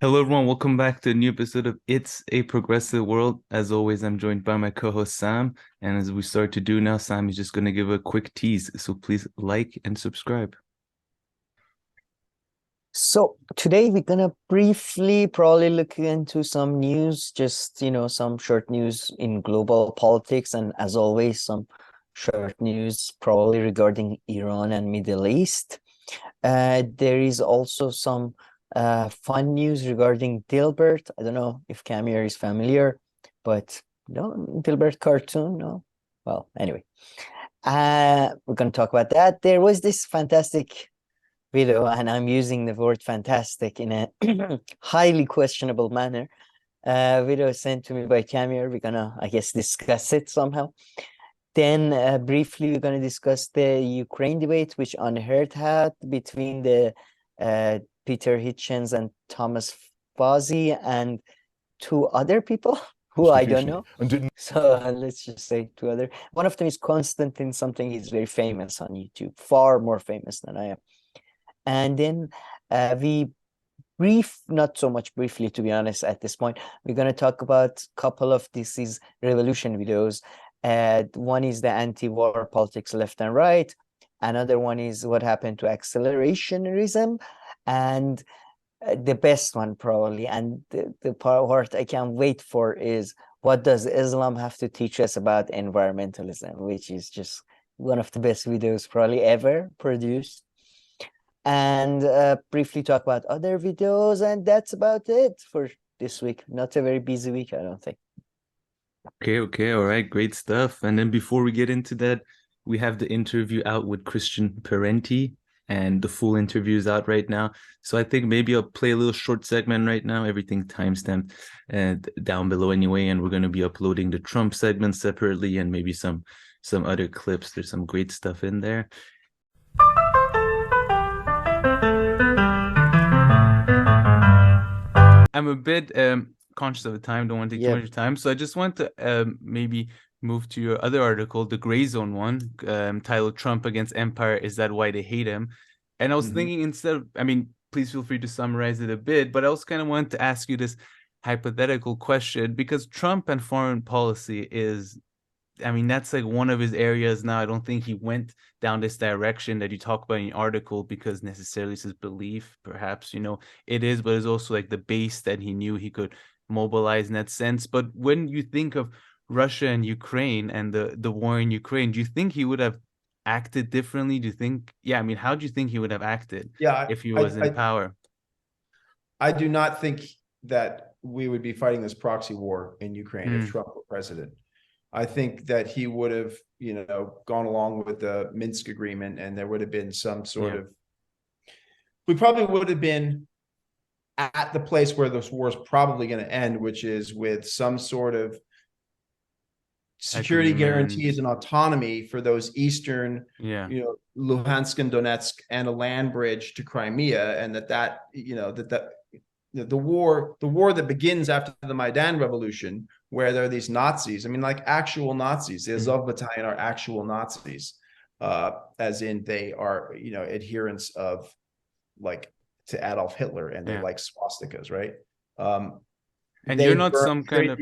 Hello, everyone. Welcome back to a new episode of It's a Progressive World. As always, I'm joined by my co-host Sam. And as we start to do now, Sam is just going to give a quick tease. So please like and subscribe. So today we're gonna briefly probably look into some news, just some short news in global politics, and as always, some short news probably regarding Iran and Middle East. There is also some fun news regarding Dilbert. I don't know if Camille is familiar, but no, Dilbert cartoon, no. Well, anyway, we're gonna talk about that. There was this fantastic video, and I'm using the word fantastic in a highly questionable manner. Video sent to me by Camille. We're gonna, I guess, discuss it somehow. Then briefly, we're gonna discuss the Ukraine debate, which Unheard had between the Peter Hitchens and Thomas Fuzzy and two other people who I don't know. So let's just say two other. One of them is Constantine something. He's very famous on YouTube, far more famous than I am. And then not so much briefly, to be honest, at this point, we're going to talk about a couple of these revolution videos. One is the anti-war politics left and right. Another one is what happened to accelerationism. And the best one probably, and the part I can't wait for is what does Islam have to teach us about environmentalism, which is just one of the best videos probably ever produced. And briefly talk about other videos, and that's about it for this week. Not a very busy week, I don't think. Okay. All right. Great stuff. And then before we get into that, we have the interview out with Christian Parenti, and the full interview is out right now. So I think maybe I'll play a little short segment right now, everything timestamped down below anyway. And we're going to be uploading the Trump segment separately and maybe some other clips. There's some great stuff in there. I'm a bit conscious of the time, don't want to take too much time. So I just want to maybe move to your other article, the Gray Zone one, titled Trump Against Empire, Is That Why They Hate Him? And I was thinking instead of, please feel free to summarize it a bit, but I also kind of wanted to ask you this hypothetical question, because Trump and foreign policy is, that's like one of his areas now. I don't think he went down this direction that you talk about in the article because necessarily it's his belief, perhaps, it is, but it's also like the base that he knew he could mobilize in that sense. But when you think of Russia and Ukraine and the war in Ukraine, do you think he would have acted differently? Do you think, how do you think he would have acted if he was in power? I do not think that we would be fighting this proxy war in Ukraine if Trump were president. I think that he would have, gone along with the Minsk agreement, and there would have been some sort of, we probably would have been at the place where this war is probably going to end, which is with some sort of security guarantees and autonomy for those eastern, Luhansk and Donetsk, and a land bridge to Crimea, and the war that begins after the Maidan Revolution, where there are these Nazis, like actual Nazis, the Azov Battalion are actual Nazis, as in they are, adherents of to Adolf Hitler, and they like swastikas, right? And you're not some kind of...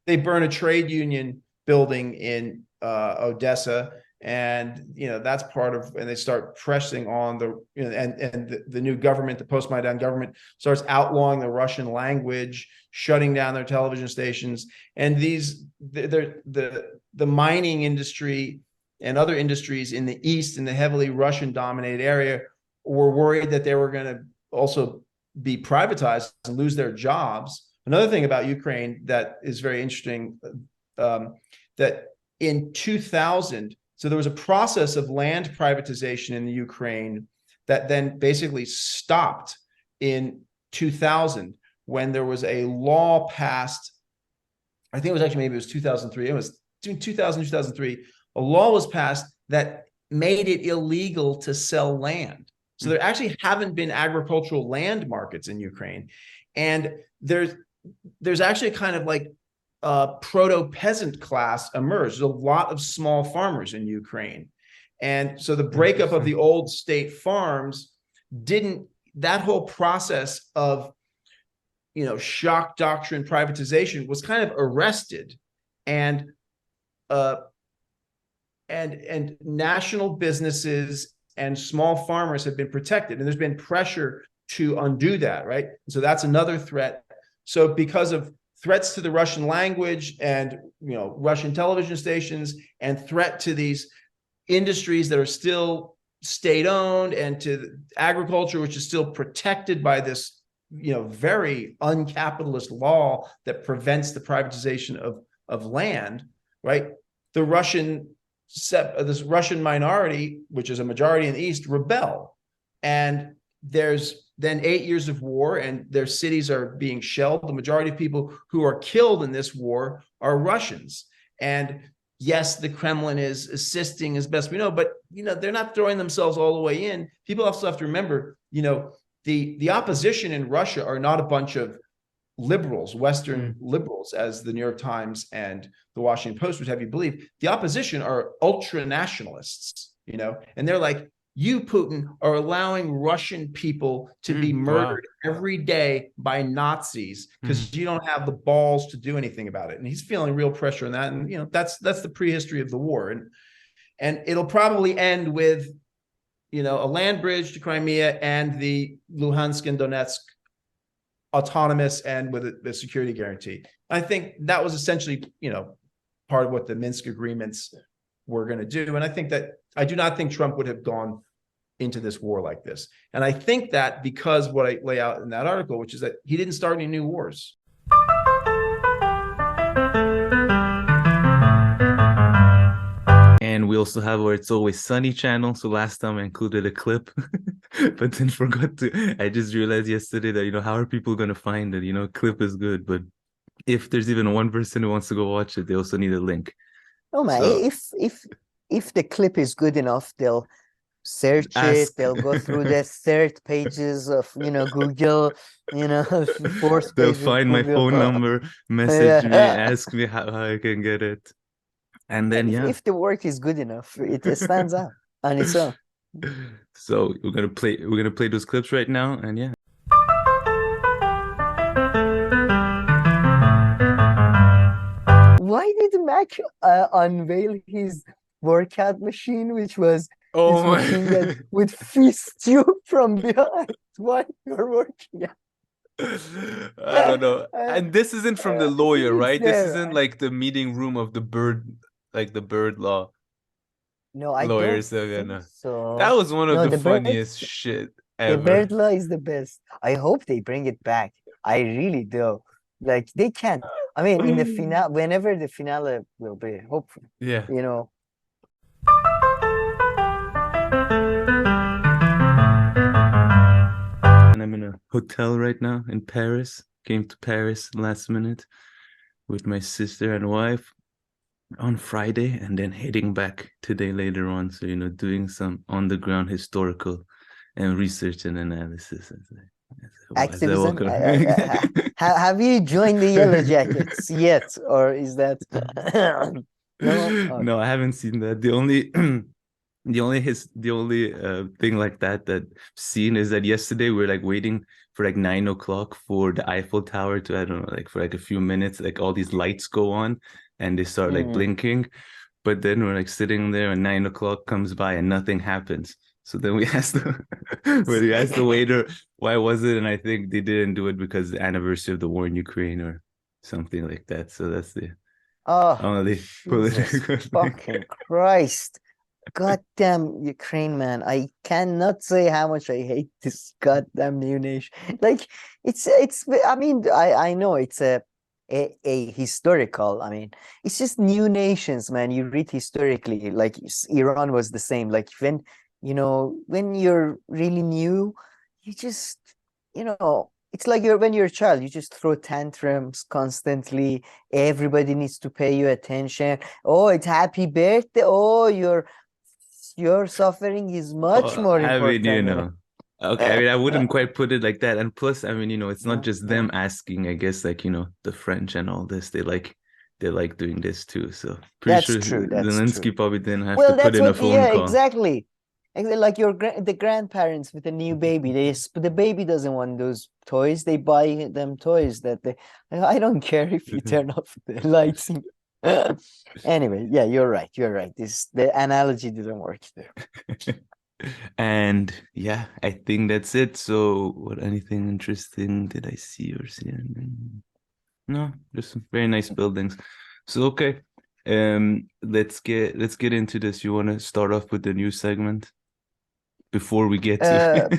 They burn a trade union building in Odessa, and that's part of, and they start pressing on the, and the new government, the post-Maidan government, starts outlawing the Russian language, shutting down their television stations, and the mining industry and other industries in the east, in the heavily Russian-dominated area, were worried that they were going to also be privatized and lose their jobs. Another thing about Ukraine that is very interesting, that in 2000, so there was a process of land privatization in the Ukraine that then basically stopped in 2000 when there was a law passed. I think it was actually, maybe it was 2003. It was between 2000 and 2003. A law was passed that made it illegal to sell land. So there actually haven't been agricultural land markets in Ukraine. And there's actually a kind of like proto-peasant class emerged. There's a lot of small farmers in Ukraine. And so the breakup of the old state farms that whole process of shock doctrine privatization was kind of arrested, and national businesses and small farmers have been protected, and there's been pressure to undo that, right? So that's another threat. So because of threats to the Russian language and Russian television stations, and threat to these industries that are still state-owned, and to agriculture, which is still protected by this very uncapitalist law that prevents the privatization of land, right? This Russian minority, which is a majority in the East, rebel. And there's then 8 years of war, and their cities are being shelled. The majority of people who are killed in this war are Russians. And yes, the Kremlin is assisting as best we know, but they're not throwing themselves all the way in. People also have to remember, the opposition in Russia are not a bunch of liberals, Western liberals, as the New York Times and the Washington Post would have you believe. The opposition are ultra nationalists, and they're like, you, Putin, are allowing Russian people to be murdered every day by Nazis because you don't have the balls to do anything about it. And he's feeling real pressure on that. And that's the prehistory of the war. And it'll probably end with a land bridge to Crimea and the Luhansk and Donetsk autonomous, and with the security guarantee. I think that was essentially part of what the Minsk agreements were going to do. And I do not think Trump would have gone into this war like this. And I think that because what I lay out in that article, which is that he didn't start any new wars. And we also have our It's Always Sunny channel. So last time I included a clip, but then forgot to. I just realized yesterday that, how are people going to find it? A clip is good, but if there's even one person who wants to go watch it, they also need a link. Oh man, if the clip is good enough, they'll search it, they'll go through the third pages of Google, fourth they'll page find my phone number, message me, ask me how I can get it. And then if the work is good enough, it stands out on its own. So we're gonna play those clips right now, and yeah. Why did Mac unveil his workout machine, which was this machine that would fist you from behind while you're working out? I don't know. And this isn't from the lawyer, right? This isn't like the meeting room of the bird, like the bird law. No, I lawyers. don't think so. That was one of the funniest shit ever. The bird law is the best. I hope they bring it back. I really do. Like, they can't. I mean, in the finale, whenever the finale will be, hopefully. Yeah. And I'm in a hotel right now in Paris. Came to Paris last minute with my sister and wife on Friday, and then heading back today later on. So, doing some on-the-ground historical and research and analysis. Activism? Have you joined the Yellow Jackets yet? Or is that... No, I haven't seen that. The only thing like that I've seen is that yesterday we were like waiting for like 9 o'clock for the Eiffel Tower to, I don't know, like for like a few minutes, like all these lights go on and they start like blinking. But then we're like sitting there and 9 o'clock comes by and nothing happens. So then we asked the waiter, why was it? And I think they didn't do it because the anniversary of the war in Ukraine or something like that. So that's the only political fucking Christ. Goddamn Ukraine, man. I cannot say how much I hate this goddamn new nation. Like, it's I mean, I know it's a historical, I mean, it's just new nations, man. You read historically, like Iran was the same. Like when you're really new, you just, it's like when you're a child, you just throw tantrums constantly. Everybody needs to pay you attention. Oh, it's happy birthday. Oh, your suffering is much more important. I mean, okay, I mean, I wouldn't quite put it like that. And plus, I mean, it's not just them asking. I guess, like, the French and all this, they like doing this too. So pretty sure true. Zelensky probably didn't have to put in a phone call. Exactly. Like the grandparents with a new baby. The baby doesn't want those toys. They buy them toys that I don't care if you turn off the lights. Anyway, yeah, you're right. You're right. The analogy didn't work there. And yeah, I think that's it. So, anything interesting did I see or see? No, just some very nice buildings. So, okay, let's get into this. You want to start off with the new segment before we get to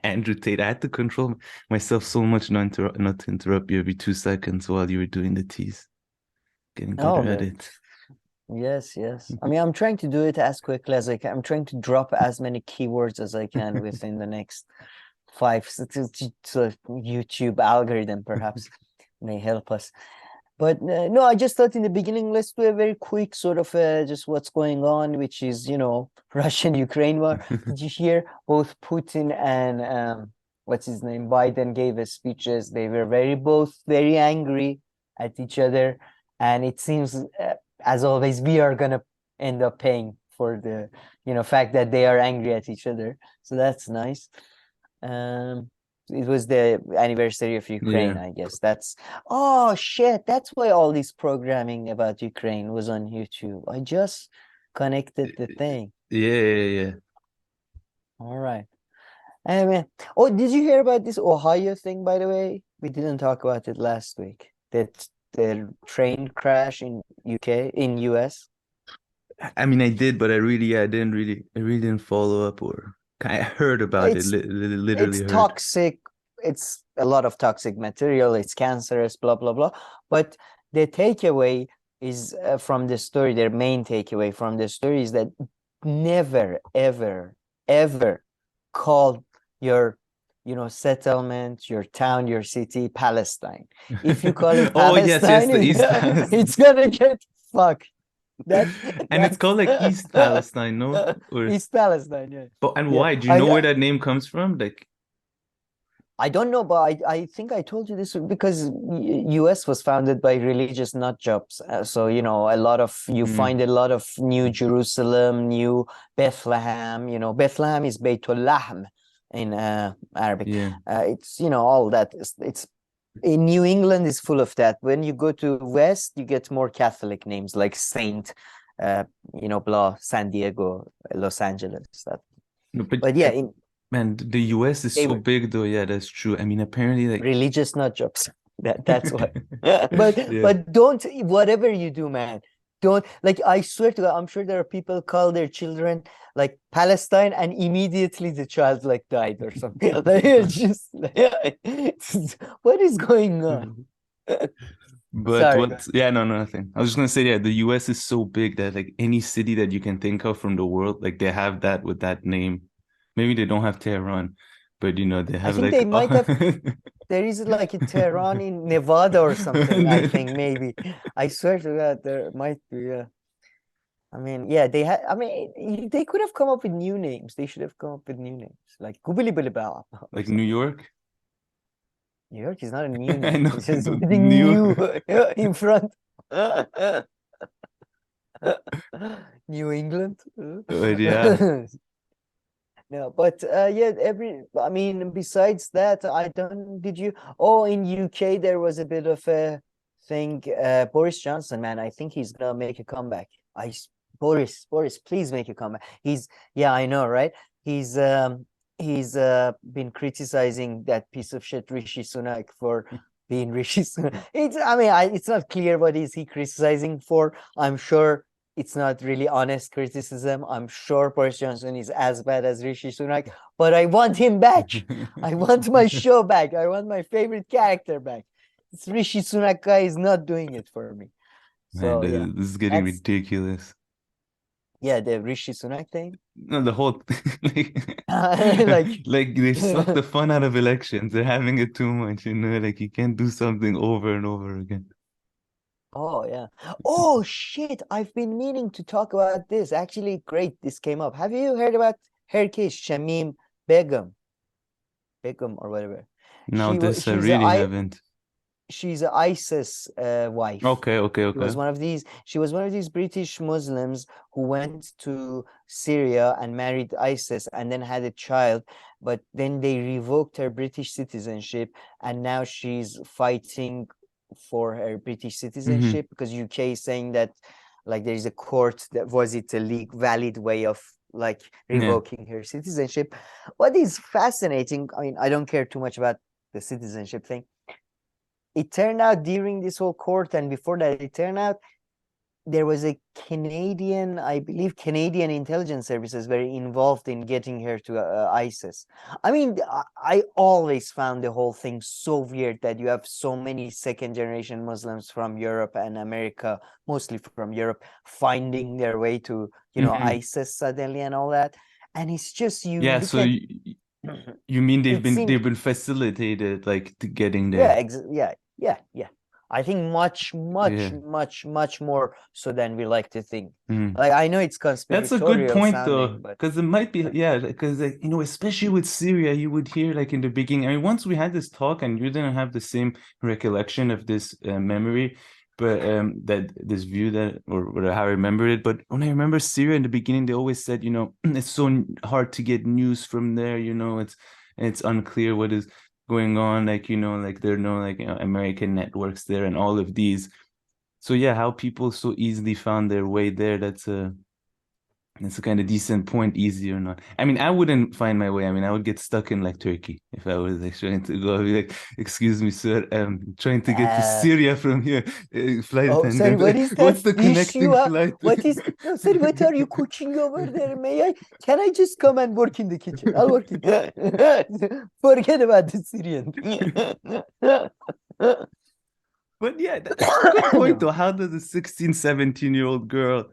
Andrew Tate? I had to control myself so much not to interrupt you every 2 seconds while you were doing the tease. Getting better at it. Yes. I mean, I'm trying to do it as quickly as I can. I'm trying to drop as many keywords as I can within the next 5. So YouTube algorithm perhaps may help us. But no, I just thought in the beginning, let's do a very quick sort of just what's going on, which is, Russian-Ukraine war. Did you hear both Putin and what's his name, Biden gave us speeches. They were both very angry at each other. And it seems, as always, we are going to end up paying for the, fact that they are angry at each other. So that's nice. It was the anniversary of Ukraine, I guess. Oh shit, that's why all this programming about Ukraine was on YouTube. I just connected the thing. Yeah. All right. Did you hear about this Ohio thing, by the way? We didn't talk about it last week. That the train crash in US. I mean, I did, but I really didn't follow up, or I heard about it. Literally, it's toxic. It's a lot of toxic material. It's cancerous, blah blah blah. But the takeaway is from the story. Their main takeaway from the story is that never, ever, ever call your settlement, your town, your city Palestine. If you call it Palestine, the East Palestine. It's gonna get fucked. It's called like East Palestine, no? Or... East Palestine, yeah. But why? Do you know where that name comes from? Like, I don't know, but I think I told you this because US was founded by religious nut jobs. So, a lot of, find a lot of New Jerusalem, New Bethlehem, Bethlehem is Beitul Lahm in Arabic. Yeah. It's, all that. It's in New England is full of that. When you go to West, you get more Catholic names like Saint, blah, San Diego, Los Angeles. That. But yeah, man, the US is so big though. Yeah, that's true. I mean, apparently like religious nut jobs. That's why. But don't, whatever you do, man, don't, like, I swear to God, I'm sure there are people call their children like Palestine and immediately the child like died or something. It's just what is going on? But sorry, nothing. I was just gonna say, the US is so big that like any city that you can think of from the world, like they have that with that name. Maybe they don't have Tehran, but they have, I think, they might have. There is like a Tehran in Nevada or something. I think maybe. I swear to God, there might be. Yeah. I mean, yeah, they had. I mean, they could have come up with new names. They should have come up with new names, like Gubilibilibal. Like New York. New York is not a new name. It's just new in front. New England. Yeah. No, but I mean, besides that, in UK there was a bit of a thing. Boris Johnson, man, I think he's gonna make a comeback. Boris, please make a comeback. I know, right? He's been criticizing that piece of shit Rishi Sunak for being Rishi Sunak. It's not clear what is he criticizing for. I'm sure it's not really honest criticism. I'm sure Boris Johnson is as bad as Rishi Sunak, but I want him back. I want my show back. I want my favorite character back. This Rishi Sunak guy is not doing it for me. So man, this is getting ridiculous. Yeah, the Rishi Sunak thing. No, the whole like they suck the fun out of elections. They're having it too much, like you can't do something over and over again. Oh, yeah. Oh, shit. I've been meaning to talk about this. Actually, great. This came up. Have you heard about her case, Shamim Begum or whatever? No, I really haven't. she's an ISIS wife. Okay, okay, She was okay. one of these. She was one of these British Muslims who went to Syria and married ISIS and then had a child. But then they revoked her British citizenship, and now she's fighting for her British citizenship because UK is saying that like there is a court that was it a valid way of like Yeah. revoking her citizenship. What is fascinating, I mean, I don't care too much about the citizenship thing. It turned out during this whole court and before that, it turned out there was a Canadian, I believe Canadian intelligence services were involved in getting her to ISIS. I mean, I always found the whole thing so weird that you have so many second generation Muslims from Europe and America, mostly from Europe, finding their way to, you know, ISIS suddenly and all that. And it's just, you Yeah, look so at you mean it seems, they've been facilitated like to getting yeah, there. yeah. I think much Yeah. more so than we like to think. Mm. Like I know it's That's a good conspiratorial point though, sounding, but because it might be, yeah, because like, you know, especially with Syria, you would hear like in the beginning. I mean, once we had this talk, and you didn't have the same recollection of this memory, but that this view that or how I remember it. But when I remember Syria in the beginning, they always said, you know, it's so hard to get news from there. You know, it's unclear what is going on. Like, you know, like there are no like, you know, American networks there and all of these. So yeah, how people so easily found their way there. That's a kind of decent point, easy or not. I mean, I wouldn't find my way. I mean, I would get stuck in like Turkey if I was like trying to go. I'd be like, excuse me, sir, trying to get to Syria from here. Flight oh, sorry, attendant, what like, is what's that the dish you connecting are? flight? What is, no, sorry, what are you cooking over there? Can I just come and work in the kitchen? I'll work in. Forget about the Syrian. But yeah, that's a good point though. How does a 16, 17-year-old girl,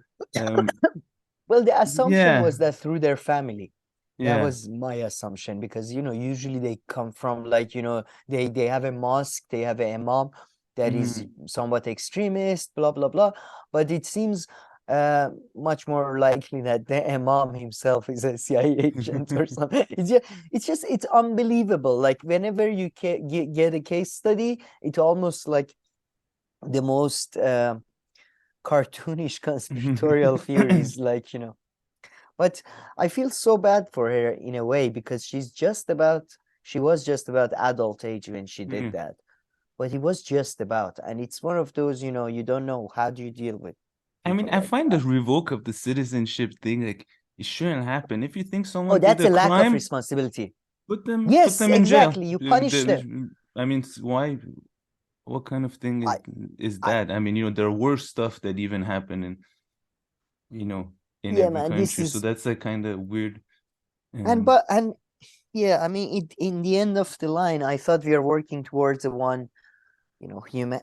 Well, the assumption yeah, was that through their family. That yeah, was my assumption because, you know, usually they come from like, you know, they have a mosque, they have an imam that is somewhat extremist, blah, blah, blah. But it seems much more likely that the imam himself is a CIA agent or something. It's unbelievable. Like whenever you get a case study, it almost like the most cartoonish conspiratorial theories, like, you know. But I feel so bad for her in a way because she was just about adult age when she did that. But it was just about, and it's one of those, you know, you don't know how do you deal with I mean, people I like find the that. revoke of the citizenship thing like it shouldn't happen. If you think Oh, someone did that's a a lack of crime, responsibility. put Yes, them in jail. exactly. You punish them. I mean, why? What kind of thing I, is I, that? I mean, you know, there are worse stuff that even happen in, you know, in yeah, every man, this country. So is, that's a kind of weird. and yeah, I mean, in the end of the line, I thought we are working towards a one, you know, human.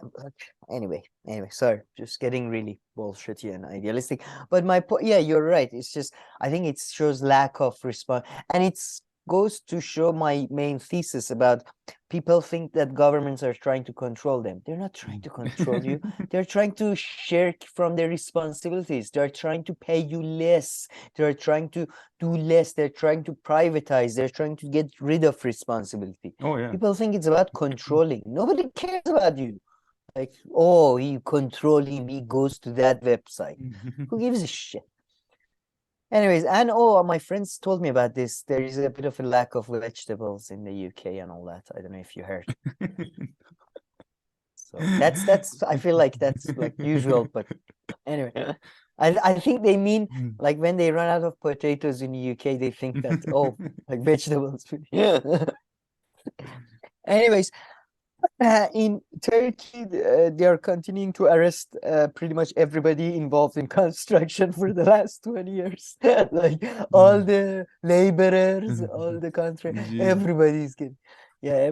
Anyway, sorry, just getting really bullshitty and idealistic. But my point, yeah, you're right. It's just, I think it shows lack of response, and it's goes to show my main thesis about people think that governments are trying to control them. They're not trying to control you. They're trying to shirk from their responsibilities. They're trying to pay you less. They're trying to do less. They're trying to privatize. They're trying to get rid of responsibility. Oh yeah. People think it's about controlling. Nobody cares about you. Like, oh, you control him. He goes to that website. Who gives a shit? Anyways, and oh, my friends told me about this. There is a bit of a lack of vegetables in the UK and all that. I don't know if you heard. So that's. I feel like that's like usual, but anyway, I think they mean like when they run out of potatoes in the UK, they think that oh, like vegetables. Yeah. Anyways, in Turkey, they are continuing to arrest pretty much everybody involved in construction for the last 20 years. Like all the laborers, all the country, Jeez. everybody's getting, yeah,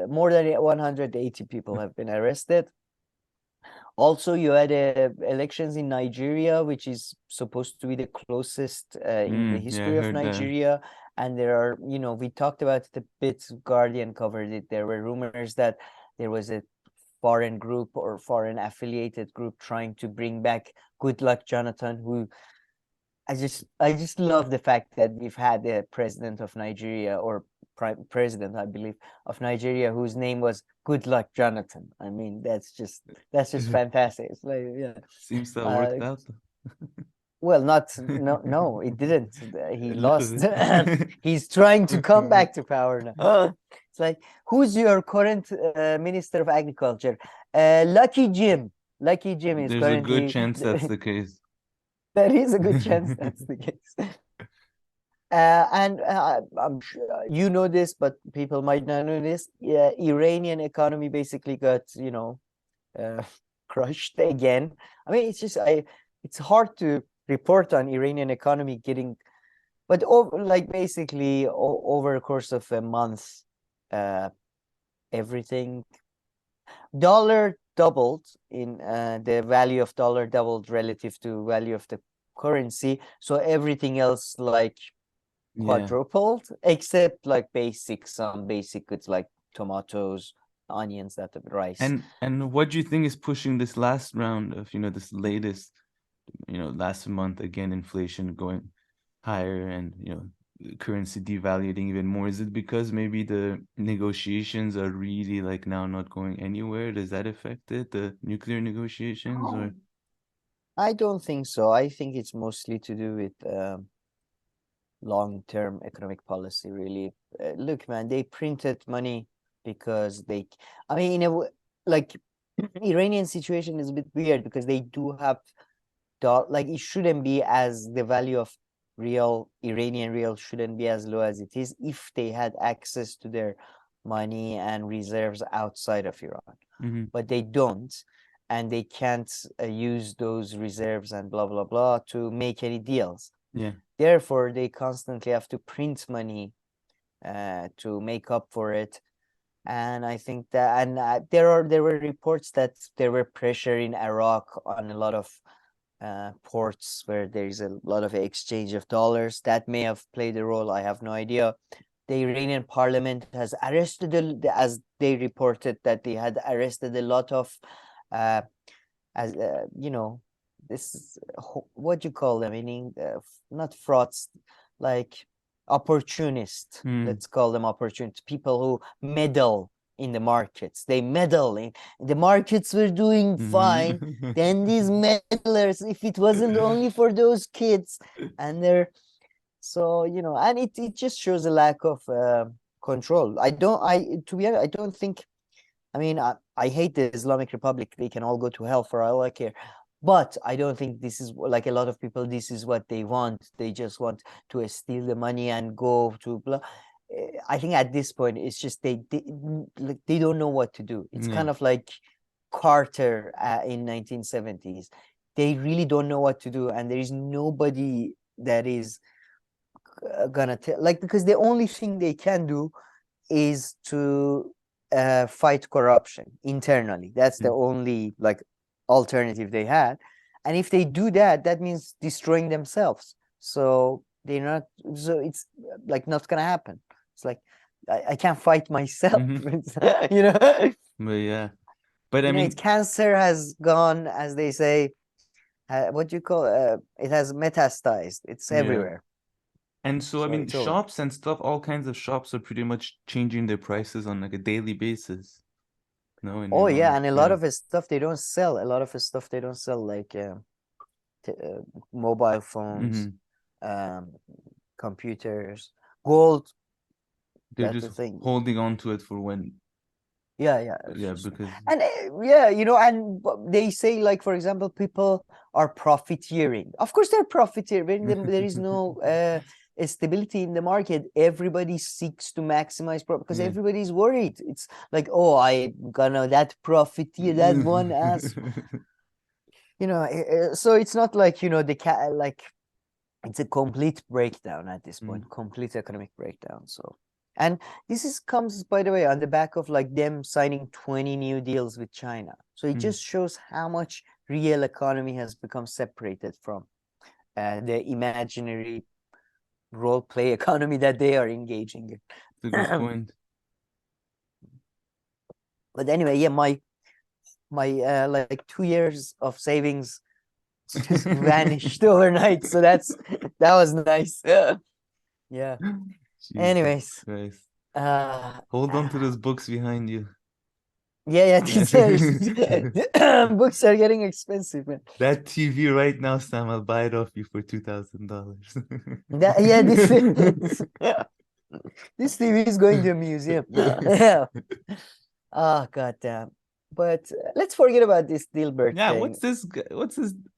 more than 180 people have been arrested. Also, you had elections in Nigeria, which is supposed to be the closest in the Yeah, I history of heard that. Nigeria. And there are, you know, we talked about it a bit, Guardian covered it. There were rumors that there was a foreign group or foreign affiliated group trying to bring back Good Luck Jonathan, who I just love the fact that we've had the president of Nigeria or president, I believe, of Nigeria, whose name was Good Luck Jonathan. I mean, that's just fantastic. It's like, yeah. Seems to have worked out. Well, no, it didn't. He A little lost. bit. He's trying to come back to power now. It's like, who's your current Minister of Agriculture? Lucky Jim. Lucky Jim is There's currently. a good chance that's the case. There is a good chance that's the case. And I'm sure you know this, but people might not know this. Yeah, Iranian economy basically got, crushed again. I mean, it's hard to report on Iranian economy getting, but basically over a course of a month, everything, dollar doubled in the value of dollar doubled relative to value of the currency. So everything else quadrupled, except some basic goods like tomatoes, onions, rice. And what do you think is pushing this last round of this latest last month, again, inflation going higher and currency devaluing even more? Is it because maybe the negotiations are really now not going anywhere? Does that affect it, the nuclear negotiations? Or I don't think so. I think it's mostly to do with long-term economic policy, really. Look, man, they printed money because Iranian situation is a bit weird because they do have it shouldn't be as the value of Iranian real shouldn't be as low as it is if they had access to their money and reserves outside of Iran. But they don't, and they can't use those reserves and blah blah blah to make any deals. Therefore, they constantly have to print money to make up for it. And I think that, and there were reports that there were pressure in Iraq on a lot of ports where there is a lot of exchange of dollars. That may have played a role. I have no idea. The Iranian parliament has arrested, as they reported, that they had arrested a lot of, this is, what you call them, meaning not frauds, like opportunists. Let's call them opportunists. People who meddle in the markets. They meddle in the markets were doing fine. Then these meddlers, if it wasn't only for those kids, and they're and it just shows a lack of control. To be honest, I don't think. I mean, I hate the Islamic Republic. They can all go to hell for all I care. But I don't think this is, like a lot of people, this is what they want. They just want to steal the money and go to blah. I think at this point, it's just they don't know what to do. It's kind of like Carter in 1970s. They really don't know what to do. And there is nobody that is gonna tell, because the only thing they can do is to fight corruption internally. That's the only alternative they had, and if they do that, that means destroying themselves. So they're not. So it's not gonna happen. It's I can't fight myself. But yeah, but I mean, cancer has gone, as they say. What do you call it? Has metastasized. It's everywhere. And so I mean, shops and stuff, all kinds of shops are pretty much changing their prices on a daily basis. And a lot of stuff they don't sell. A lot of stuff they don't sell, like mobile phones, computers, gold. They're just holding on to it for when. Because and and they say, for example, people are profiteering. Of course, they're profiteering. There is no stability in the market. Everybody seeks to maximize profit because everybody's worried. It's I gonna that profiteer, that one ass. So it's not it's a complete breakdown at this point, complete economic breakdown. So, and this comes, by the way, on the back of them signing 20 new deals with China. So it just shows how much real economy has become separated from the imaginary role play economy that they are engaging in. That's a good point. But anyway, my 2 years of savings just vanished overnight. So that was nice. Yeah. Jesus Anyways, Christ. Hold on to those books behind you. Yeah, these books are getting expensive, man. That TV right now, Sam, I'll buy it off you for $2,000. Yeah, this TV is going to a museum. Yeah. Oh, God damn. But let's forget about this Dilbert Yeah, thing. what's this?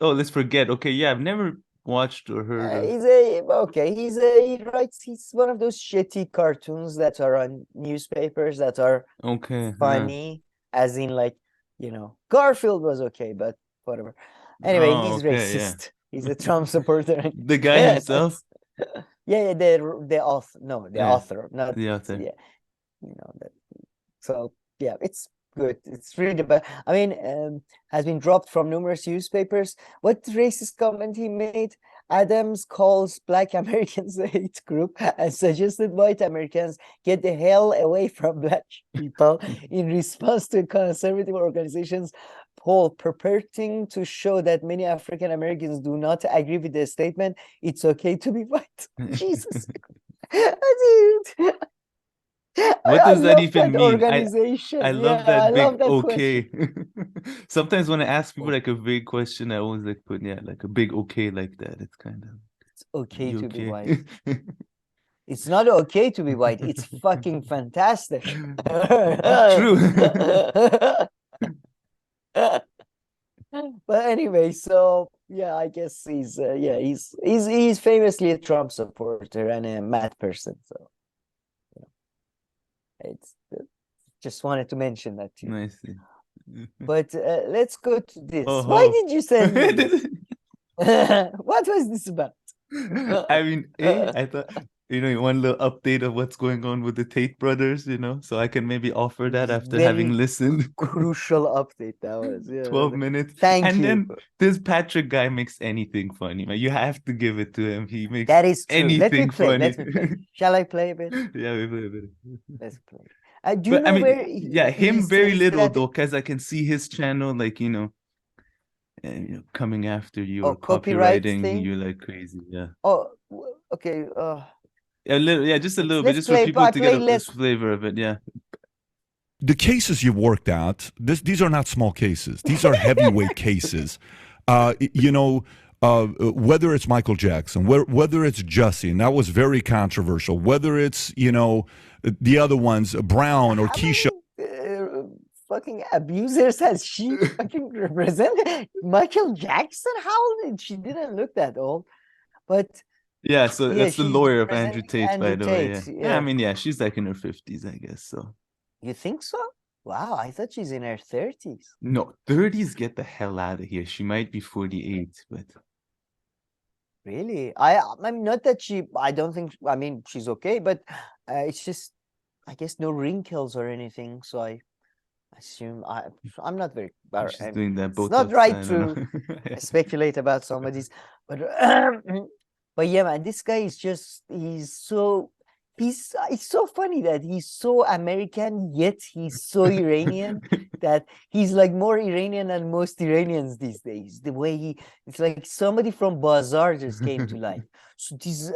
Oh, let's forget. Okay, yeah, I've never watched or heard of. He's one of those shitty cartoons that are on newspapers that are Okay. funny, as in like, Garfield was okay, but whatever. Anyway, Oh, he's okay, yeah. racist. He's a Trump supporter. The guy himself? Yeah, the author. No, the Yeah, author, not the author. yeah. That. So yeah, it's good. It's really bad. I mean, has been dropped from numerous newspapers. What racist comment he made? Adams calls Black Americans a hate group and suggested white Americans get the hell away from Black people in response to a conservative organization's poll purporting to show that many African Americans do not agree with the statement, it's okay to be white. Jesus. Dude. What does that even mean? Organization. I love that I big love that okay. Sometimes when I ask people like a vague question, I always like put like a big okay like that. It's kind of it's okay to be white. It's not okay to be white. It's fucking fantastic. True. But anyway, so yeah, I guess he's famously a Trump supporter and a mad person. So it's just wanted to mention that to you. Nice. But let's go to this. Oh, why did you send me this? What was this about? I mean, I thought, one little update of what's going on with the Tate brothers, so I can maybe offer that after having listened. Crucial update that was. Yeah. 12 minutes. Thank you. And then this Patrick guy makes anything funny, man. You have to give it to him. He makes that is true. anything funny. Let me play. Shall I play a bit? Yeah, we play a bit. Let's play. Do you know where? Him very little though, because I can see his channel, like coming after you or copywriting you like crazy. Yeah. Oh, okay. A little, yeah, just a little bit, just for people to get this flavor of it. Yeah. The cases you've worked out, these are not small cases. These are heavyweight cases. Whether it's Michael Jackson, whether it's Jussie, and that was very controversial. Whether it's the other ones, Brown or Keisha. Fucking abusers has she fucking represented Michael Jackson? How did she didn't look that old? But yeah, so that's the lawyer of Andrew Tate, by the way. Yeah. I mean, yeah, she's like in her 50s, I guess. So you think so? Wow, I thought she's in her 30s. No, 30s, get the hell out of here. She might be 48, but really, I mean, not that I don't think, I mean, she's okay, but it's just, I guess, no wrinkles or anything. So I assume I'm not very. She's doing that. It's not right to speculate about somebody's, but yeah, man, this guy is just it's so funny that he's so American, yet he's so Iranian that he's like more Iranian than most Iranians these days. The way it's like somebody from Bazaar just came to life. So this,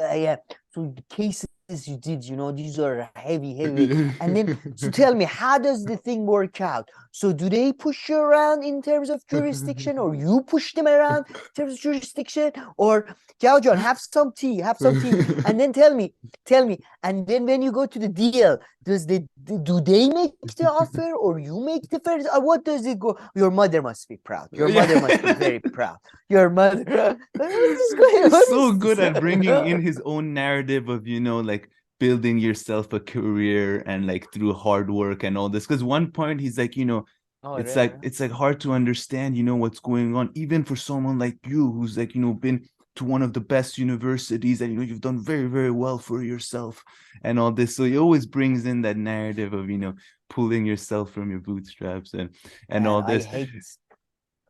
so the cases you did, these are heavy. And then, so tell me, how does the thing work out? So do they push you around in terms of jurisdiction, or you push them around in terms of jurisdiction? Or, John, have some tea, and then tell me, and then when you go to the deal, do they make the offer, or you make the first, or what does it go? Your mother must be proud. Your mother must be very proud. Your mother. He's so good at bringing in his own narrative of, like building yourself a career and like through hard work and all this. Because one point he's like, it's like hard to understand, what's going on, even for someone like you who's like, been to one of the best universities and you've done very, very well for yourself and all this. So he always brings in that narrative of, pulling yourself from your bootstraps and all this.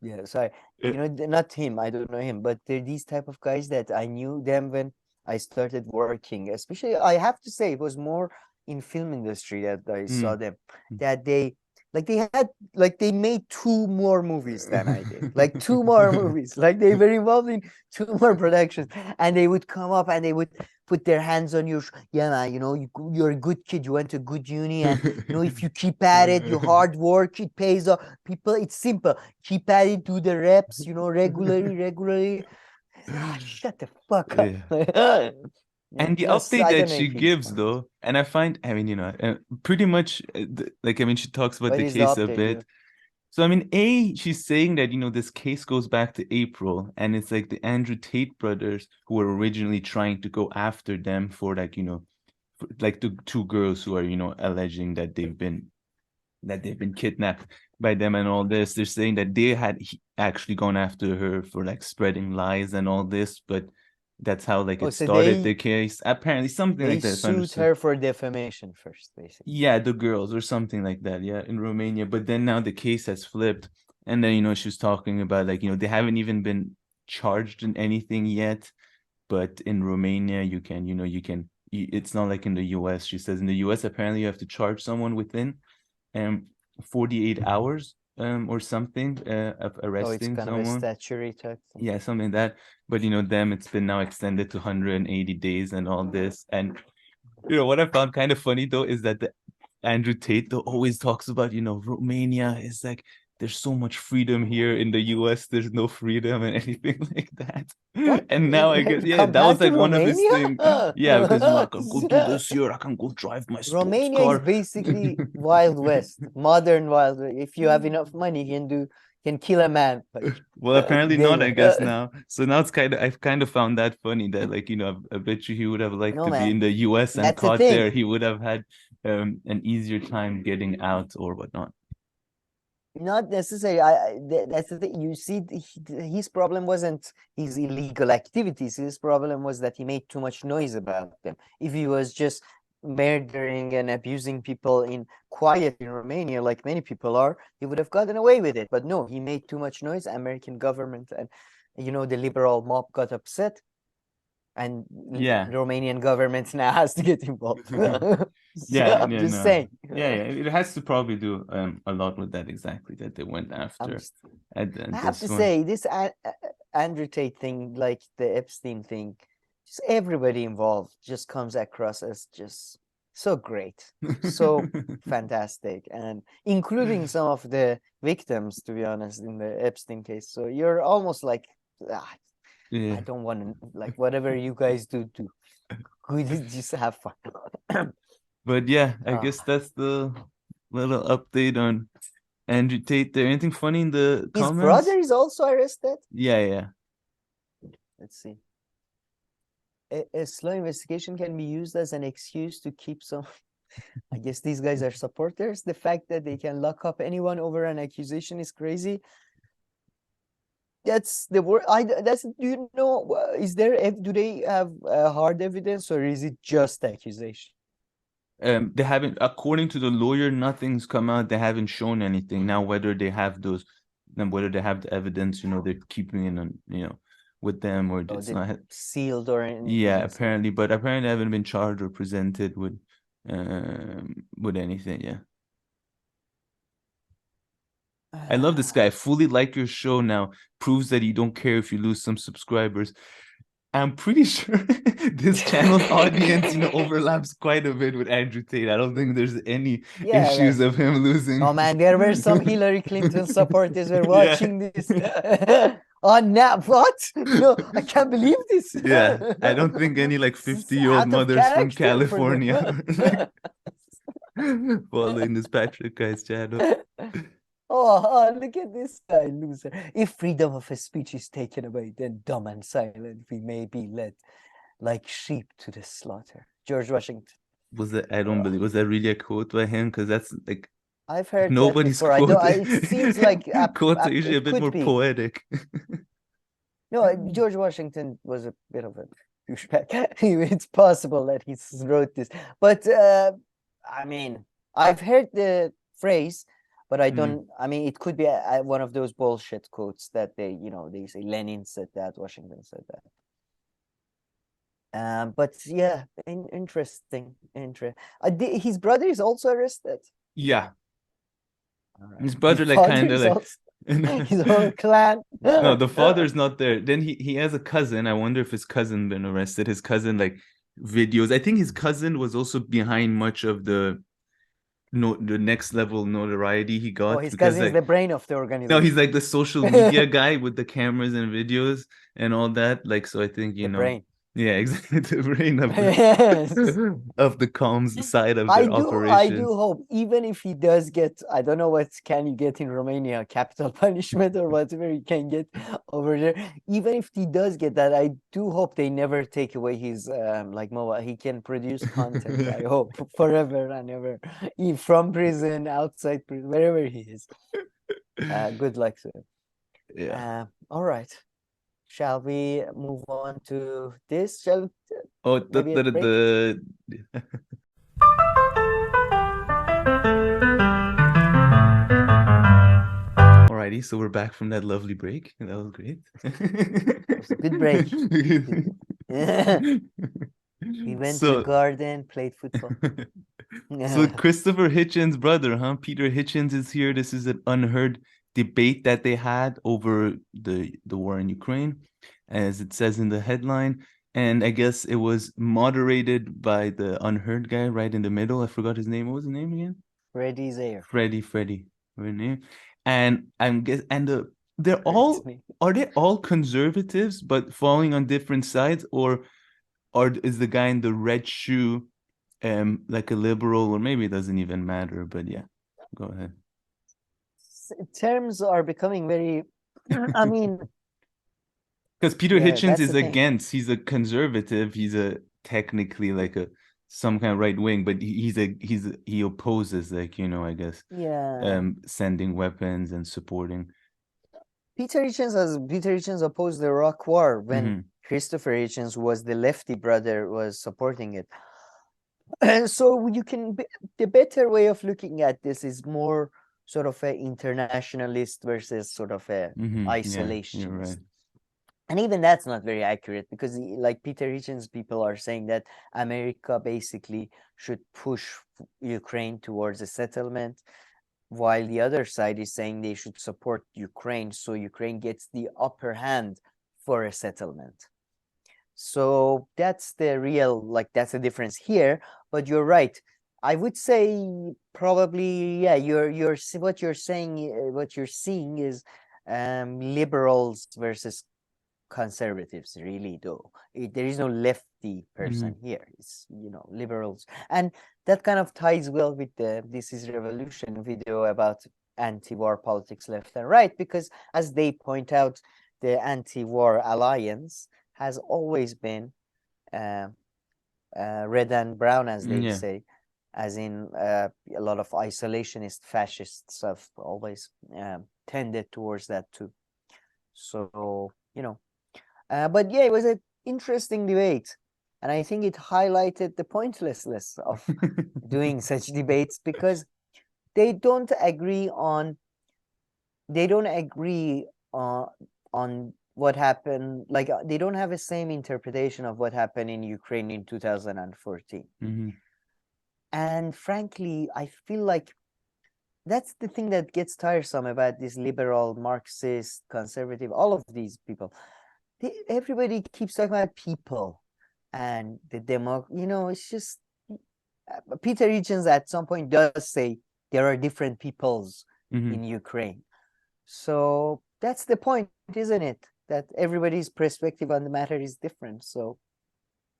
Yeah, sorry. Not him. I don't know him, but they're these type of guys that I knew them when I started working. Especially, I have to say, it was more in film industry that I saw them. That they Like they made 2 more movies than I did. Like 2 more movies. Like they were involved in 2 more productions, and they would come up and they would put their hands on your yeah, man, you're a good kid, you went to a good uni, and if you keep at it, you hard work, it pays off. People, it's simple. Keep at it, do the reps, regularly. Shut the fuck up. Yeah. And the update I that don't know she if he's gives, fine. though, and I find, pretty much, she talks about What the is the case a update, bit. yeah? So, she's saying that, this case goes back to April, and it's like the Andrew Tate brothers who were originally trying to go after them for like the 2 girls who are, alleging that they've been kidnapped by them and all this. They're saying that they had actually gone after her for like spreading lies and all this, but that's how it so started the case. Apparently something they like that. If I sued understood. her for defamation first, basically. Yeah, the girls or something like that. Yeah, in Romania. But then now the case has flipped. And then, she was talking about they haven't even been charged in anything yet. But in Romania, you can, it's not like in the US. She says in the US, apparently you have to charge someone within 48 hours or something of arresting it's kind someone. of a statutory type thing. Yeah, something like that. But them, it's been now extended to 180 days and all this. And what I found kind of funny though is that Andrew Tate though always talks about Romania is like there's so much freedom here. In the US there's no freedom and anything like that. What? And now I guess that was like one of his things. Yeah, because I can go do this here, I can go drive my sports Romania car. is basically Wild West, modern Wild West. If you have enough money, you can kill a man. Well, apparently not, I guess now. So now I've kind of found that funny that I bet you he would have liked to be in the US and That's the caught thing. there. He would have had an easier time getting out or whatnot. Not necessarily. That's the thing. You see, his problem wasn't his illegal activities. His problem was that he made too much noise about them. If he was just murdering and abusing people in quiet in Romania, like many people are, he would have gotten away with it. But no, he made too much noise. American government and the liberal mob got upset, and Yeah, Romanian government now has to get involved. I'm just saying. It has to probably do a lot with that, exactly, that they went after. I have to say, this Andrew Tate thing, like the Epstein thing, just everybody involved just comes across as just so great, so fantastic, and including some of the victims, to be honest, in the Epstein case. So you're almost like, I don't want to, like, whatever you guys do, just have fun. But yeah, I guess that's the little update on Andrew Tate there. Anything funny in the comments? His brother is also arrested? Yeah. Let's see. A slow investigation can be used as an excuse to keep some... I guess these guys are supporters. The fact that they can lock up anyone over an accusation is crazy. That's the word. Do they have hard evidence, or is it just accusation? They haven't, according to the lawyer, nothing's come out. They haven't shown anything. Now, whether they have the evidence, they're keeping it on, with them, or it's not sealed or anything. Yeah, apparently, but apparently they haven't been charged or presented with anything. Yeah. I love this guy. Fully like your show now. Proves that you don't care if you lose some subscribers. I'm pretty sure this channel's audience, overlaps quite a bit with Andrew Tate. I don't think there's any issues of him losing. Oh man, there were some Hillary Clinton supporters were watching this. Oh, now what? No, I can't believe this. Yeah, I don't think any 50-year-old mothers from California following this Patrick guy's channel. Oh, look at this guy, loser. If freedom of speech is taken away, then dumb and silent we may be led like sheep to the slaughter. George Washington. Was that? I don't believe. Was that really a quote by him? Because that's I've heard nobody's that before. It seems like quotes are usually a bit more poetic. No, George Washington was a bit of a douchebag. It's possible that he wrote this, but I've heard the phrase. But I don't, it could be one of those bullshit quotes that they say Lenin said that, Washington said that. But yeah, interesting. His brother is also arrested. Yeah. All right. His brother His like father kind of is like also his whole clan. no, the father's not there. Then he has a cousin. I wonder if his cousin been arrested. His cousin like videos. I think his cousin was also behind much of the the next level notoriety he Oh, got his because cousin is like the brain of the no, organization. he's like the social media guy with the cameras and videos and all that. Like, so I think The brain. yeah, exactly, the brain of Yes. of the comms side of I their do operations. hope, even if he does get, I don't know what can you get in Romania, capital punishment or whatever you can get over there. Even if he does get that, I do hope they never take away his like mobile. He can produce content. I hope forever and ever, from prison, outside prison, wherever he is. Good luck to him. Yeah. All right. Shall we move on to this? Shall Oh, maybe a break? Alrighty, so we're back from that lovely break. That was great. It was a good break. We went to the garden, played football. So Christopher Hitchens' brother, Peter Hitchens is here. This is an unheard debate that they had over the war in Ukraine, as it says in the headline. And I guess it was moderated by the unheard guy right in the middle. I forgot his name. What was his name again? Freddie Zaire. Freddie. And they're all, are they all conservatives but falling on different sides, or is the guy in the red shoe like a liberal, or maybe it doesn't even matter, but yeah, go ahead. Terms are becoming very, I mean, because Peter Hitchens is against, he's a conservative, he's a technically like a some kind of right wing, but he opposes, like, I guess, sending weapons and supporting. Peter Hitchens opposed the Iraq War when Christopher Hitchens was the lefty brother, was supporting it. And so you can, the better way of looking at this is more sort of an internationalist versus sort of a isolationist. Yeah, you're right. And even that's not very accurate, because like Peter Hitchens people are saying that America basically should push Ukraine towards a settlement, while the other side is saying they should support Ukraine so Ukraine gets the upper hand for a settlement. So that's the real, like, that's the difference here. But you're right. I would say probably, yeah, what you're saying, what you're seeing is liberals versus conservatives, really, though. There is no lefty person here. It's, liberals. And that kind of ties well with the This is Revolution video about anti-war politics left and right, because as they point out, the anti-war alliance has always been red and brown, as they say, as in a lot of isolationist fascists have always tended towards that too. So, but yeah, it was an interesting debate. And I think it highlighted the pointlessness of doing such debates, because they don't agree on what happened. Like, they don't have the same interpretation of what happened in Ukraine in 2014. And frankly, I feel like that's the thing that gets tiresome about this liberal, Marxist, conservative, all of these people. Everybody keeps talking about people and the demo. It's just, Peter Hitchens at some point does say there are different peoples in Ukraine. So that's the point, isn't it? That everybody's perspective on the matter is different. So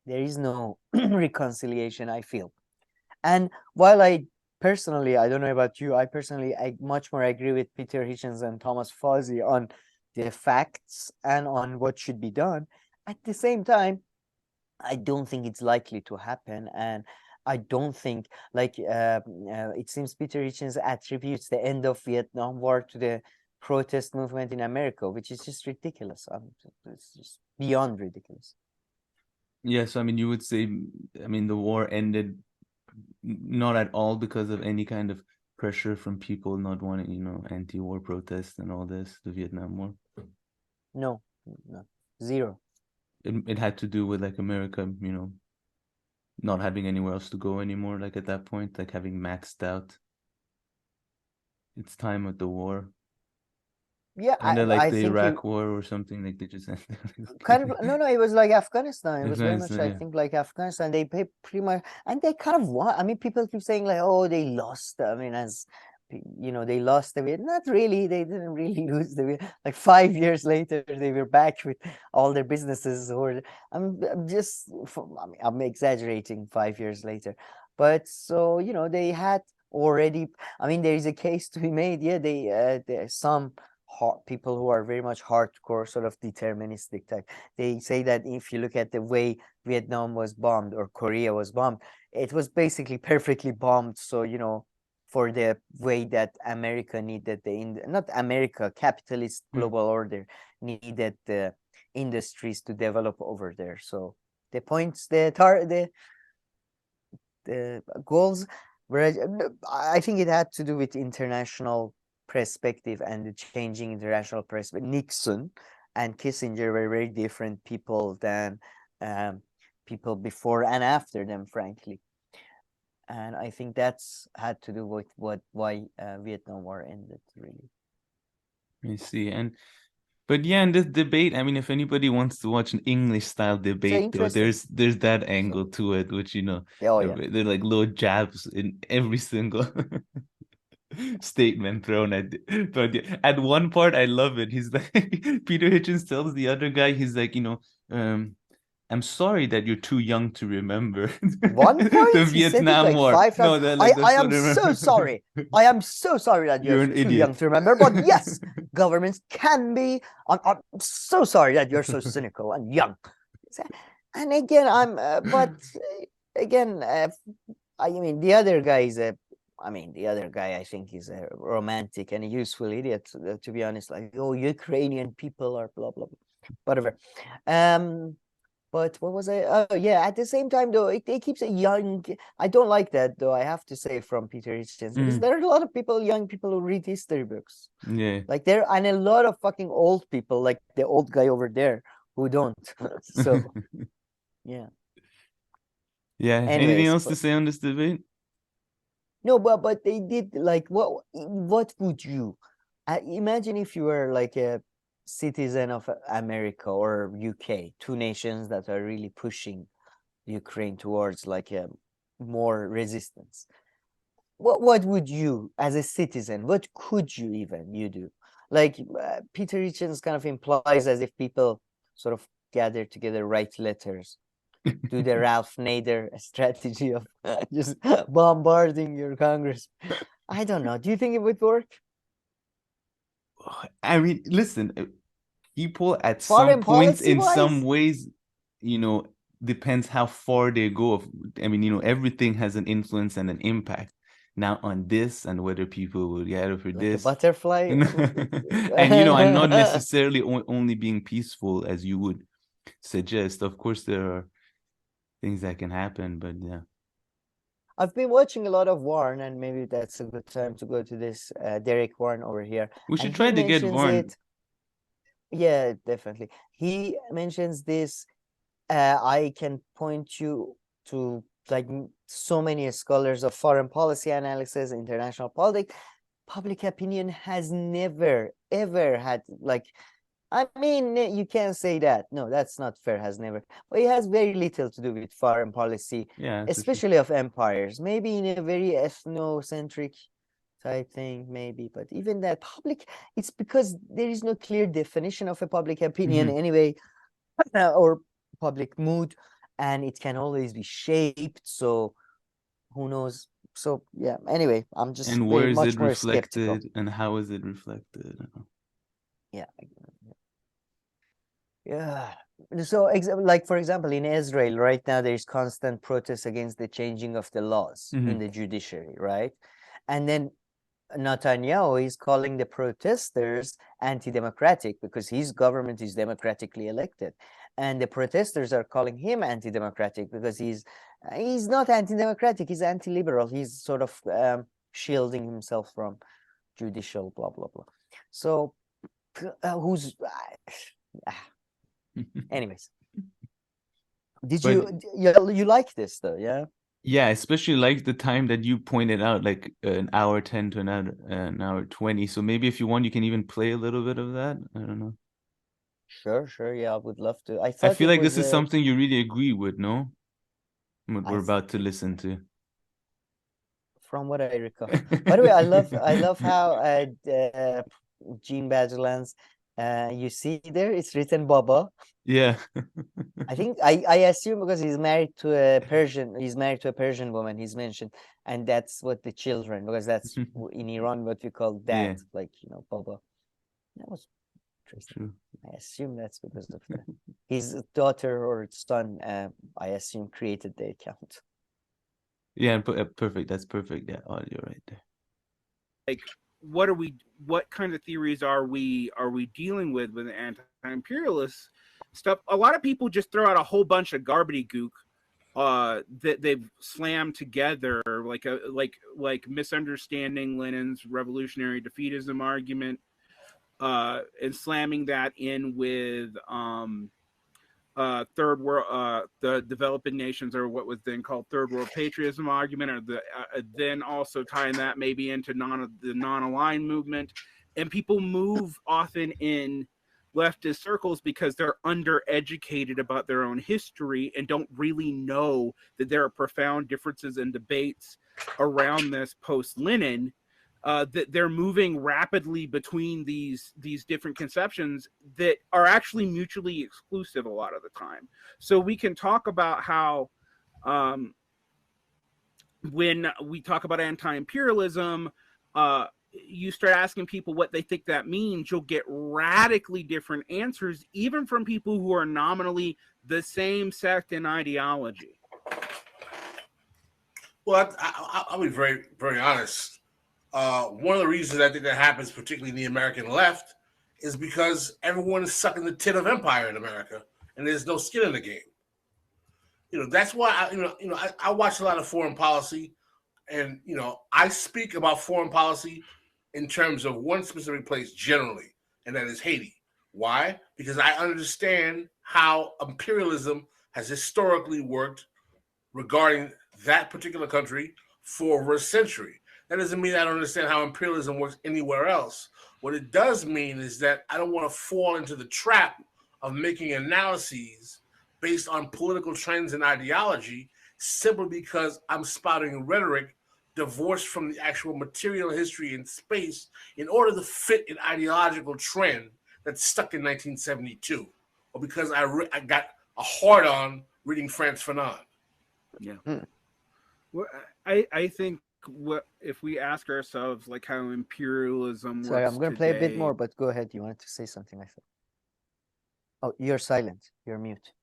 there is no reconciliation, I feel. And while I don't know about you, I much more agree with Peter Hitchens and Thomas Fuzzy on the facts and on what should be done. At the same time, I don't think it's likely to happen. And I don't think, like, it seems Peter Hitchens attributes the end of Vietnam War to the protest movement in America, which is just ridiculous. It's just beyond ridiculous. Yeah, so you would say, the war ended not at all because of any kind of pressure from people not wanting, anti-war protests and all this, the Vietnam War? No, zero. It had to do with, like, America, not having anywhere else to go anymore, like, at that point, like, having maxed out. it's time of the war. Yeah, Kind of like I the think Iraq war or something, like they just kind of no, it was like Afghanistan. It was very much, Afghanistan, I yeah. think, like Afghanistan. They pay pretty much, and they kind of won. I mean, people keep saying like, oh, they lost. I mean, as you know, they lost the war. Not really. They didn't really lose the war. Like 5 years later, they were back with all their businesses. Or I'm just, I mean, I'm exaggerating. 5 years later, but so you know, they had already. I mean, there is a case to be made. Yeah, there's some people who are very much hardcore, sort of deterministic type. They say that if you look at the way Vietnam was bombed or Korea was bombed, it was basically perfectly bombed. So, you know, for the way that America needed not America, capitalist global order needed the industries to develop over there. So the points, the goals, whereas I think it had to do with international perspective and the changing international perspective. Nixon and Kissinger were very different people than people before and after them, frankly. And I think that's had to do with why Vietnam War ended, really. I see. But yeah, in this debate, I mean, if anybody wants to watch an English style debate, though, there's that angle to it, which, you know, they're like little jabs in every single statement thrown at. But at one part, I love it. He's like, Peter Hitchens tells the other guy, he's like, you know, I'm sorry that you're too young to remember one point the he said it Vietnam like War. 5 times. No, like I am so sorry. I am so sorry that you're an too idiot. young to remember. But yes, governments can be. I'm so sorry that you're so cynical and young. And again, I mean, the other guy is the other guy, I think, is a romantic and a useful idiot, to be honest. Like, oh, Ukrainian people are blah, blah, blah, whatever. But what was I? Oh, yeah. At the same time, though, it keeps a young. I don't like that, though. I have to say, from Peter Hitchens, because there are a lot of young people who read history books. Yeah. Like and a lot of fucking old people, like the old guy over there, who don't. So, yeah. Yeah. Anyways, anything else to say on this debate? No, but they did, like, what would you imagine if you were like a citizen of America or UK, two nations that are really pushing Ukraine towards like a more resistance? What would you, as a citizen, what could you do? Like Peter Hitchens kind of implies as if people sort of gather together, write letters, do the Ralph Nader strategy of just bombarding your Congress. I don't know. Do you think it would work? I mean, listen, people at some points, in some ways, you know, depends how far they go. I mean, you know, everything has an influence and an impact. Now on this, and whether people will gather for like this, a butterfly, and you know, I'm not necessarily only being peaceful as you would suggest. Of course, there are things that can happen, but yeah. I've been watching a lot of Varn, and maybe that's a good time to go to this Derek Varn over here. We should try to get Varn. Yeah, definitely. He mentions this. I can point you to like so many scholars of foreign policy analysis, international politics. Public opinion has never, ever had, like, I mean, you can't say that. No, that's not fair, has never. But it has very little to do with foreign policy, especially of empires. Maybe in a very ethnocentric type thing, maybe. But even that public, it's because there is no clear definition of a public opinion anyway, or public mood, and it can always be shaped. So who knows? So yeah, anyway, I'm just and where is much it more reflected skeptical. and how is it reflected? Yeah. So like, for example, in Israel right now, there's constant protests against the changing of the laws in the judiciary, right? And then Netanyahu is calling the protesters anti-democratic because his government is democratically elected, and the protesters are calling him anti-democratic because he's not anti-democratic, he's anti-liberal. He's sort of shielding himself from judicial blah blah blah. So who's anyways, did you like this though? Yeah. Yeah, especially like the time that you pointed out, like an hour 10 to an hour 20. So maybe if you want, you can even play a little bit of that. I don't know. Sure. Yeah, I would love to. I I thought feel it like was this is something you really agree with, no? What we're I about to listen to. from what I recall. By the way, I love how Jean Badgerlands, you see there, it's written Baba. Yeah. I think I assume because he's married to a Persian woman, he's mentioned, and that's what the children, because that's in Iran what we call dad, Yeah. like, you know, Baba. That was interesting. True. I assume that's because of that. His daughter or son, I assume, created the account. Yeah, perfect. That's perfect. Yeah, audio right there. Like, what kind of theories are we dealing with anti-imperialist stuff? A lot of people just throw out a whole bunch of gobbledygook that they've slammed together, like misunderstanding Lenin's revolutionary defeatism argument, and slamming that in with third world, the developing nations, or what was then called third world patriotism argument, or then also tying that maybe into the non-aligned movement. And people move often in leftist circles because they're undereducated about their own history and don't really know that there are profound differences in debates around this post-Lenin. That they're moving rapidly between these different conceptions that are actually mutually exclusive a lot of the time. So we can talk about how when we talk about anti-imperialism, you start asking people what they think that means, you'll get radically different answers, even from people who are nominally the same sect and ideology. Well, I'll be very, very honest. One of the reasons I think that happens, particularly in the American left, is because everyone is sucking the tit of empire in America, and there's no skin in the game. You know, that's why I watch a lot of foreign policy, and I speak about foreign policy in terms of one specific place generally, and that is Haiti. Why? Because I understand how imperialism has historically worked regarding that particular country for over a century. That doesn't mean I don't understand how imperialism works anywhere else. What it does mean is that I don't want to fall into the trap of making analyses based on political trends and ideology simply because I'm spouting rhetoric divorced from the actual material history and space in order to fit an ideological trend that's stuck in 1972, or because I got a hard-on reading Frantz Fanon. Yeah. Well, I think if we ask ourselves like how imperialism works. Sorry, I'm going to play a bit today- more, but go ahead. You wanted to say something, I thought. Oh, you're silent. You're mute.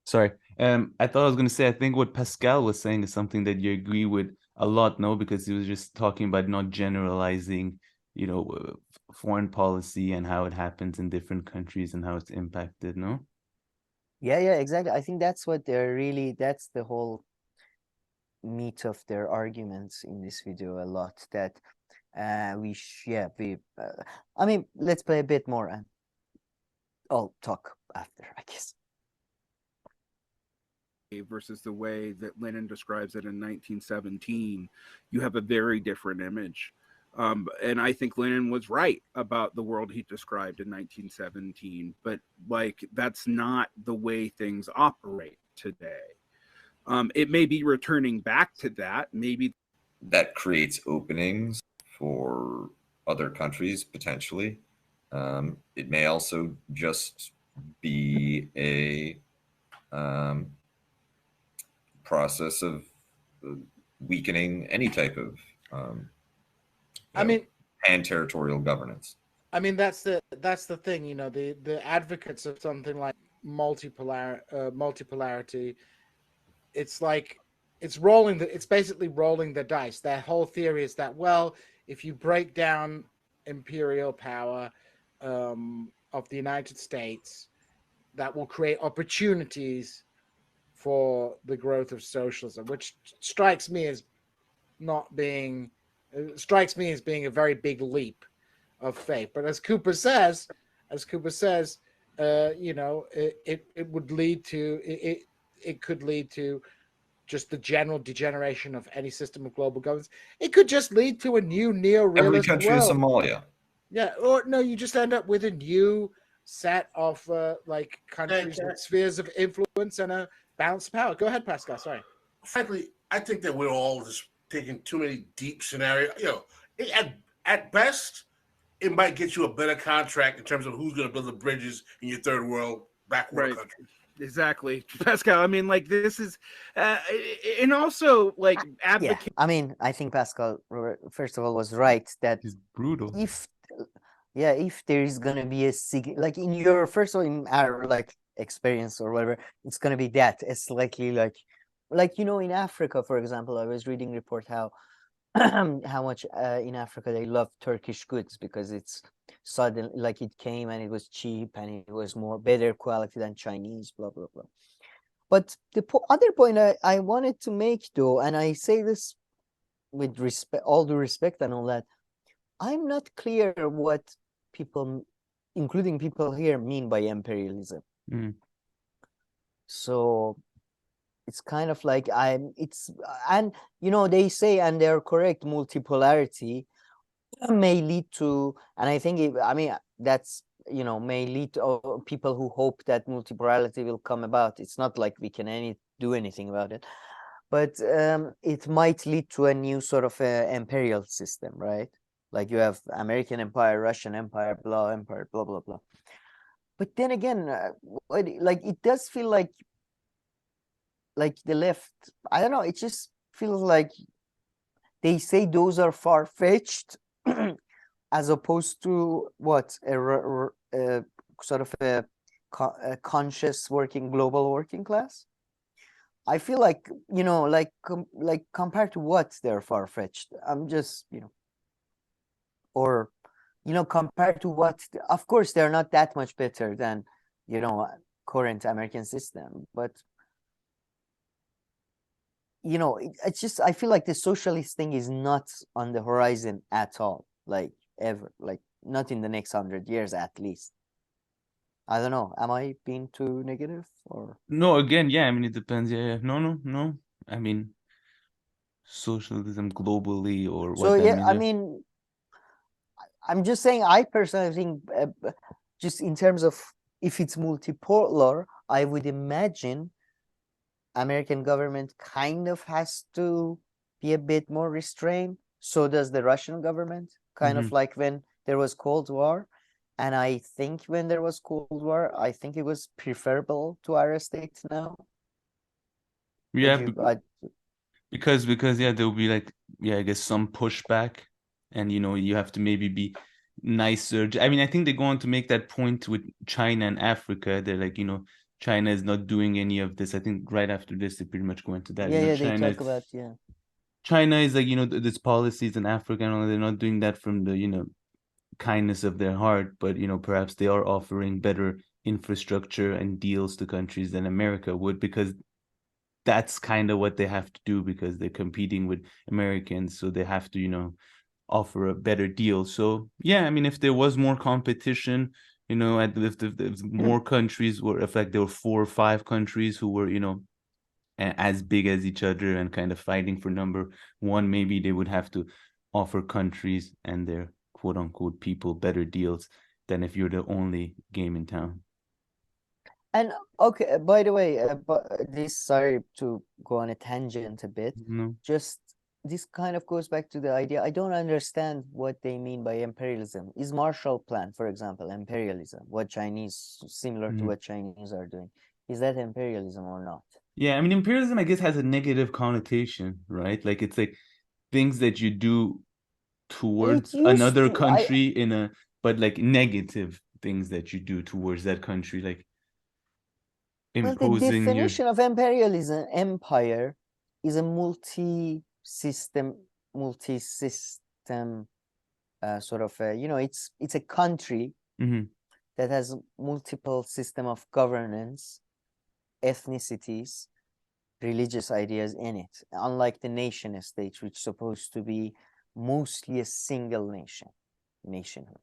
Sorry. I thought I was going to say, I think what Pascal was saying is something that you agree with a lot, no? Because he was just talking about not generalizing, foreign policy and how it happens in different countries and how it's impacted, no? Yeah, exactly. I think that's what that's the whole meat of their arguments in this video a lot, that I mean, let's play a bit more and I'll talk after, I guess. Versus the way that Lenin describes it in 1917, you have a very different image. And I think Lenin was right about the world he described in 1917, but that's not the way things operate today. It may be returning back to that. Maybe that creates openings for other countries potentially. It may also just be a process of weakening any type of pan-territorial governance. I mean, that's the thing, the advocates of something like multipolarity, it's like it's basically rolling the dice. Their whole theory is that, well, if you break down imperial power of the United States, that will create opportunities for the growth of socialism, which strikes me as being a very big leap of faith. But as Cooper says, it would lead to it could lead to just the general degeneration of any system of global governance. It could just lead to a new neo-realist Every country is world. Somalia. Yeah, or no, you just end up with a new set of like countries with spheres of influence and a balance of power. Go ahead, Pascal. Sorry. Frankly, I think that we're all just taking too many deep scenarios. You know, at best, it might get you a better contract in terms of who's going to build the bridges in your third world backwater country. Exactly, Pascal. I mean, like this is, and also like advocate. Yeah, I mean, I think Pascal, first of all, was right that It's brutal. if there is gonna be a like in your first of all, in our like experience or whatever, it's gonna be that it's likely like you know, in Africa, for example, I was reading report how how much in Africa they love Turkish goods because it's sudden, like it came and it was cheap and it was more better quality than Chinese, blah blah blah. But the other point I wanted to make though, and I say this with respect, all due respect and all that, I'm not clear what people, including people here, mean by imperialism. So it's kind of like and you know, they say, and they're correct, multipolarity may lead to, and I think I mean that's, you know, may lead to people who hope that multipolarity will come about. It's not like we can do anything about it, but it might lead to a new sort of imperial system, right? Like you have American empire, Russian empire, blah blah blah. But then again, like it does feel like the left, I don't know, it just feels like they say those are far-fetched as opposed to what a sort of a conscious global working class. I feel like, you know, like compared to what they're far-fetched. I'm just, you know, or, you know, compared to what, of course they're not that much better than, you know, current American system, but you know, it's just, I feel like the socialist thing is not on the horizon at all, like ever, like not in the next 100 years at least. I don't know. Am I being too negative or? No, again, yeah, I mean, it depends. Yeah. No. I mean, socialism globally or what? So yeah, I mean, I'm just saying, I personally think just in terms of if it's multipolar, I would imagine American government kind of has to be a bit more restrained. So does the Russian government, kind of like when there was Cold War. And I think when there was Cold War, I think it was preferable to our states now. Yeah, because yeah, there'll be like, yeah, I guess some pushback, and you know, you have to maybe be nicer. I mean, I think they're going to make that point with China and Africa. They're like, you know, China is not doing any of this. I think right after this, they pretty much go into that. Yeah, you know, yeah, China, they talk about, yeah. China is like, you know, this policies in Africa, and they're not doing that from the, you know, kindness of their heart, but you know, perhaps they are offering better infrastructure and deals to countries than America would, because that's kind of what they have to do, because they're competing with Americans, so they have to, you know, offer a better deal. So yeah, I mean, if there was more competition, you know, if more countries were, if like there were 4 or 5 countries who were, you know, as big as each other and kind of fighting for number one, maybe they would have to offer countries and their quote unquote people better deals than if you're the only game in town. And okay, by the way, sorry to go on a tangent a bit. Just this kind of goes back to the idea. I don't understand what they mean by imperialism. Is Marshall Plan, for example, imperialism? What Chinese, similar to what Chinese are doing, is that imperialism or not? Yeah, I mean, imperialism, I guess, has a negative connotation, right? Like it's like things that you do towards another country but like negative things that you do towards that country, like imposing. Well, the definition of imperialism, empire, is a multi-system sort of, you know, it's a country that has multiple system of governance, ethnicities, religious ideas in it, unlike the nation state, which is supposed to be mostly a single nationhood.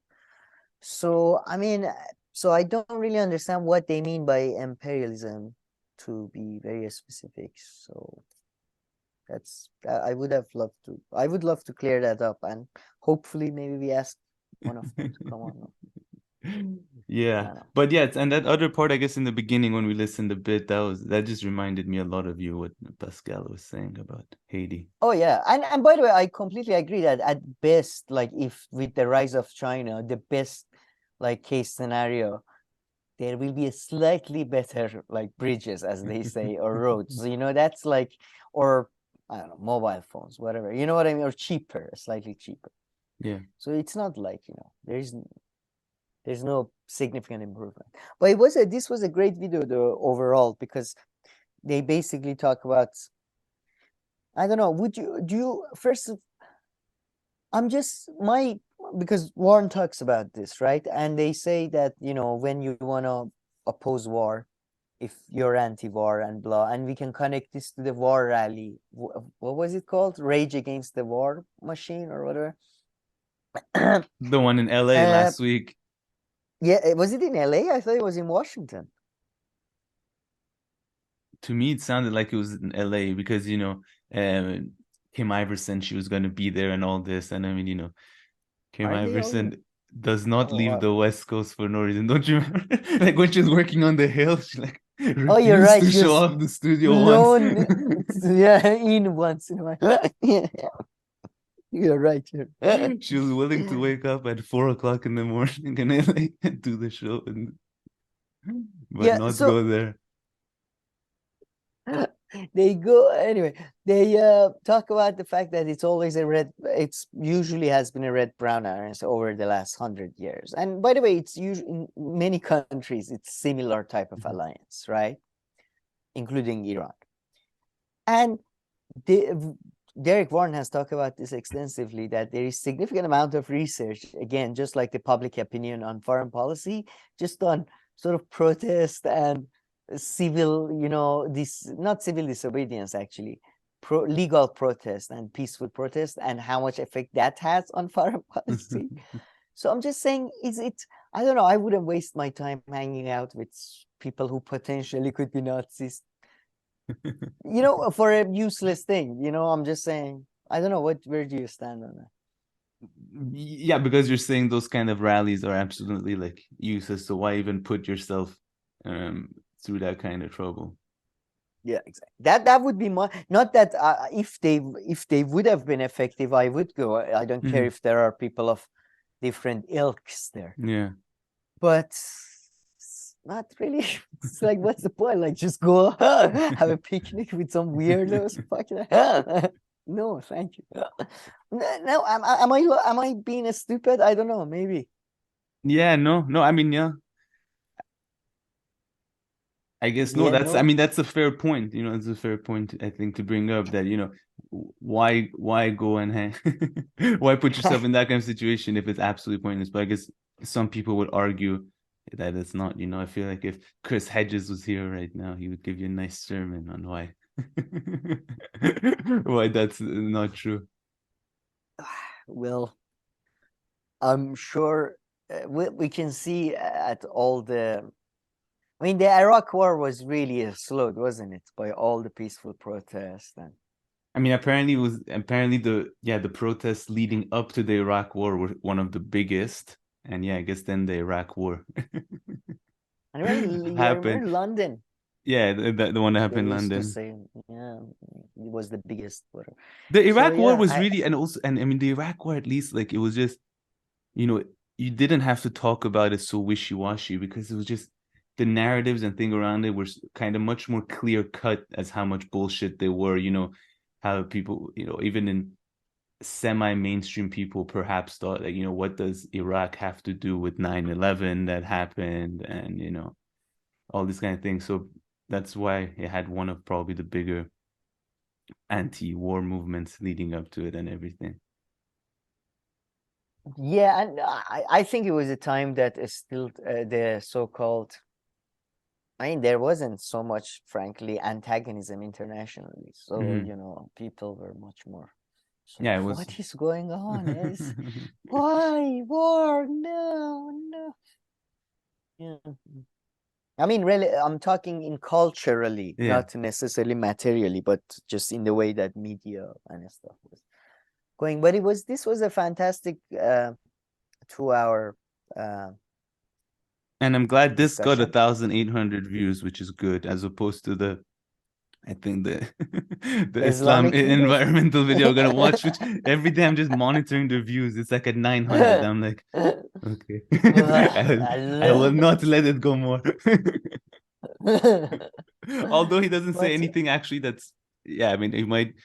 So I mean, so I don't really understand what they mean by imperialism, to be very specific. So I would have loved to. I would love to clear that up, and hopefully maybe we ask one of them to come on. Yeah, but yeah, and that other part, I guess, in the beginning when we listened a bit, that just reminded me a lot of you, what Pascal was saying about Haiti. Oh yeah, and by the way, I completely agree that at best, like if with the rise of China, the best like case scenario, there will be a slightly better like bridges, as they say, or roads. You know, that's like, or I don't know, mobile phones, whatever. You know what I mean? Or cheaper, slightly cheaper. Yeah. So it's not like, you know, there's no significant improvement. But this was a great video though overall, because they basically talk about, I don't know, because Warren talks about this, right? And they say that, you know, when you want to oppose war, if you're anti-war and blah, and we can connect this to the war rally. What was it called? Rage Against the War Machine or whatever. The one in LA last week. Yeah, was it in LA? I thought it was in Washington. To me, it sounded like it was in LA because, you know, Kim Iverson, she was going to be there and all this. And I mean, you know, Kim Iverson does not leave the West Coast for no reason. Don't you remember? Like when she was working on the Hill, she like you're right. to show off the studio once. Yeah, once in a while. Yeah. You're right. She was willing to wake up at 4 o'clock in the morning and like do the show, but not go there. They go anyway. They talk about the fact that it's always it's usually has been a red-brown alliance over the last 100 years. And by the way, it's usually in many countries, it's similar type of alliance, right? Including Iran. And Derek Varn has talked about this extensively, that there is significant amount of research, again, just like the public opinion on foreign policy, just on sort of protest and civil, you know, not civil disobedience, actually, legal protest and peaceful protest, and how much effect that has on foreign policy. So I'm just saying, I don't know, I wouldn't waste my time hanging out with people who potentially could be Nazis, you know, for a useless thing. You know, I'm just saying, I don't know, where do you stand on that? Yeah, because you're saying those kind of rallies are absolutely like useless, so why even put yourself through that kind of trouble? Yeah, exactly. That would be not that if they would have been effective, I would go. I don't care if there are people of different ilks there. Yeah, but not really. It's like, what's the point? Like, just go have a picnic with some weirdos. Fucking no, thank you. No, am I being a stupid? I don't know. Maybe. Yeah. No. I mean, yeah. I guess no. I mean, that's a fair point. You know, it's a fair point, I think, to bring up that, you know, why go and hang? Why put yourself in that kind of situation if it's absolutely pointless? But I guess some people would argue that it's not. You know, I feel like if Chris Hedges was here right now, he would give you a nice sermon on why that's not true. Well, I'm sure we can see at all the. I mean, the Iraq War was really slowed, wasn't it, by all the peaceful protests and. I mean, apparently the protests leading up to the Iraq War were one of the biggest, and yeah, I guess then the Iraq War happened. London. Yeah, the one that happened in London. Yeah, it was the biggest. Whatever. The Iraq War was really, and I mean, the Iraq War, at least, like, it was just, you know, you didn't have to talk about it so wishy-washy, because it was just the narratives and thing around it were kind of much more clear cut as how much bullshit they were. You know, how people, you know, even in semi-mainstream people perhaps thought that, you know, what does Iraq have to do with 9/11 that happened, and, you know, all these kind of things. So that's why it had one of probably the bigger anti-war movements leading up to it and everything. Yeah, and I think it was a time that is still the so-called, I mean, there wasn't so much, frankly, antagonism internationally. So, you know, people were much more. So yeah, what is going on? Why war? No. Yeah. I mean, really, I'm talking in culturally, Yeah. not necessarily materially, but just in the way that media and stuff was going. But this was a fantastic 2 hour And I'm glad this got discussion. 1,800 views, which is good, as opposed to the, I think the the Islam Islamic videos? environmental video I'm gonna watch, which every day I'm just monitoring the views. It's like at 900. I'm like, okay, I will not let it go more. Although he doesn't say But- anything actually that's, yeah, I mean, he might,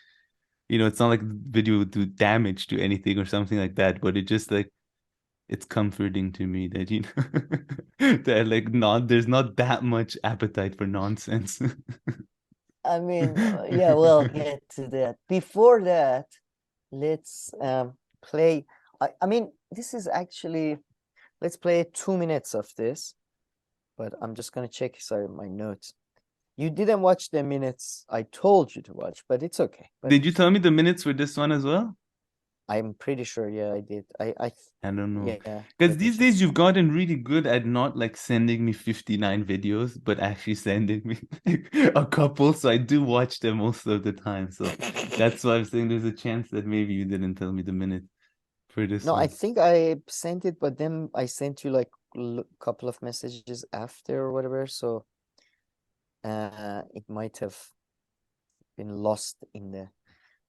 it's not like the video would do damage to anything or something like that, but it just like, it's comforting to me that, that like there's not that much appetite for nonsense. I mean, yeah, we'll get to that. Before that, let's play. I mean, this is actually, let's play 2 minutes of this, but I'm just gonna check, sorry, my notes. You didn't watch the minutes I told you to watch, but it's okay. But Did you tell me the minutes for this one as well? I'm pretty sure, yeah, I did. I don't know. Yeah. Because these days you've gotten really good at not like sending me 59 videos, but actually sending me a couple. So I do watch them most of the time. So that's why I'm saying there's a chance that maybe you didn't tell me the minute for this No, one. I think I sent it, but then I sent you like a couple of messages after or whatever. So it might have been lost in the,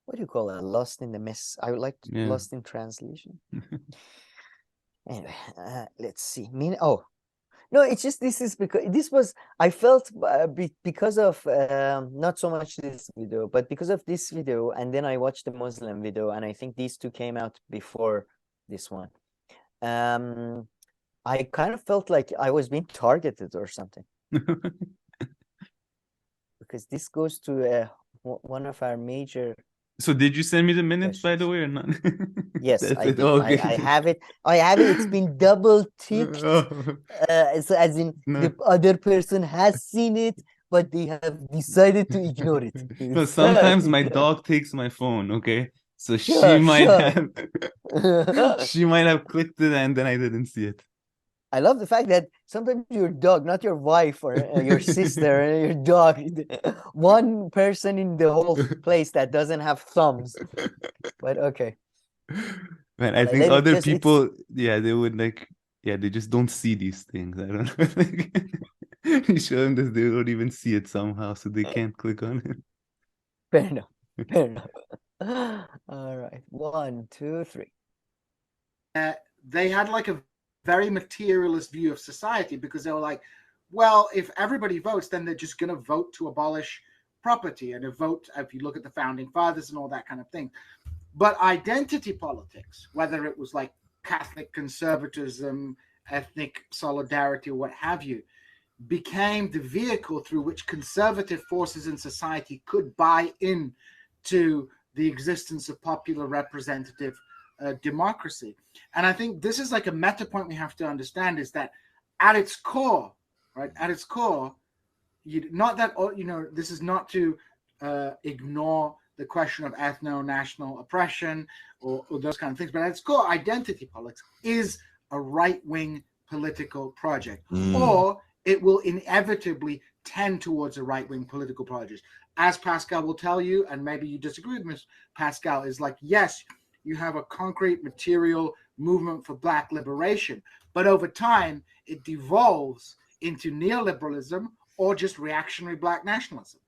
what do you call it? Lost in the mess. I would like lost in translation. Anyway, let's see. Oh, no, it's just, this is because this was, I felt because of not so much this video, but because of this video, and then I watched the Muslim video, and I think these two came out before this one. I kind of felt like I was being targeted or something. Because this goes to one of our major. So did you send me the minutes, by the way, or not? Yes, I did. Okay. I have it. It's been double ticked. So as in the other person has seen it, but they have decided to ignore it. No, sometimes my dog takes my phone, okay? So she might have clicked it and then I didn't see it. I love the fact that sometimes your dog, not your wife or your sister, or your dog, one person in the whole place that doesn't have thumbs. But okay. Man, I think other people, they would like, they just don't see these things. I don't know. You show them that they don't even see it somehow, so they can't click on it. Fair enough. Fair enough. All right. 1, 2, 3. They had like a very materialist view of society, because they were like, well, if everybody votes, then they're just going to vote to abolish property and a vote, if you look at the founding fathers and all that kind of thing. But identity politics, whether it was like Catholic conservatism, ethnic solidarity, or what have you, became the vehicle through which conservative forces in society could buy in to the existence of popular representative democracy. And I think this is like a meta point we have to understand, is that at its core, right, at its core, not that, this is not to ignore the question of ethno-national oppression or those kind of things, but at its core, identity politics is a right-wing political project, or it will inevitably tend towards a right-wing political project. As Pascal will tell you, and maybe you disagree with Ms. Pascal, is like, yes, you have a concrete material movement for Black liberation, but over time, it devolves into neoliberalism or just reactionary Black nationalism.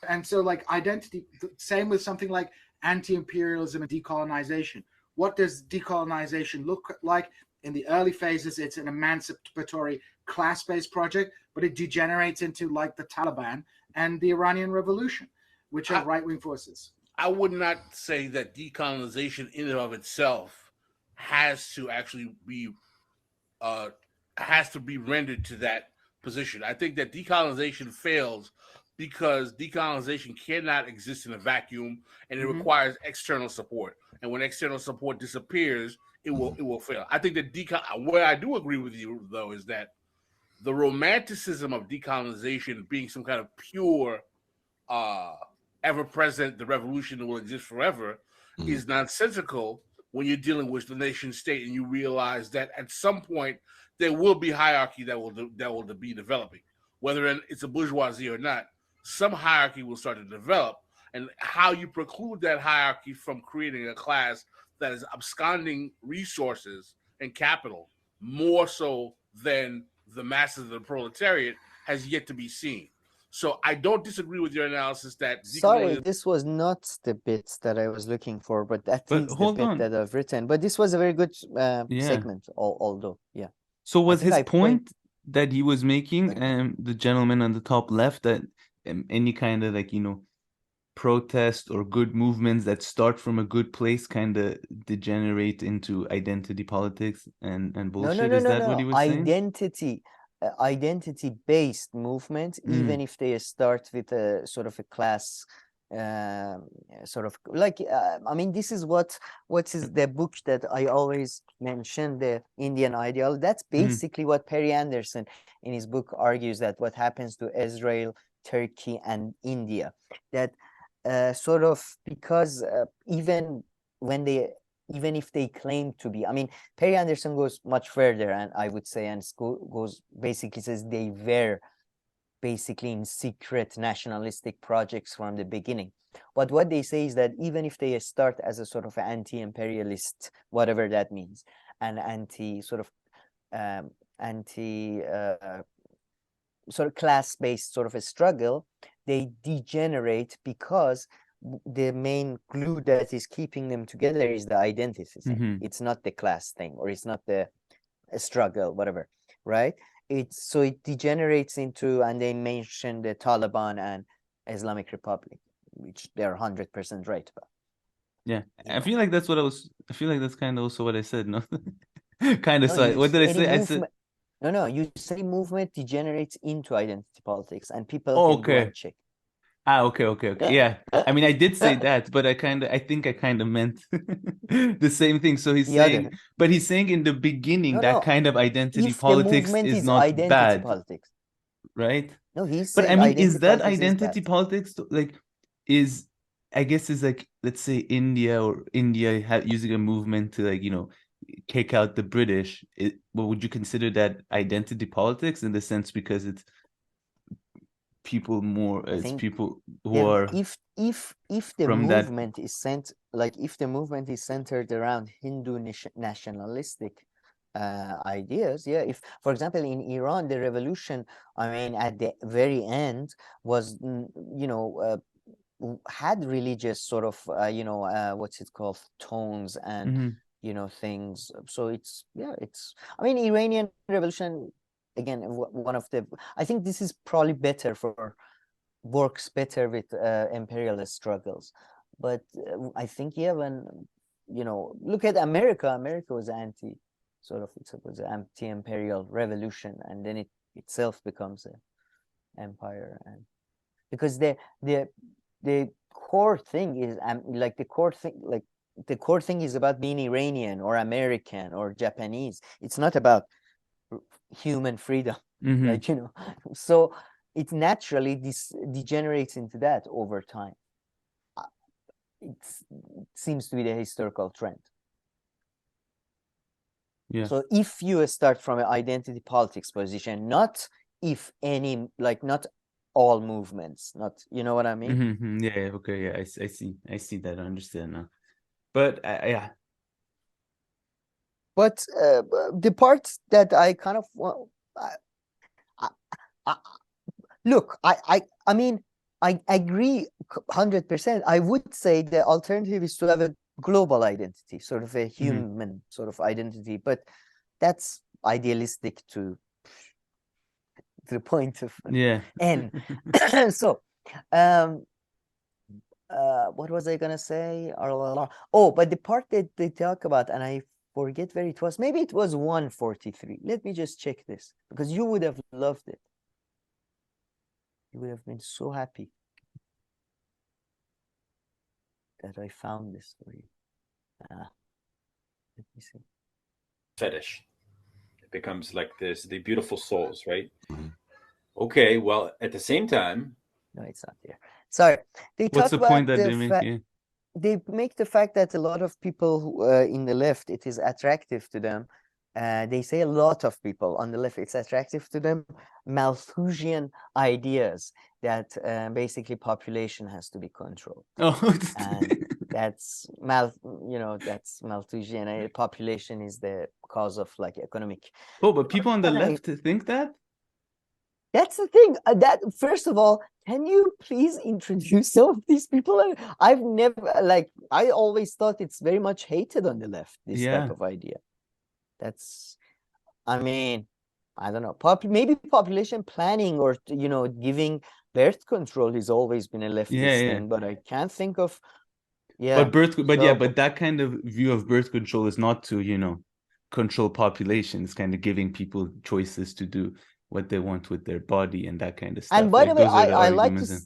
And so like identity, same with something like anti-imperialism and decolonization. What does decolonization look like? In the early phases, it's an emancipatory class-based project, but it degenerates into like the Taliban and the Iranian Revolution, which are right-wing forces. I would not say that decolonization in and of itself has to actually be rendered to that position. I think that decolonization fails because decolonization cannot exist in a vacuum, and it requires external support. And when external support disappears, it will fail. I think that what I do agree with you though is that the romanticism of decolonization being some kind of pure ever present, the revolution will exist forever, is nonsensical when you're dealing with the nation state and you realize that at some point there will be hierarchy that will be developing. whether it's a bourgeoisie or not, some hierarchy will start to develop. And how you preclude that hierarchy from creating a class that is absconding resources and capital more so than the masses of the proletariat has yet to be seen. So I don't disagree with your analysis that Sorry, this was not the bit that I was looking for, but that is the bit that I've written. But this was a very good segment, although, yeah. So was his point that he was making, the gentleman on the top left, that any kind of like, you know, protest or good movements that start from a good place kind of degenerate into identity politics and bullshit? Is that what he was saying? Identity-based movement, even if they start with a sort of a class, sort of like, I mean, this is what is the book that I always mention, the Indian Ideal. That's basically what Perry Anderson in his book argues, that what happens to Israel, Turkey, and India, that sort of, because even if they claim to be, I mean, Perry Anderson goes much further, and I would say, and goes basically says they were basically in secret nationalistic projects from the beginning. But what they say is that even if they start as a sort of anti-imperialist, whatever that means, an sort of class-based sort of a struggle, they degenerate because the main glue that is keeping them together is the identity thing. It's not the class thing, or it's not the struggle, whatever, right? So it degenerates into, and they mention the Taliban and Islamic Republic, which they're 100% right about. Yeah, I feel like that's what I feel like that's kind of also what I said, no? Kind of. So what did I say? I said no. You say movement degenerates into identity politics, and people can go and check. Okay. Yeah. I mean, I did say that, but I think I kind of meant the same thing. So he's saying, but he's saying in the beginning that kind of identity politics is not bad, politics, right? No, he's but saying, I mean, is that identity politics? Like, I guess is like, let's say India using a movement to, like, you know, kick out the British. Well, would you consider that identity politics in the sense, because it's people more, it's people who are if the movement is if the movement is centered around Hindu nationalistic ideas, if, for example, in Iran, the revolution, I mean, at the very end was, you know, had religious sort of, you know, what's it called, tones and you know, things. So it's, I mean, Iranian revolution, again, one of the, I think this is probably works better with imperialist struggles. But I think, when, you know, look at America was it was an anti-imperial revolution, and then it itself becomes an empire. And because the core thing is the core thing is about being Iranian or American or Japanese. It's not about human freedom, like, you know. So it naturally degenerates into that over time. It seems to be the historical trend. Yeah. So if you start from an identity politics position, not if any, like, not all movements, not, you know what I mean? Yeah. Okay. Yeah. I see that. I understand now. But yeah. But the part that I kind of look, I mean, I agree 100%. I would say the alternative is to have a global identity, sort of a human sort of identity, but that's idealistic to the point of N. So, what was I gonna say? Oh, but the part that they talk about, and I forget where it was. Maybe it was 143. Let me just check this, because you would have loved it. You would have been so happy that I found this for you. Let me see. Fetish. It becomes like this, the beautiful souls, right? Okay, well, at the same time. No, it's not here. Sorry. What's the point that they make? They make the fact that a lot of people in the left, it is attractive to them they say a lot of people on the left, it's attractive to them, Malthusian ideas that basically population has to be controlled. Oh, And that's that's Malthusian. Population is the cause of like economic. oh, but people on the left think that? That's the thing. That first of all, can you please introduce some of these people? I've never I always thought it's very much hated on the left, this type of idea. That's, I mean, I don't know. Maybe population planning or giving birth control has always been a leftist thing, but I can't think of. But but that kind of view of birth control is not to control population. It's kind of giving people choices to do what they want with their body and that kind of stuff. And by the way, I like to.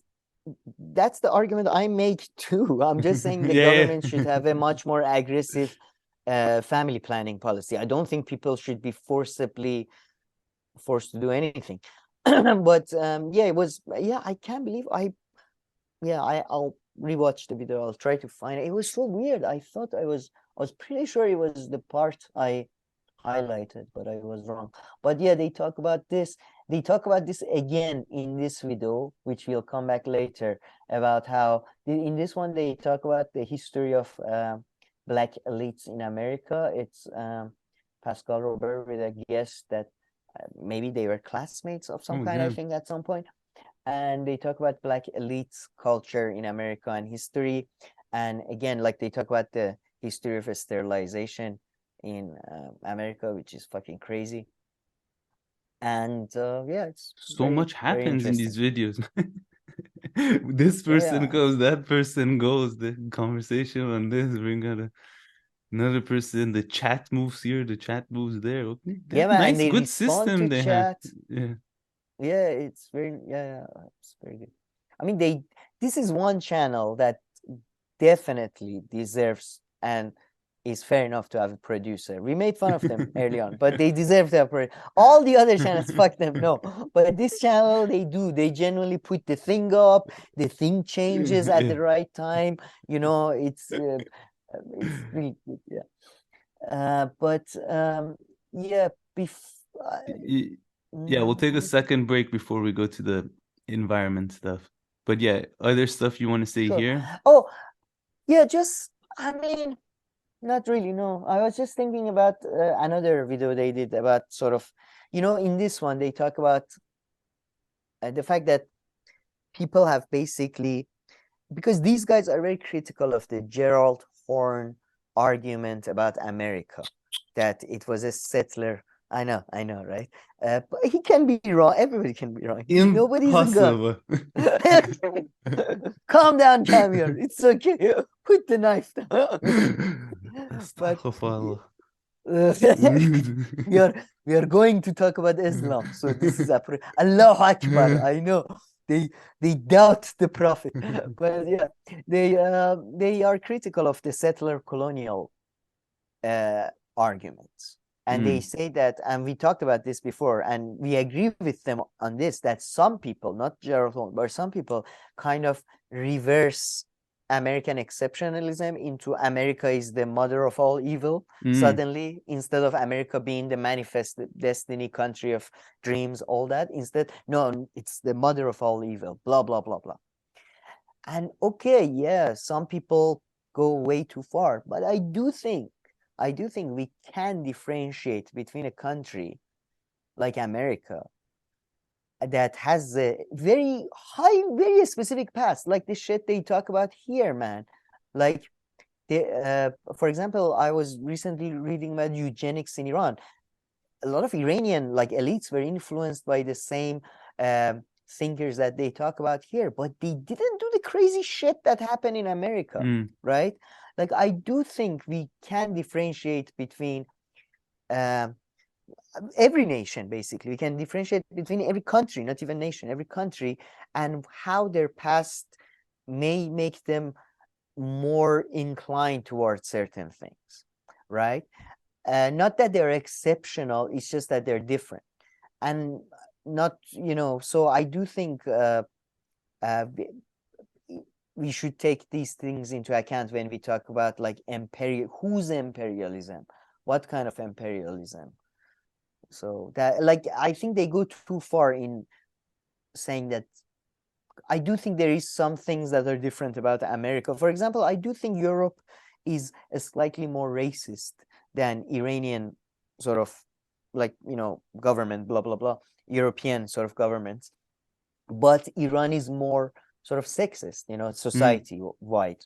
That's the argument I make too. I'm just saying the government should have a much more aggressive family planning policy. I don't think people should be forced to do anything. But it was. I can't believe I'll rewatch the video. I'll try to find it. It was so weird. I thought I was pretty sure it was the part I highlighted, but I was wrong. But yeah, they talk about this. They talk about this again in this video, which we'll come back later, about how in this one they talk about the history of Black elites in America. It's Pascal Robert with a guest that maybe they were classmates of some kind, I think, at some point. And they talk about Black elites culture in America and history. And again, like they talk about the history of sterilization in America, which is fucking crazy. And it's so much happens in these videos. This person goes, that person goes, the conversation on this, bring out another person, the chat moves here, the chat moves there. Okay, man, nice, good system they have. It's very it's very good. I mean, this is one channel that definitely deserves and is fair enough to have a producer. We made fun of them early on, but they deserve to have all the other channels, fuck them, no. But this channel, they genuinely put the thing up, the thing changes at the right time. It's really good, we'll take a second break before we go to the environment stuff. But other stuff you want to say here? Oh, I mean, not really, no. I was just thinking about another video they did about sort of, in this one, they talk about the fact that people have basically, because these guys are very critical of the Gerald Horne argument about America, that it was a settler. I know, right? But he can be wrong. Everybody can be wrong. Nobody's a god. Calm down, Camille. It's okay. Put the knife down. We are going to talk about Islam. So this is Allahu Akbar. I know they doubt the Prophet, but they are critical of the settler colonial arguments. And they say that, and we talked about this before, and we agree with them on this, that some people, not Gerald Horne, but some people kind of reverse American exceptionalism into America is the mother of all evil. Suddenly, instead of America being the manifest destiny, country of dreams, all that, instead, no, it's the mother of all evil, blah, blah, blah, blah. And some people go way too far, but I do think we can differentiate between a country like America that has a very high, very specific past, like the shit they talk about here, man. Like, for example, I was recently reading about eugenics in Iran. A lot of Iranian elites were influenced by the same thinkers that they talk about here, but they didn't do the crazy shit that happened in America, right? Like, I do think we can differentiate between every nation, basically. We can differentiate between every country, not even nation, every country, and how their past may make them more inclined towards certain things, right? Not that they're exceptional, it's just that they're different. And not, so I do think we should take these things into account when we talk about whose imperialism, what kind of imperialism, So that, like, I think they go too far in saying that. I do think there is some things that are different about America. For example, I do think Europe is a slightly more racist than Iranian sort of, like, government, blah, blah, blah, European sort of governments. But Iran is more sort of sexist, society-wide.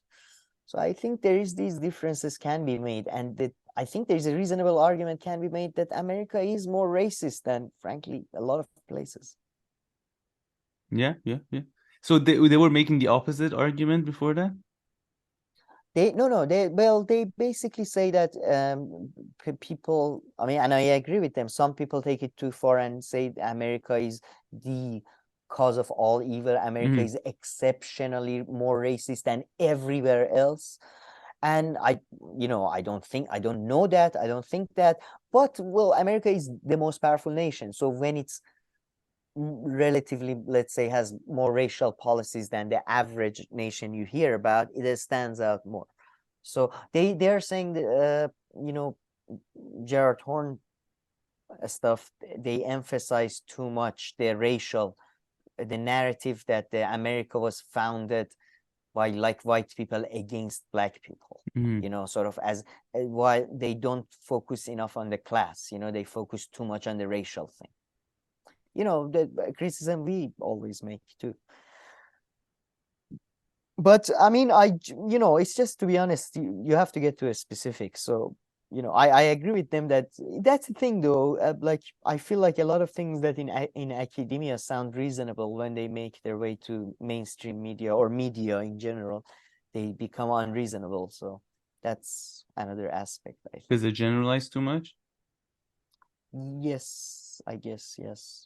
So I think there is these differences can be made, and that I think there's a reasonable argument can be made that America is more racist than, frankly, a lot of places. Yeah. So they were making the opposite argument before that? They basically say that people, I mean, and I agree with them, some people take it too far and say America is the cause of all evil. America is exceptionally more racist than everywhere else. And I don't know that, I don't think that, but well, America is the most powerful nation. So when it's relatively, let's say, has more racial policies than the average nation you hear about, it stands out more. So they're saying that, Gerard Horn stuff, they emphasize too much the narrative that America was founded by, like, white people against black people, sort of, as why they don't focus enough on the class, they focus too much on the racial thing. The criticism we always make too. But I mean, it's just, to be honest, you have to get to a specific. So, I agree with them that that's the thing, though. Like, I feel like a lot of things that in academia sound reasonable, when they make their way to mainstream media or media in general, they become unreasonable. So that's another aspect, I think. Because they generalize too much? Yes, I guess, yes.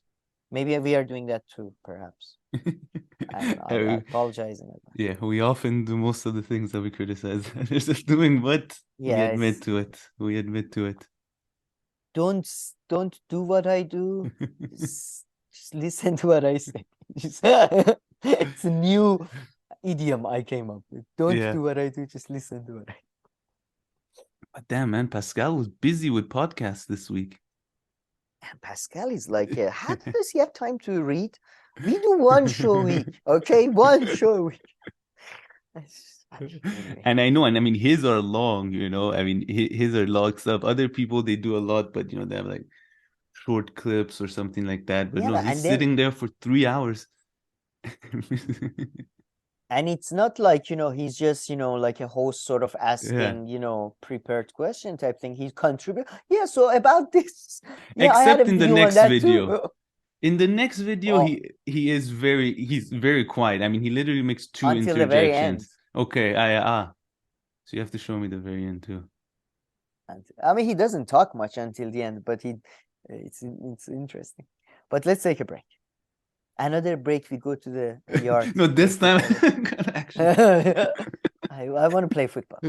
Maybe we are doing that too, perhaps. I apologize. Yeah, we often do most of the things that we criticize. They're just doing what? We admit to it. Don't do what I do. just listen to what I say. It's a new idiom I came up with. Don't do what I do. Just listen to what I do. But damn, man, Pascal was busy with podcasts this week. And Pascal is like, how does he have time to read? We do one show a week, okay? One show a week. And I know, and I mean, his are long, I mean, his are long stuff. Other people, they do a lot, but, they have like short clips or something like that. But no, he's sitting there for 3 hours. And it's not like, he's just, like a host sort of asking, prepared question type thing. He contribute. Yeah, so about this. Yeah, except in the next video. In the next video, he's very quiet. I mean, he literally makes two until the very end. Okay, so you have to show me the very end too. I mean, he doesn't talk much until the end, but it's interesting. But let's take a break. Another break, we go to the yard. No, this time I want to play football.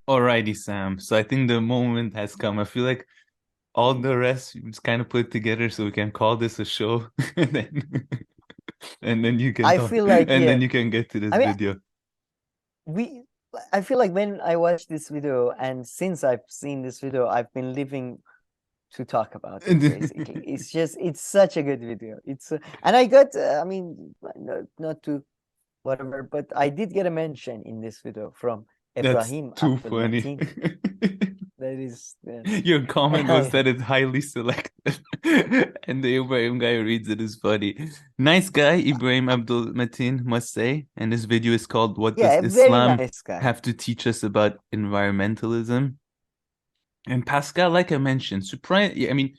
Alrighty, Sam. So I think the moment has come. I feel like all the rest we just kind of put together so we can call this a show, and then you can. I feel like, then you can get to this video. I feel like when I watched this video, and since I've seen this video, I've been living to talk about it, basically. It's such a good video. And I got, I mean, not to whatever, but I did get a mention in this video from Ibrahim. That's too funny. That is... Your comment was that it's highly selective. And the Ibrahim guy reads it is funny. Nice guy, Ibrahim Abdul Mateen, must say. And this video is called What Does Islam Have to Teach Us About Environmentalism? And Pascal, like I mentioned, surprise. I mean,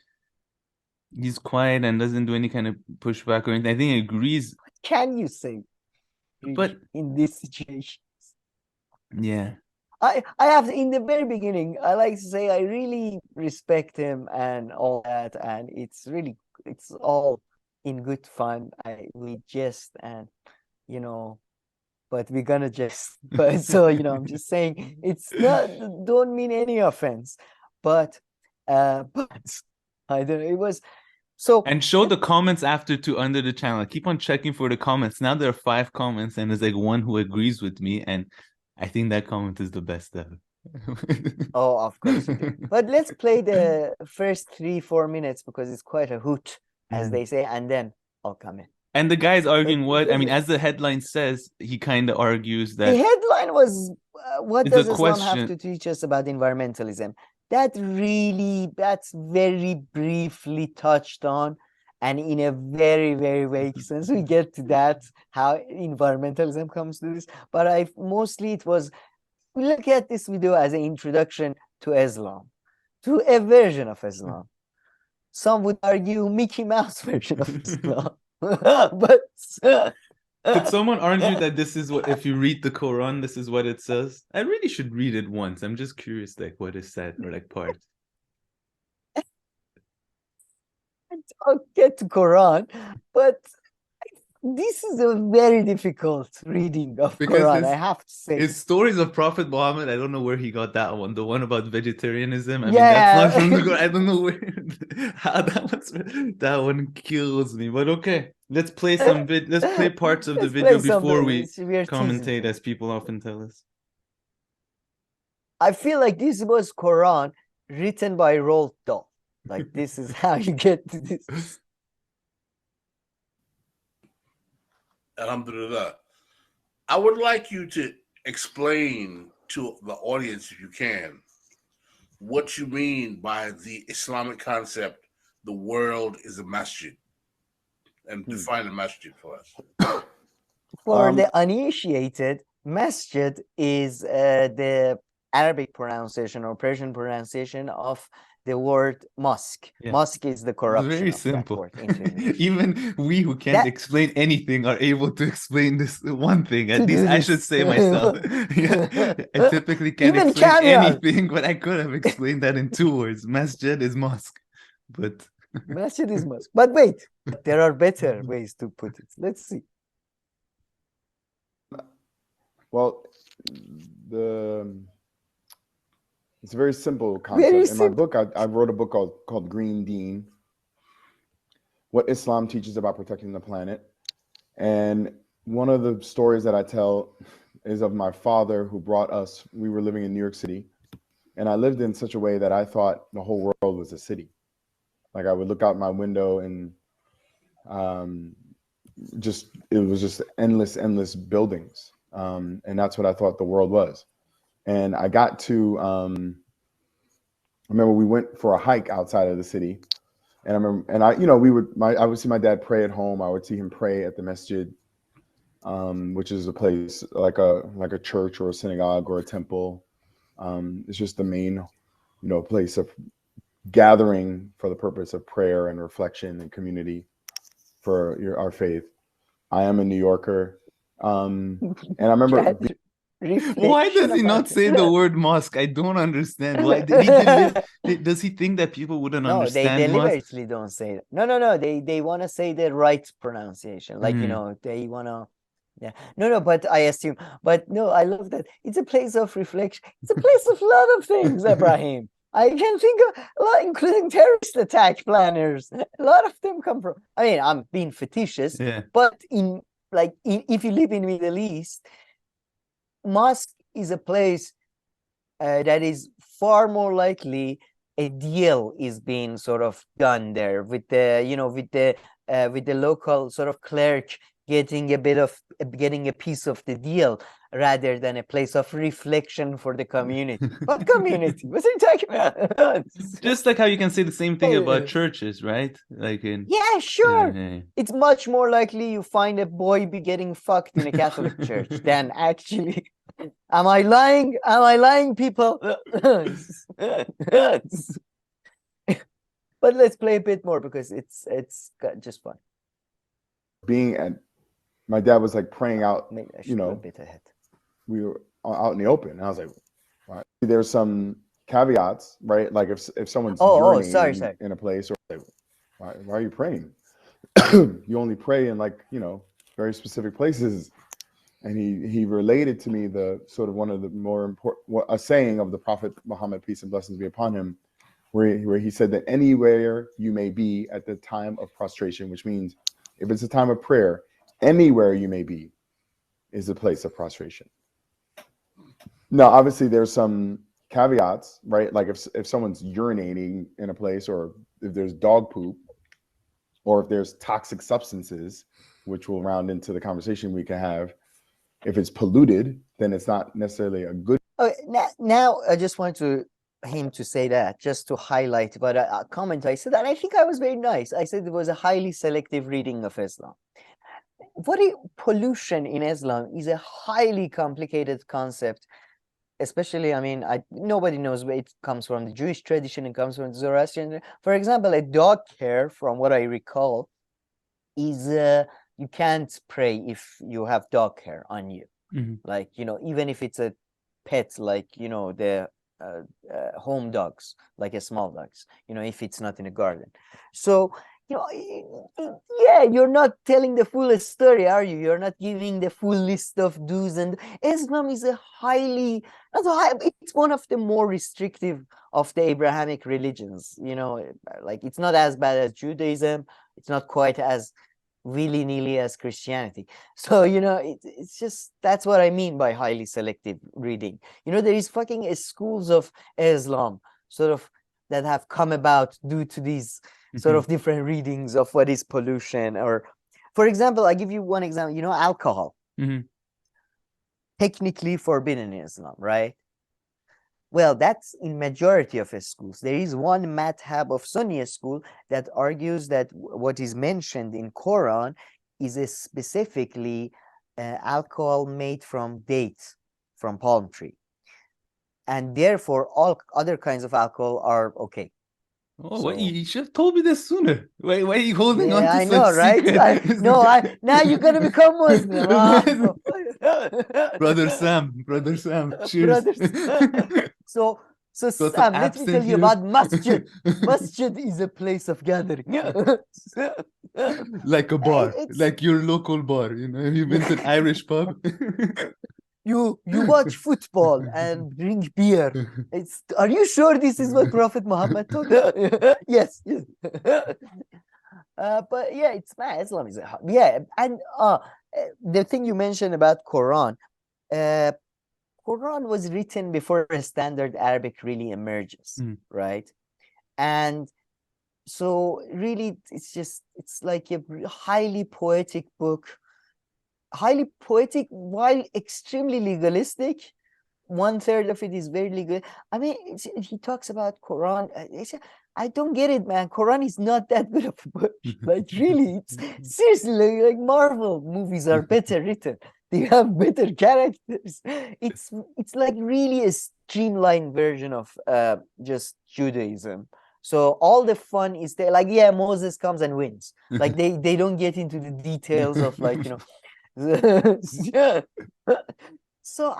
he's quiet and doesn't do any kind of pushback or anything. I think he agrees. What can you say? But in this situation, yeah. I have, in the very beginning, I like to say I really respect him and all that, and it's all in good fun. We jest and but we're gonna just. But so I'm just saying it's not. Don't mean any offense, but I don't know. It was so. And show the comments after to under the channel. I keep on checking for the comments. Now there are 5 comments, and there's like one who agrees with me, and I think that comment is the best ever. Oh, of course you do. But let's play the first 3-4 minutes because it's quite a hoot, as they say, and then I'll come in. And the guy's arguing what? I mean, as the headline says, he kind of argues that the headline was, what it's a does Islam have question. to teach us about environmentalism? That's very briefly touched on, and in a very, very vague sense. We get to that, how environmentalism comes to this. But it was, we look at this video as an introduction to Islam, to a version of Islam. Some would argue Mickey Mouse version of Islam. But could someone argue that this is what, if you read the Quran, this is what it says? I really should read it once. I'm just curious, like, what is said, or like parts. I'll get to Quran, but this is a very difficult reading of Quran, I have to say. It's stories of Prophet Muhammad. I don't know where he got that one. The one about vegetarianism. I mean, Yeah. that's not from the Quran. I don't know where how that one kills me. But okay, let's play let's play parts of the Let's video play some before of we this. We are commentate, teasing. as people often tell us. I feel like this was Quran written by Roald Dahl. Like, this is how you get to this. Alhamdulillah. I would like you to explain to the audience, if you can, what you mean by the Islamic concept, the world is a masjid, and define a masjid for us. For the uninitiated, masjid is the Arabic pronunciation or Persian pronunciation of the word mosque. Yeah. Mosque is the corruption. Very of simple. That word into English. Even we who can't explain anything are able to explain this one thing. At To least do I this. should say myself. Yeah, I typically can't Even explain Kamyan. anything, but I could have explained that in 2 words. Masjid is mosque. But Masjid is mosque. But wait, there are better ways to put it. Let's see. Well, it's a very simple concept. In my book, I wrote a book called Green Deen, What Islam Teaches About Protecting the Planet. And one of the stories that I tell is of my father who brought us, we were living in New York City, and I lived in such a way that I thought the whole world was a city. Like, I would look out my window and it was just endless buildings. And that's what I thought the world was. And I got to, I remember we went for a hike outside of the city, and I would see my dad pray at home. I would see him pray at the masjid, which is a place like a church or a synagogue or a temple. It's just the main, place of gathering for the purpose of prayer and reflection and community for our faith. I am a New Yorker, and I remember. Why does he not say the word mosque? I don't understand. Why does he think that people wouldn't understand? No, they deliberately don't say it. No. They want to say the right pronunciation. Like, they want to. Yeah. No, but I assume. But no, I love that. It's a place of reflection. It's a place of a lot of things, Ibrahim. I can think of a lot, including terrorist attack planners. A lot of them come from. I mean, I'm being facetious, but if you live in Middle East, mosque is a place that is far more likely a deal is being sort of done there with the local sort of clerk getting a piece of the deal, rather than a place of reflection for the community. What community? What are you talking about? Just like how you can say the same thing about churches, right? Like yeah, sure. It's much more likely you find a boy be getting fucked in a Catholic church than actually. Am I lying? Am I lying, people? But let's play a bit more because it's just fun. My dad was like praying out. Maybe I should go a bit ahead. We were out in the open, and I was like, right. There's some caveats, right? Like if someone's urinating in a place, or like, why are you praying? You only pray in very specific places. And he related to me the sort of one of the more important, a saying of the Prophet Muhammad, peace and blessings be upon him, where he said that anywhere you may be at the time of prostration, which means if it's a time of prayer, anywhere you may be is a place of prostration. No, obviously there's some caveats, right? Like if someone's urinating in a place, or if there's dog poop, or if there's toxic substances, which will round into the conversation we can have. If it's polluted, then it's not necessarily a good. Okay, now I just want him to say that, just to highlight, but a comment I said, and I think I was very nice. I said it was a highly selective reading of Islam. Pollution in Islam is a highly complicated concept, especially, I mean, nobody knows where it comes from. The Jewish tradition, it comes from the Zoroastrian. For example, a dog hair, from what I recall, is you can't pray if you have dog hair on you. Like, you know, even if it's a pet, like, you know, the home dogs, like a small dogs, you know, if it's not in a garden. So, you know, yeah, you're not telling the full story, are you? You're not giving the full list of do's, and Islam is a highly, it's one of the more restrictive of the Abrahamic religions, you know, like it's not as bad as Judaism. It's not quite as willy-nilly as Christianity. So, you know, it's just, that's what I mean by highly selective reading. You know, there is fucking schools of Islam sort of that have come about due to these sort of different readings of what is pollution. Or, for example, I give you one example, you know, alcohol. Technically forbidden in Islam, right? Well, that's in majority of schools. There is one madhab of Sunni school that argues that what is mentioned in Quran is specifically alcohol made from dates, from palm tree. And therefore, all other kinds of alcohol are okay. Oh, so, you should have told me this sooner. Why are you holding on to I such know, right? secret? Now you're gonna become Muslim. Brother Sam, cheers. Brother Sam. So Sam, let me tell you about masjid. Masjid is a place of gathering. Like a bar, like your local bar. You know, have you been to an Irish pub? You watch football and drink beer. Are you sure this is what Prophet Muhammad taught? Yes. But yeah, it's mad. Islam is and the thing you mentioned about Quran, Quran was written before standard Arabic really emerges, right? And so really, it's like a highly poetic book. Highly poetic while extremely legalistic. 1/3 of it is very legal. I mean, he talks about Quran. I don't get it, man. Quran is not that good of a book. Like, really, it's seriously like Marvel movies are better written. They have better characters. It's like really a streamlined version of just Judaism. So all the fun is there. Like, yeah, Moses comes and wins. Like they don't get into the details of, like, you know. So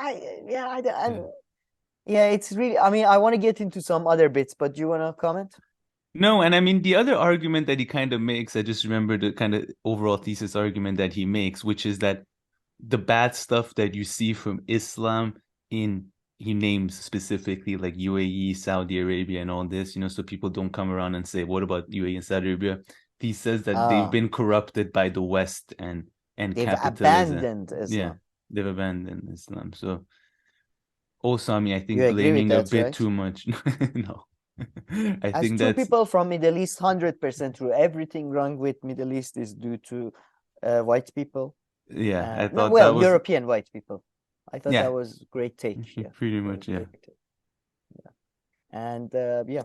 it's really, I mean, I want to get into some other bits, but do you want to comment? No, and I mean, the other argument that he kind of makes, I just remember the kind of overall thesis argument that he makes, which is that the bad stuff that you see from Islam he names specifically like UAE, Saudi Arabia and all this, you know, so people don't come around and say, what about UAE and Saudi Arabia? He says that they've been corrupted by the West and they've capitalism. Abandoned Islam. Yeah, they've abandoned Islam. So, Sami, I think you blaming a bit right? too much. No, I As think two people from Middle East, 100% true. Everything wrong with Middle East is due to white people. Yeah, I thought well, that was European white people. I thought that was a great take. Yeah, pretty much. Yeah. And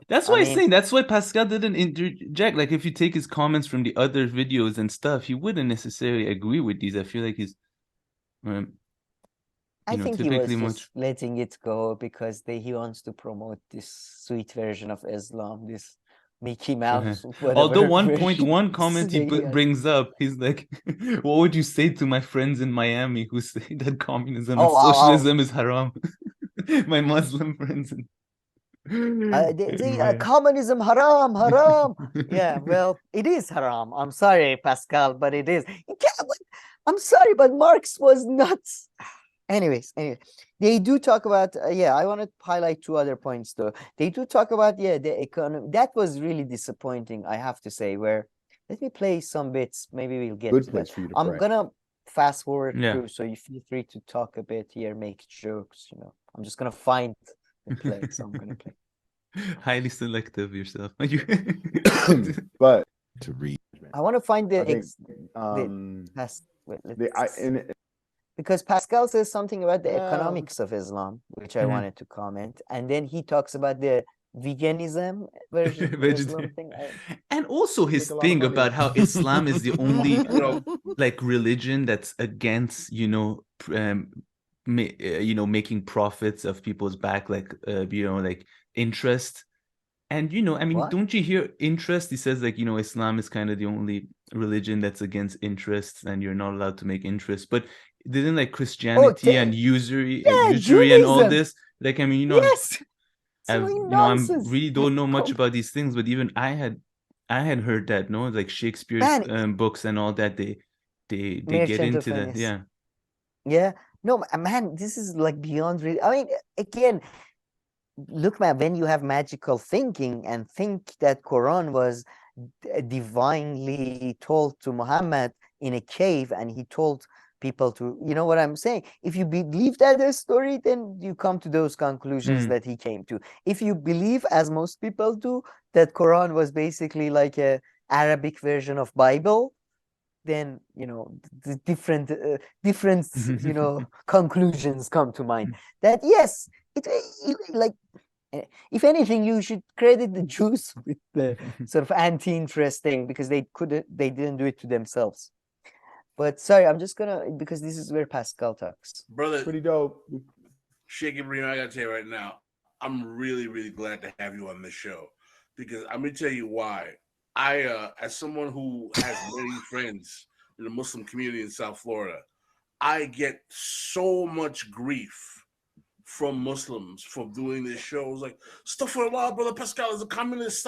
that's why I'm saying that's why Pascal didn't interject. Like, if you take his comments from the other videos and stuff, he wouldn't necessarily agree with these. I feel like he's I think he was just letting it go because he wants to promote this sweet version of Islam, this Mickey Mouse. Although one comment he brings up, he's like, what would you say to my friends in Miami who say that communism and socialism is haram? My Muslim friends. Communism haram. Yeah, well, it is haram. I'm sorry, Pascal, but it is. I'm sorry, but Marx was nuts. Anyway, they do talk about I want to highlight two other points though. They do talk about the economy. That was really disappointing, I have to say. Where, let me play some bits. Maybe we'll get good to place that. for you to I'm gonna fast forward Yeah. through, so you feel free to talk a bit here, make jokes. I'm just gonna find the play, so I'm gonna play. Highly selective yourself. But to read, I want to find the I think, because Pascal says something about the Well- economics of Islam, which I wanted to comment, and then he talks about the veganism version of Islam thing. And also his Make a lot of thing money. about how Islam is the only know, like religion that's against making profits of people's back, like like interest. And I mean, What? don't you hear interest? He says like Islam is kind of the only religion that's against interest, and you're not allowed to make interest. But didn't like Christianity and usury and all Judaism. this, like, I mean, Yes. I'm Nonsense. really don't know much about these things, but even I had heard that, no, like Shakespeare's books and all that, they get Merchant into of that. Venice. Yeah. No, man, this is like beyond real. I mean, again, look, man, when you have magical thinking and think that Quran was divinely told to Muhammad in a cave, and he told people to, you know what I'm saying? If you believe that a story, then you come to those conclusions that he came to. If you believe, as most people do, that Quran was basically like a Arabic version of Bible, then the different conclusions come to mind. That yes, it like, if anything, you should credit the Jews with the sort of anti-interest thing, because they didn't do it to themselves. But sorry, I'm just gonna, because this is where Pascal talks. Brother, pretty dope. Sheikh Ibrahim, I gotta tell you right now, I'm really, really glad to have you on this show, because I'm gonna tell you why. I, as someone who has many friends in the Muslim community in South Florida, I get so much grief from Muslims for doing this show. It's like, astaghfirullah, brother Pascal is a communist.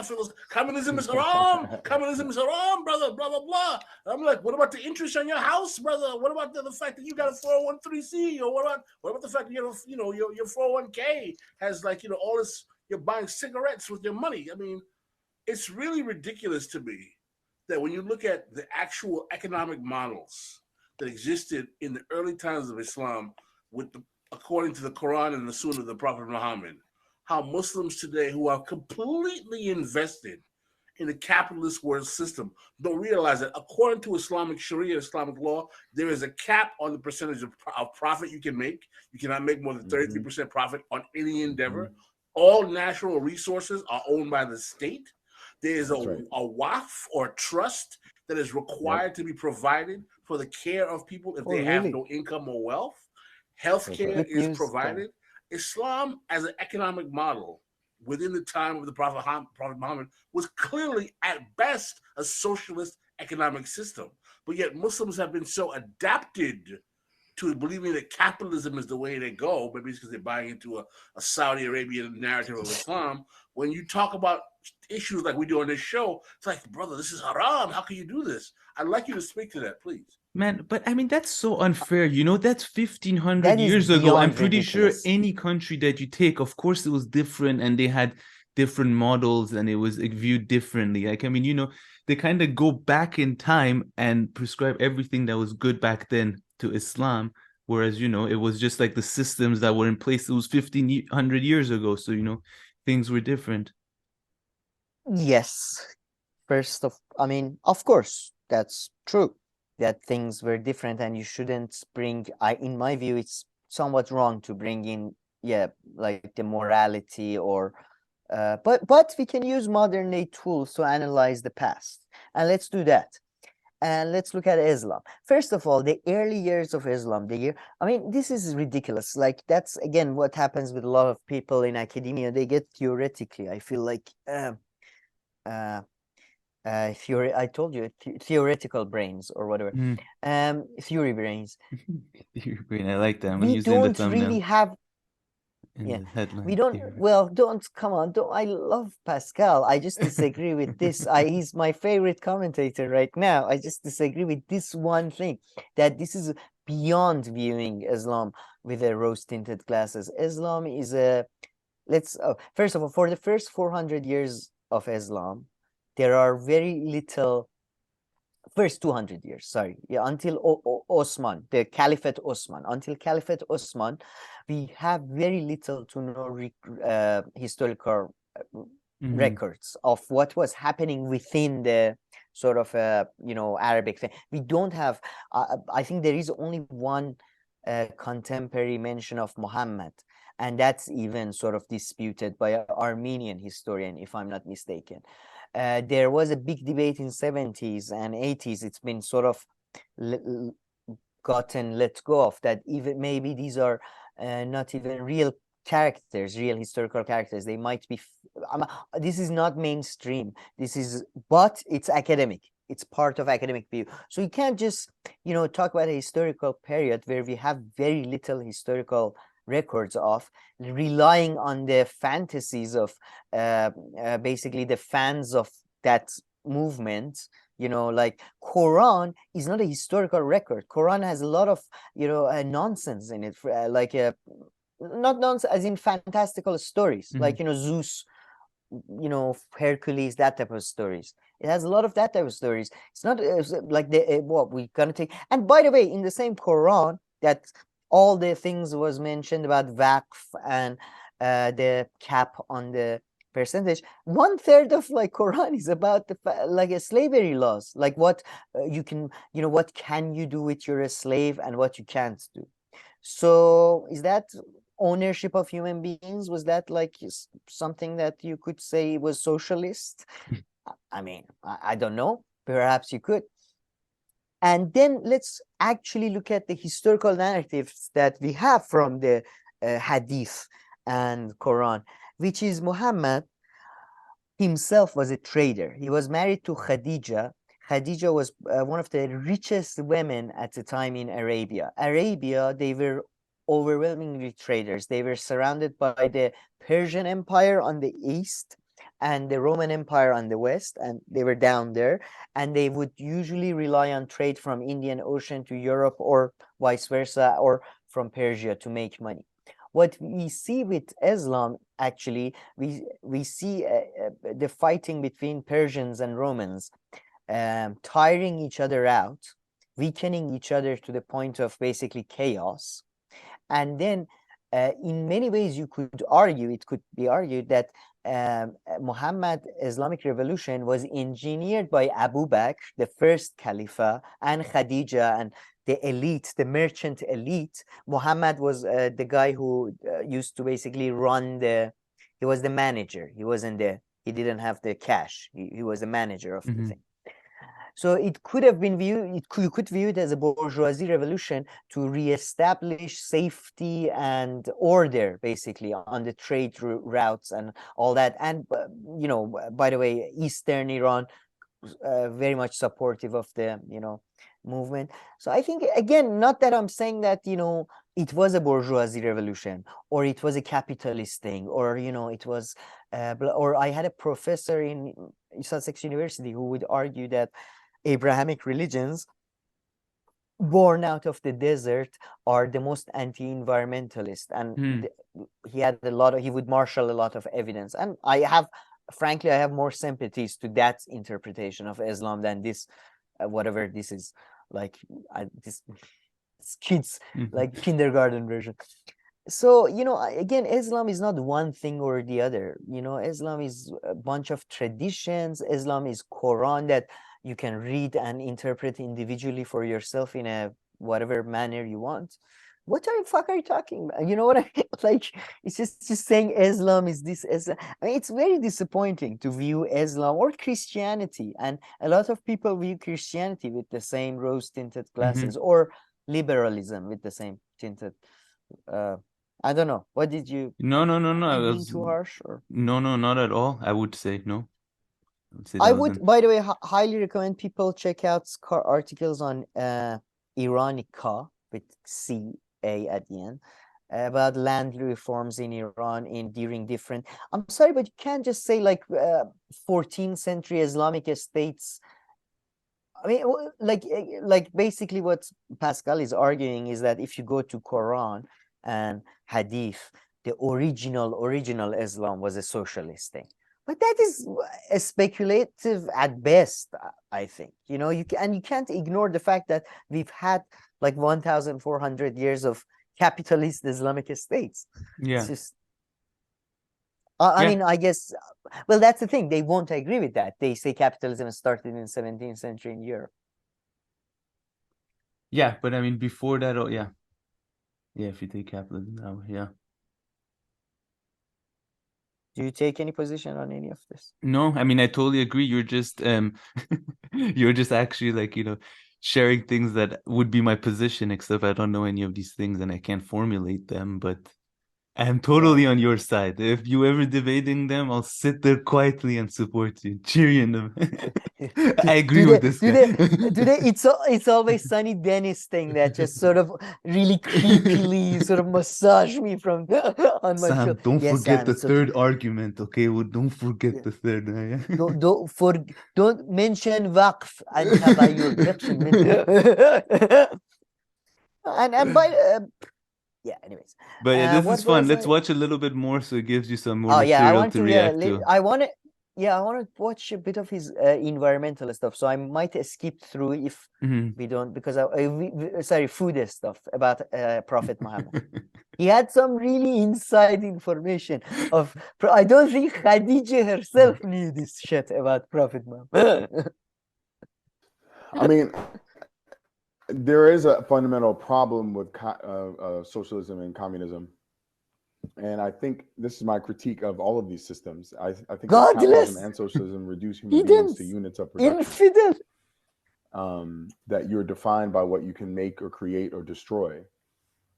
Communism is haram. Communism is haram, brother. Blah blah blah. I'm like, what about the interest on your house, brother? What about the fact that you got a 401(c)(3), or what about the fact that your 401k has all this? You're buying cigarettes with your money. I mean, it's really ridiculous to me that when you look at the actual economic models that existed in the early times of Islam, according to the Quran and the Sunnah of the Prophet Muhammad, how Muslims today who are completely invested in the capitalist world system don't realize that according to Islamic Sharia, Islamic law, there is a cap on the percentage of profit you can make. You cannot make more than 33% profit on any endeavor. All natural resources are owned by the state. There is a waqf or trust that is required to be provided for the care of people if they have no income or wealth. Healthcare is provided. Islam, as an economic model within the time of the Prophet Muhammad, was clearly at best a socialist economic system. But yet Muslims have been so adapted to believing that capitalism is the way they go, maybe it's because they're buying into a Saudi Arabian narrative of Islam. When you talk about issues like we do on this show, it's like, brother, this is haram. How can you do this? I'd like you to speak to that, please. Man, but I mean, that's so unfair. That's 1,500 years ago. I'm pretty sure any country that you take, of course, it was different, and they had different models, and it was viewed differently. Like, I mean, they kind of go back in time and prescribe everything that was good back then to Islam, whereas, it was just like the systems that were in place. It was 1,500 years ago. So, things were different. Yes. Of course, that's true, that things were different, and you shouldn't bring, in my view, it's somewhat wrong to bring in, like the morality or, but we can use modern day tools to analyze the past, and let's do that. And let's look at Islam. First of all, the early years of Islam, this is ridiculous. Like, that's, again, what happens with a lot of people in academia. They get theoretically, I feel like, I told you, theoretical brains or whatever. Theory brains. Theory brain, I like that. We don't really have. We don't. Well, come on. I love Pascal. I just disagree with this. He's my favorite commentator right now. I just disagree with this one thing, that this is beyond viewing Islam with a rose-tinted glasses. Islam is first of all, for the first 400 years of Islam, there are very little first 200 years, sorry, yeah, until Osman, the Caliphate Osman. Until Caliphate Osman, we have very little to no historical records of what was happening within the sort of Arabic thing. We don't have. I think there is only one contemporary mention of Muhammad, and that's even sort of disputed by an Armenian historian, if I'm not mistaken. There was a big debate in 70s and 80s. It's been sort of gotten let go of, that even maybe these are not even real characters, real historical characters. They might be. This is not mainstream. This is, but it's academic. It's part of academic view. So you can't just talk about a historical period where we have very little historical records of, relying on the fantasies of basically the fans of that movement. Like Quran is not a historical record. Quran has a lot of nonsense in it, like not nonsense as in fantastical stories, like Zeus, Hercules, that type of stories. It has a lot of that type of stories. It's not like what we're gonna take. And by the way, in the same Quran, that all the things was mentioned about Waqf and the cap on the percentage. 1/3 of like Quran is about the like a slavery laws, like what you can, what can you do with your slave and what you can't do. So is that ownership of human beings? Was that like something that you could say was socialist? I mean, I don't know. Perhaps you could. And then let's actually look at the historical narratives that we have from the Hadith and Quran, which is Muhammad himself was a trader. He was married to Khadija. Khadija was one of the richest women at the time in Arabia. Arabia, they were overwhelmingly traders. They were surrounded by the Persian Empire on the east and the Roman Empire on the west, and they were down there, and they would usually rely on trade from Indian Ocean to Europe or vice versa, or from Persia to make money. What we see with Islam, actually, we see the fighting between Persians and Romans, tiring each other out, weakening each other to the point of basically chaos. And then in many ways you could argue, it could be argued that Muhammad Islamic revolution was engineered by Abu Bakr, the first Caliph, and Khadija and the elite, the merchant elite. Muhammad was the guy who used to basically run he was the manager. He didn't have the cash. He was the manager of the thing. So it could have been viewed, you could view it as a bourgeoisie revolution to reestablish safety and order, basically, on the trade routes and all that. And, by the way, Eastern Iran, very much supportive of the, movement. So I think, again, not that I'm saying that, it was a bourgeoisie revolution, or it was a capitalist thing, or, it was, or I had a professor in Sussex University who would argue that Abrahamic religions born out of the desert are the most anti-environmentalist, and he would marshal a lot of evidence. And frankly, I have more sympathies to that interpretation of Islam than this, whatever this is, like this kids like kindergarten version. So, again, Islam is not one thing or the other. Islam is a bunch of traditions. Islam is Quran that you can read and interpret individually for yourself in a whatever manner you want. What the fuck are you talking about? You know what I mean? Like, it's just saying Islam is this. I mean, it's very disappointing to view Islam or Christianity. And a lot of people view Christianity with the same rose-tinted glasses, or liberalism with the same tinted. I don't know. What did you? No. I mean, too harsh? Or? No, not at all. I would say no. I would, by the way, highly recommend people check out articles on Iranica with CA at the end, about land reforms in Iran during different. I'm sorry, but you can't just say like 14th century Islamic states. I mean, like basically what Pascal is arguing is that if you go to Quran and Hadith, the original Islam was a socialist thing. But that is speculative at best, I think. You know, you can't ignore the fact that we've had like 1,400 years of capitalist Islamic states. Yeah. It's just, I mean, I guess, well, that's the thing. They won't agree with that. They say capitalism started in the 17th century in Europe. Yeah, but I mean, before that, yeah. Yeah, if you take capitalism now, yeah. Do you take any position on any of this? No, I mean, I totally agree. You're just you're just actually like, you know, sharing things that would be my position, except I don't know any of these things and I can't formulate them, but I'm totally on your side. If you ever debating them, I'll sit there quietly and support you, cheering them. I agree with this guy. It's always Sunny Dennis thing that just sort of really creepily sort of massage me from on my Sam, shoulder. don't Yes, forget Sam, the it's third argument, okay? Well, don't forget the third. don't mention waqf and tabayyur. and by yeah, anyways. But yeah, this what is fun. was Let's I- watch a little bit more so it gives you some more Oh yeah, I material want to to. react to. I want to. Yeah, I want to watch a bit of his environmental stuff. So I might skip through if we don't, because sorry, food stuff about Prophet Muhammad. He had some really inside information of. I don't think Khadija herself knew this shit about Prophet Muhammad. I mean, there is a fundamental problem with socialism and communism. And I think this is my critique of all of these systems. I think that capitalism and socialism reduce human beings to units of production. Infidel. That you're defined by what you can make or create or destroy.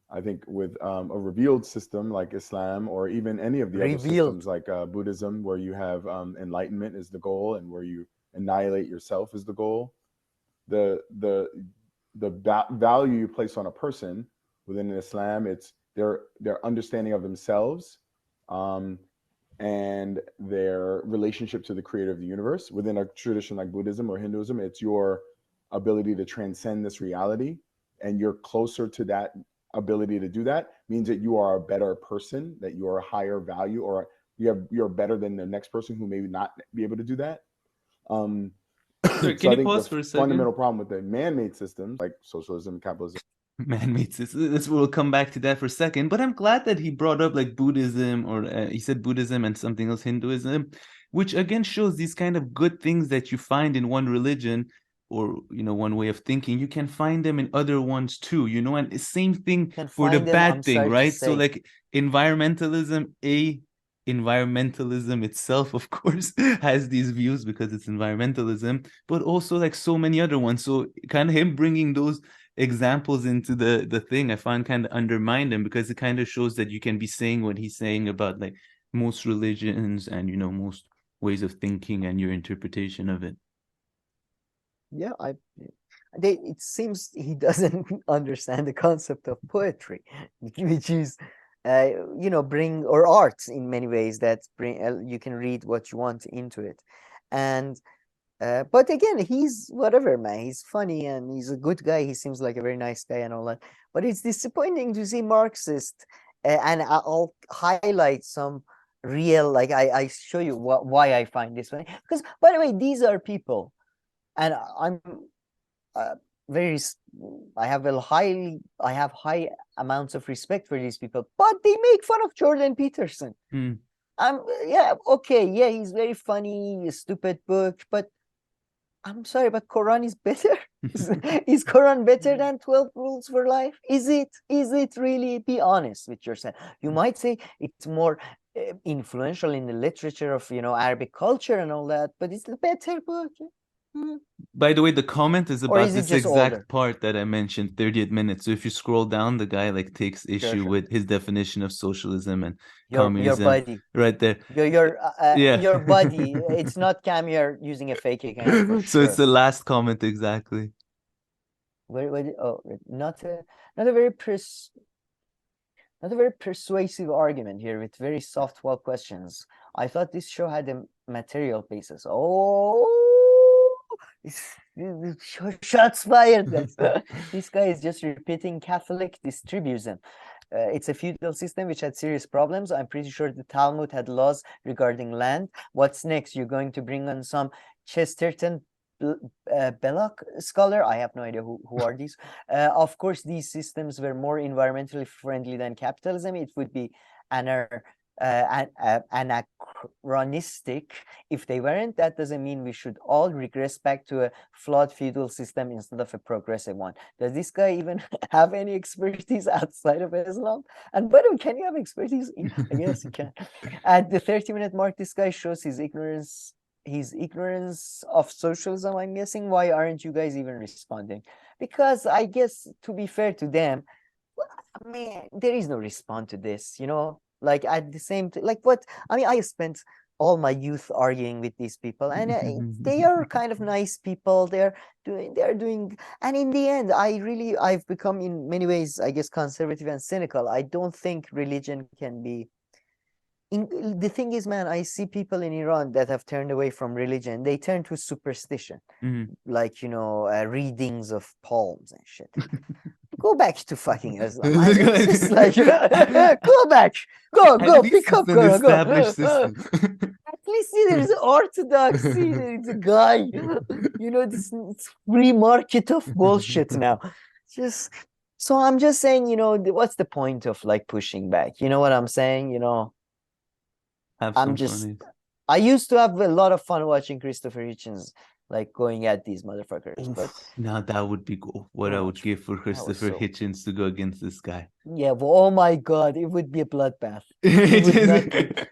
I think with a revealed system like Islam, or even any of the other systems like Buddhism, where you have enlightenment is the goal, and where you annihilate yourself is the goal. The value you place on a person within Islam, it's their understanding of themselves and their relationship to the creator of the universe. Within a tradition like Buddhism or Hinduism, it's your ability to transcend this reality, and you're closer to that ability to do that means that you are a better person, that you are a higher value, or you're better than the next person who may not be able to do that. Can so I you think pause the for a second? fundamental problem with the man-made systems like socialism, capitalism, man-made systems. We'll come back to that for a second. But I'm glad that he brought up like Buddhism, or he said Buddhism and something else, Hinduism, which again shows these kind of good things that you find in one religion, or you know, one way of thinking. You can find them in other ones too, you know. And same thing for the bad thing, right? So like environmentalism itself, of course, has these views because it's environmentalism, but also like so many other ones. So kind of him bringing those examples into the thing, I find kind of undermined him, because it kind of shows that you can be saying what he's saying about like most religions and, you know, most ways of thinking and your interpretation of it. Yeah, it seems he doesn't understand the concept of poetry, which is you know, bring, or arts in many ways, that bring you can read what you want into it. And but again, he's whatever, man, he's funny and he's a good guy, he seems like a very nice guy and all that, but it's disappointing to see Marxist and I'll highlight some real, like I show you why I find this funny, because by the way, these are people, and I'm I have high amounts of respect for these people, but they make fun of Jordan Peterson. Yeah, okay, yeah, he's very funny, a stupid book, but I'm sorry, but Quran is better. Is Quran better than 12 Rules for Life? Is it really? Be honest with yourself. You might say it's more influential in the literature of, you know, Arabic culture and all that, but it's a better book. By the way, the comment is about this exact older? part that I mentioned, 30th minute. So if you scroll down, the guy like takes issue with his definition of socialism and communism. Your buddy. Right there. Your buddy. It's not Cam, you're using a fake account for So sure. it's the last comment exactly. Not a very persuasive argument here with very softball questions. I thought this show had a material basis. Shots fired. This guy is just repeating Catholic distribution. it's a feudal system which had serious problems. I'm pretty sure the Talmud had laws regarding land. What's next? You're going to bring on some Chesterton Belloc scholar? I have no idea who are these. Of course, these systems were more environmentally friendly than capitalism. It would be anachronistic if they weren't. That doesn't mean we should all regress back to a flawed feudal system instead of a progressive one. Does this guy even have any expertise outside of Islam? And by the way, can you have expertise? I guess you can. At the 30-minute mark, this guy shows his ignorance of socialism, I'm guessing. Why aren't you guys even responding? Because I guess, to be fair to them, I mean, there is no response to this, you know. Like at the same like what I mean, I spent all my youth arguing with these people, and they are kind of nice people. They're doing, and in the end, I've become in many ways, I guess, conservative and cynical. I don't think religion can be. The thing is, man, I see people in Iran that have turned away from religion. They turn to superstition, like, you know, readings of palms and shit. Go back to fucking Islam. It's just like, go back, go, pick up, go. System. At least there's orthodoxy. There's a guy, you know, this free market of bullshit now. So I'm just saying, you know, what's the point of like pushing back? You know what I'm saying? You know. I used to have a lot of fun watching Christopher Hitchens like going at these motherfuckers. But now that would be what I would give for Christopher Hitchens to go against this guy. Yeah, well, oh my god, it would be a bloodbath. YouTube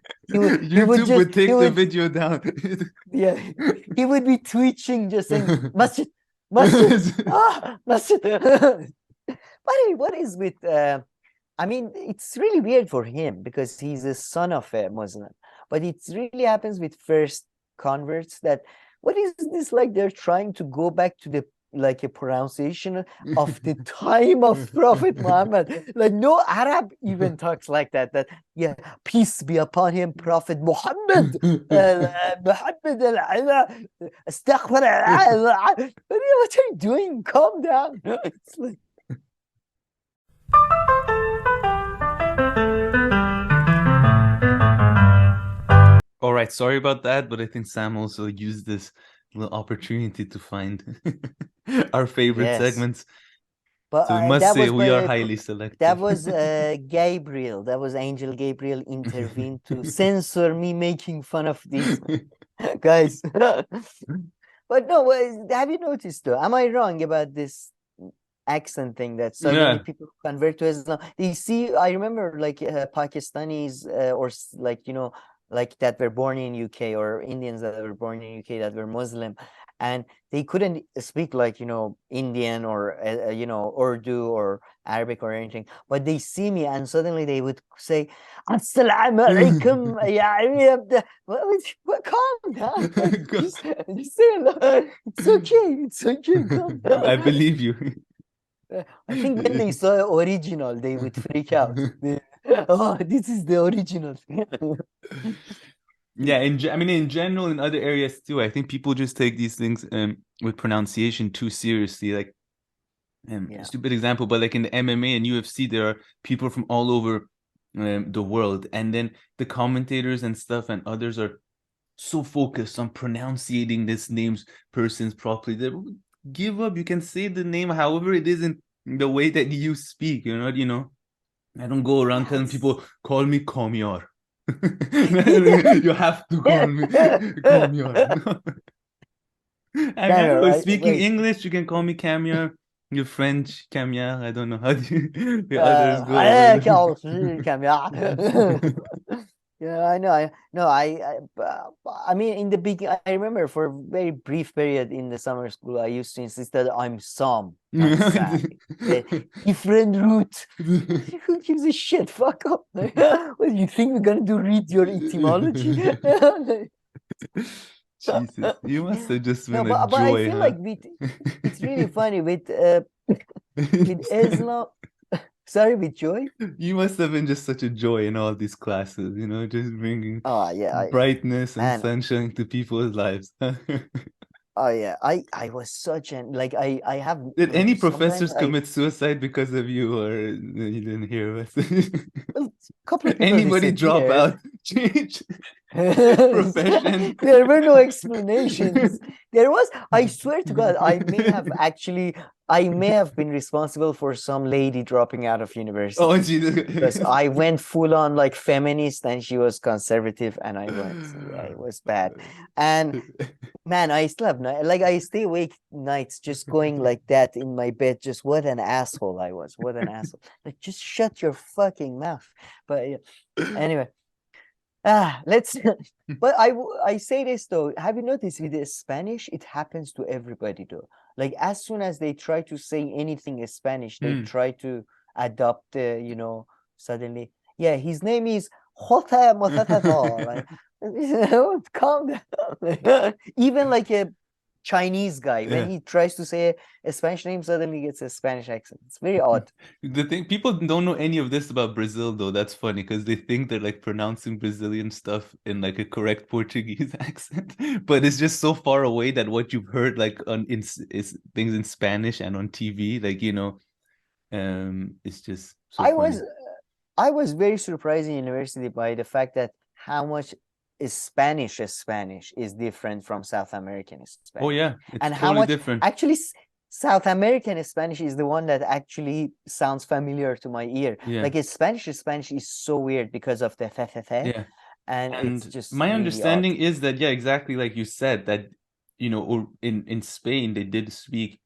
would take the video down. Yeah, he would be twitching, just saying masjid, masjid. What is with I mean, it's really weird for him because he's a son of a Muslim, but it really happens with first converts that what is this, like they're trying to go back to the like a pronunciation of the time of Prophet Muhammad. Like no Arab even talks like that. That yeah, peace be upon him, Prophet Muhammad. Astaghfirullah. What are you doing? Calm down. It's like. All right, sorry about that, but I think Sam also used this little opportunity to find our favorite segments. But so we must say we are highly selective. That was Gabriel. That was Angel Gabriel intervened to censor me making fun of these guys. But no, have you noticed though? Am I wrong about this accent thing that so many people convert to Islam? You see, I remember like Pakistanis or like, you know, like that were born in UK or Indians that were born in UK that were Muslim, and they couldn't speak like, you know, Indian or you know, Urdu or Arabic or anything, but they see me and suddenly they would say Assalamu alaikum. Calm down. just say hello. It's okay, calm down. I believe you. I think when they saw the original they would freak out. Oh, this is the original. Yeah, I mean, in general, in other areas too, I think people just take these things with pronunciation too seriously. Like, stupid example, but like in the MMA and UFC, there are people from all over the world, and then the commentators and stuff and others are so focused on pronouncing this persons properly. They give up. You can say the name however it is in the way that you speak. You know. I don't go around telling people, call me Komyor. You have to call me Komyor. And speaking English, you can call me Kamyor. You're French, Kamyor. I don't know how the others go. Yeah, I know. I mean, in the beginning, I remember for a very brief period in the summer school, I used to insist that I'm Sam, not Sam. Different root. Who gives a shit? Fuck up. What, you think we're gonna read your etymology? Jesus, you must have just been but I feel like it's really funny with Islam. Sorry, with joy? You must have been just such a joy in all these classes, you know, just bringing brightness and sunshine to people's lives. Oh yeah, I was such an like I have. Did any sometimes professors commit suicide because of you, or you didn't hear of it? A couple of people Anybody drop disappeared. out, change profession? There were no explanations. There was, I swear to God, I may have been responsible for some lady dropping out of university. Oh Jesus! Because I went full on like feminist and she was conservative, and I went, yeah, it was bad. And man, I still have like I stay awake nights just going like that in my bed. Just what an asshole I was. What an asshole. Like just shut your fucking mouth. But anyway, let's. But I say this though. Have you noticed with the Spanish, it happens to everybody though. Like as soon as they try to say anything in Spanish, they try to adopt the, suddenly. Yeah, his name is Jota Motatavo. Like, calm down. Even like a Chinese guy, when he tries to say a Spanish name, suddenly gets a Spanish accent. It's very odd. The thing, people don't know any of this about Brazil though. That's funny because they think they're like pronouncing Brazilian stuff in like a correct Portuguese accent, but it's just so far away that what you've heard like is things in Spanish and on TV, like it's just so funny. I was very surprised in university by the fact that how much Spanish is different from South American Spanish. Oh yeah, it's and totally how much different. Actually South American Spanish is the one that actually sounds familiar to my ear. Yeah. Like Spanish is so weird because of the Yeah. and it's just my really understanding odd. is that, yeah, exactly like you said, that or in Spain they did speak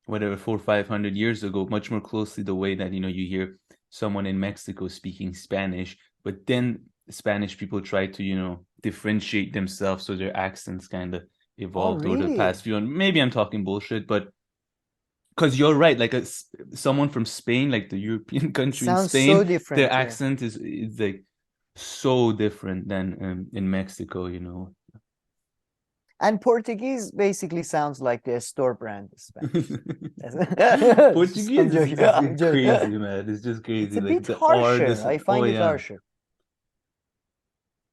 whatever 400 or 500 years ago much more closely the way that you hear someone in Mexico speaking Spanish, but then Spanish people try to differentiate themselves, so their accents kind of evolved over the past few. And maybe I'm talking bullshit, but because you're right, like someone from Spain, like the European country in Spain, so different, their accent is like so different than in Mexico. And Portuguese basically sounds like the store brand Spanish. Portuguese is crazy, man. It's just crazy. It's a like bit harsher. I find it harsher.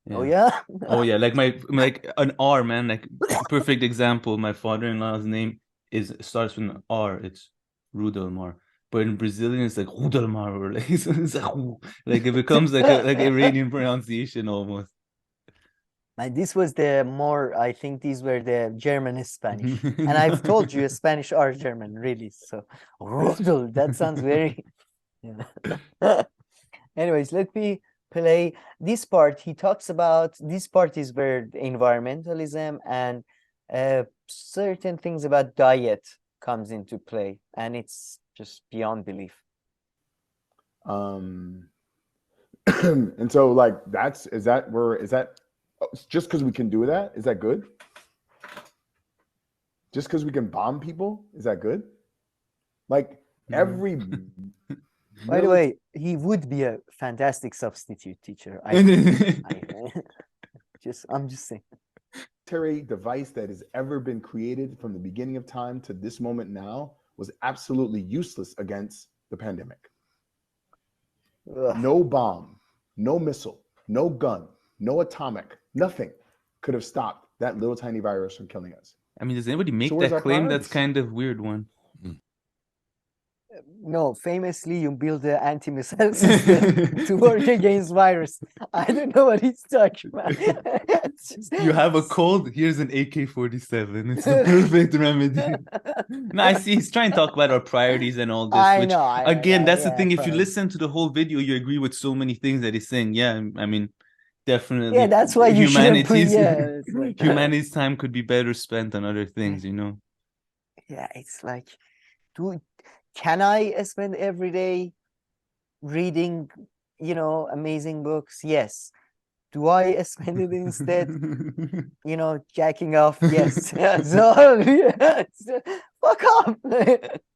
Yeah. Oh yeah. Oh yeah. Like an R, man. Like perfect example. My father-in-law's name starts with an R. It's Rudelmar. But in Brazilian, it's like Rudelmar, or like like it becomes like Iranian pronunciation almost. And this was I think these were the German Spanish. And I've told you Spanish are German, really. So Rudel, that sounds very. Anyways, let me play this part. He talks about this part is where environmentalism and certain things about diet comes into play, and it's just beyond belief. And so like is that just because we can do that, is that good? Just because we can bomb people, is that good? Like every by the way, he would be a fantastic substitute teacher. I'm just saying. Military device that has ever been created from the beginning of time to this moment now was absolutely useless against the pandemic. Ugh. No bomb, no missile, no gun, no atomic, nothing could have stopped that little tiny virus from killing us. I mean, does anybody make that claim? That's kind of weird one. No, famously, you build an anti-missile system to work against virus. I don't know what he's talking about. You have a cold, here's an AK-47. It's the perfect remedy. No, I see he's trying to talk about our priorities and all this. That's the thing. If you listen to the whole video, you agree with so many things that he's saying. Yeah, I mean, definitely. Yeah, that's why you humanity's time could be better spent on other things, Yeah, it's like, can I spend every day reading, amazing books? Yes. Do I spend it instead, jacking off? Yes. So, fuck off,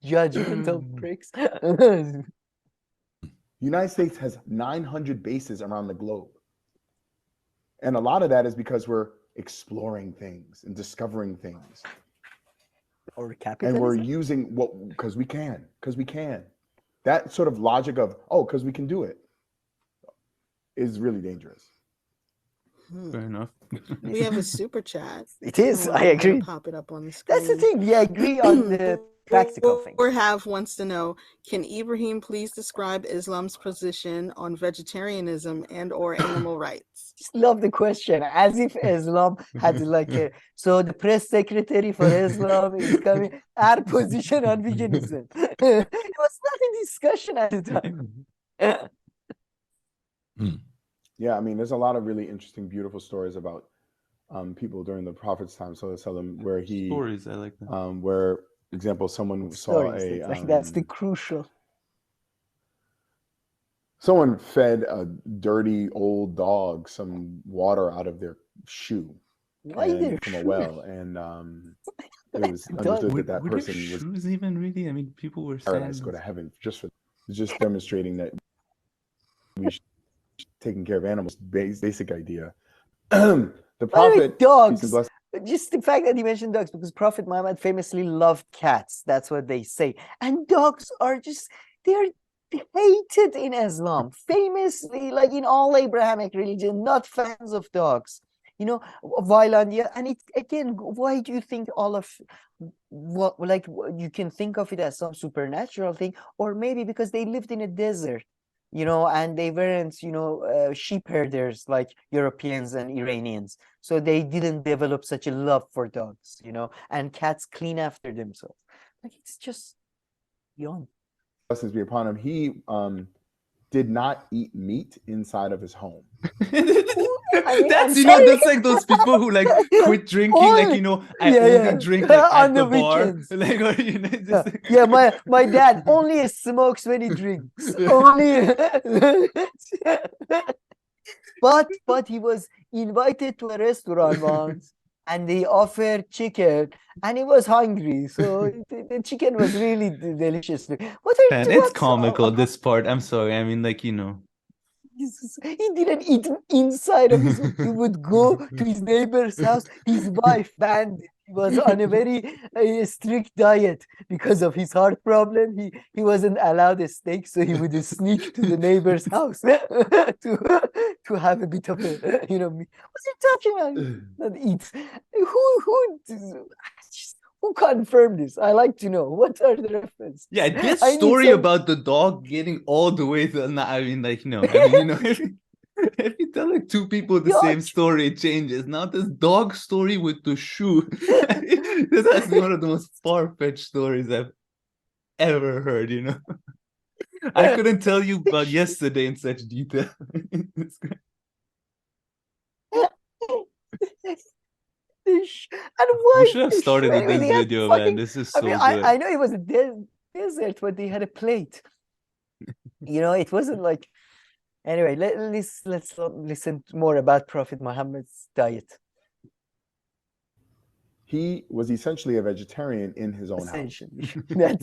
judgmental pricks. United States has 900 bases around the globe. And a lot of that is because we're exploring things and discovering things. Or capitalism. And we're using because we can. That sort of logic of, because we can do it is really dangerous. Fair enough. We have a super chat. It is. I I'm gonna agree. pop it up on the screen. That's the thing. We agree on the practical thing. Or have wants to know, can Ibrahim please describe Islam's position on vegetarianism and or animal rights? Just love the question, as if Islam had like a. So the press secretary for Islam is coming. Our position on veganism. It was not in discussion at the time. Yeah, I mean, there's a lot of really interesting, beautiful stories about people during the Prophet's time, where he Stories, I like that. where, example, someone Stories, saw like that's the crucial. someone fed a dirty old dog some water out of their shoe Why and their from a shoe? well, and it was understood that Were person there was shoes even really? I mean, people were paradise, saying go to heaven, just demonstrating that we should taking care of animals, basic idea. The By the way, Prophet, peace and dogs. blessings. Just the fact that he mentioned dogs, because Prophet Muhammad famously loved cats. That's what they say. And dogs are they're hated in Islam. Famously, like in all Abrahamic religion, not fans of dogs. You know, violent. Yeah, and it again. Why do you think all of what you can think of it as some supernatural thing, or maybe because they lived in a desert? You know, and they weren't, sheep herders like Europeans and Iranians. So they didn't develop such a love for dogs, and cats clean after themselves. Like, it's just beyond. Blessings be upon him. He did not eat meat inside of his home. That's that's like those people who like quit drinking, I only drink like on at the the bar, weekends. like, or just Yeah, my dad only smokes when he drinks. Only. But he was invited to a restaurant once, and they offered chicken, and he was hungry, so the chicken was really delicious. Man, it's comical, this part. I'm sorry. I mean, he didn't eat inside of his. He would go to his neighbor's house. His wife banned it. He was on a very strict diet because of his heart problem. He wasn't allowed a steak, so he would sneak to the neighbor's house to have a bit of a meat. What's he talking about? Not eat. Who confirmed this? I like to know. What are the references? Yeah, this story about the dog getting all the way to. I mean, if you tell like two people the same story, it changes. Now this dog story with the shoe. This has to be one of the most far-fetched stories I've ever heard. I couldn't tell you about yesterday in such detail. And why we should have started with this video, man. This is so good. I know it was a desert, but they had a plate. It wasn't like. Anyway, let's listen more about Prophet Muhammad's diet. He was essentially a vegetarian in his own house.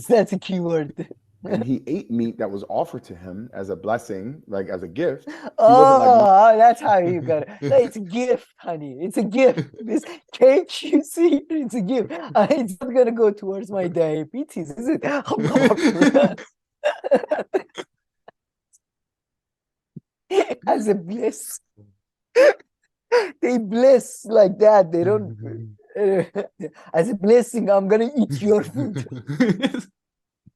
That's a key word. And he ate meat that was offered to him as a blessing, like as a gift. That's how you got it. No, it's a gift, honey. It's a gift. This cake you see, it's a gift. It's not gonna go towards my diabetes, is it? As a bliss. They bless like that. They don't. As a blessing, I'm gonna eat your food.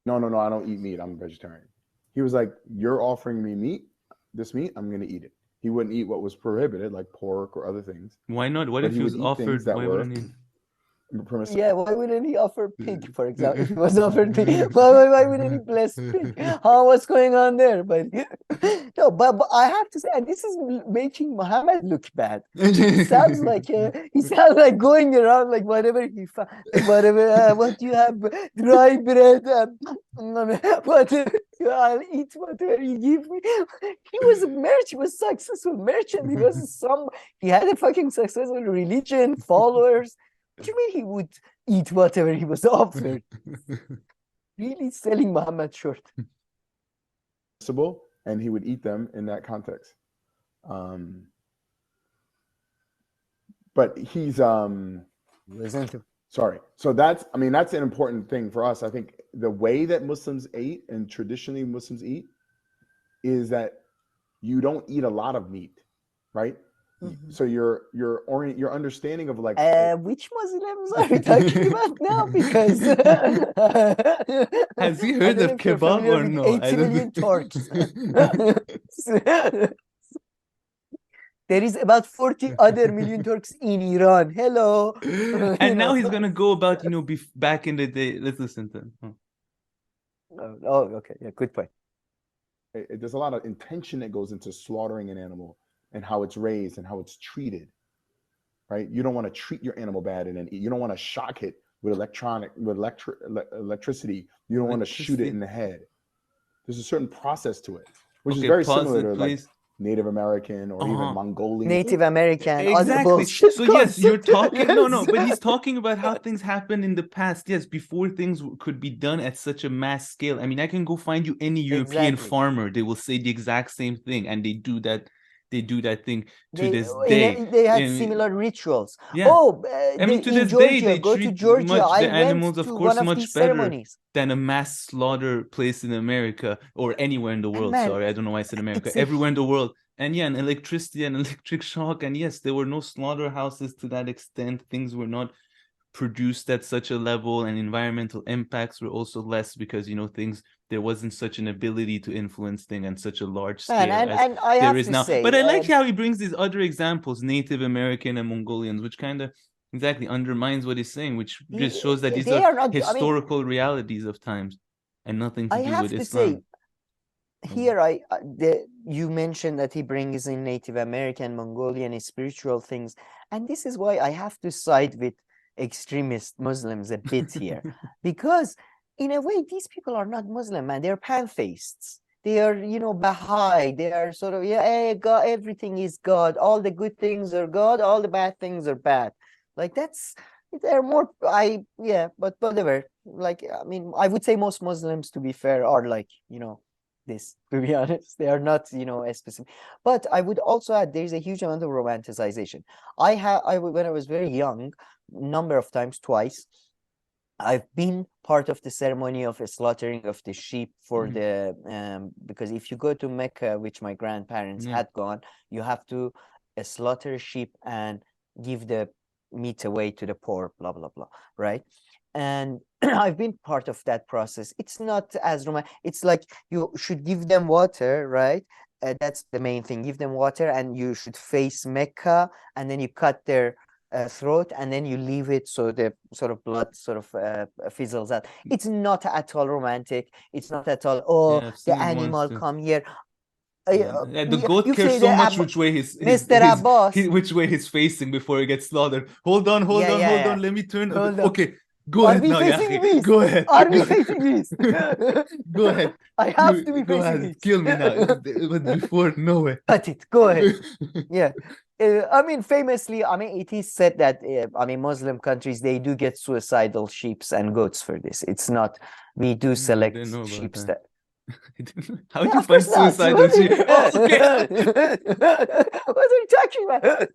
No, I don't eat meat. I'm a vegetarian. He was like, you're offering me this meat, I'm going to eat it. He wouldn't eat what was prohibited, like pork or other things. Why not? What if he was offered? Why wouldn't he? Yeah, why wouldn't he offer pig, for example? If he was offered pig, why wouldn't he bless pig? What's going on there? But no, but I have to say, and this is making Muhammad look bad. He sounds like going around like whatever he found, whatever. What do you have? Dry bread. What? I'll eat whatever you give me. He was a merchant. He was a successful merchant. He had a fucking successful religion, followers. What do you mean he would eat whatever he was offered? Really selling Muhammad short. And he would eat them in that context. But he's sorry. So that's an important thing for us. I think the way that Muslims ate and traditionally Muslims eat is that you don't eat a lot of meat, right? So your understanding of like which Muslims are we talking about now? Because has he I heard don't know of if you're kebab familiar or with no? 80 million Turks. There is about 40 other million Turks in Iran. Hello. And now he's gonna go about, back in the day. Let's listen to him. Oh, okay. Yeah, good point. There's a lot of intention that goes into slaughtering an animal and how it's raised and how it's treated, right? You don't want to treat your animal bad and then you don't want to shock it with electricity. You don't want to shoot it in the head. There's a certain process to it, which is very similar to like Native American or even Mongolian. Native American. Exactly. So yes, you're talking. No, but he's talking about how things happened in the past. Yes, before things could be done at such a mass scale. I mean, I can go find you any European farmer. They will say the exact same thing, and they do that. They do that thing to this day. They had similar rituals. Yeah. Oh, I mean, to this Georgia, day, they go to treat Georgia. the animals, of course, much better ceremonies than a mass slaughter place in America or anywhere in the world. Man, sorry, I don't know why I said America. Everywhere in the world. And yeah, and electricity and electric shock. And yes, there were no slaughterhouses to that extent. Things were not produced at such a level, and environmental impacts were also less because there wasn't such an ability to influence things on such a large scale and I there have is to now. say, but I like how he brings these other examples, Native American and Mongolians, which kind of exactly undermines what he's saying, which just shows that these are not, historical realities of times and nothing to do with Islam. Here you mentioned that he brings in Native American, Mongolian spiritual things, and this is why I have to side with extremist Muslims a bit here, because in a way these people are not Muslim, man. They're pantheists. They are, Baha'i. They are sort of, God, everything is God. All the good things are God. All the bad things are bad. Like they're more, but whatever. Like, I mean, I would say most Muslims, to be fair, are like, this, to be honest. They are not, as specific. But I would also add there's a huge amount of romanticization. When I was very young, number of times, twice, I've been part of the ceremony of a slaughtering of the sheep for the because if you go to Mecca, which my grandparents had gone, you have to slaughter a sheep and give the meat away to the poor, blah blah blah, right? And I've been part of that process. It's not as romantic. It's like you should give them water, right? That's the main thing. Give them water, and you should face Mecca, and then you cut their throat, and then you leave it so the sort of blood sort of fizzles out. It's not at all romantic. It's not at all, the animal come here. The goat cares so much which way which way he's facing before he gets slaughtered. Hold on. Let me turn. Okay. Go ahead now, Yahi. Go ahead. Are we facing east? Go ahead. I have to be facing east. Kill me now. But before, no way. Cut it. Go ahead. Yeah. I mean, famously, it is said that, Muslim countries, they do get suicidal sheep and goats for this. It's not, we do select sheep that. How do you find suicidal sheep? Oh, okay. What are you talking about?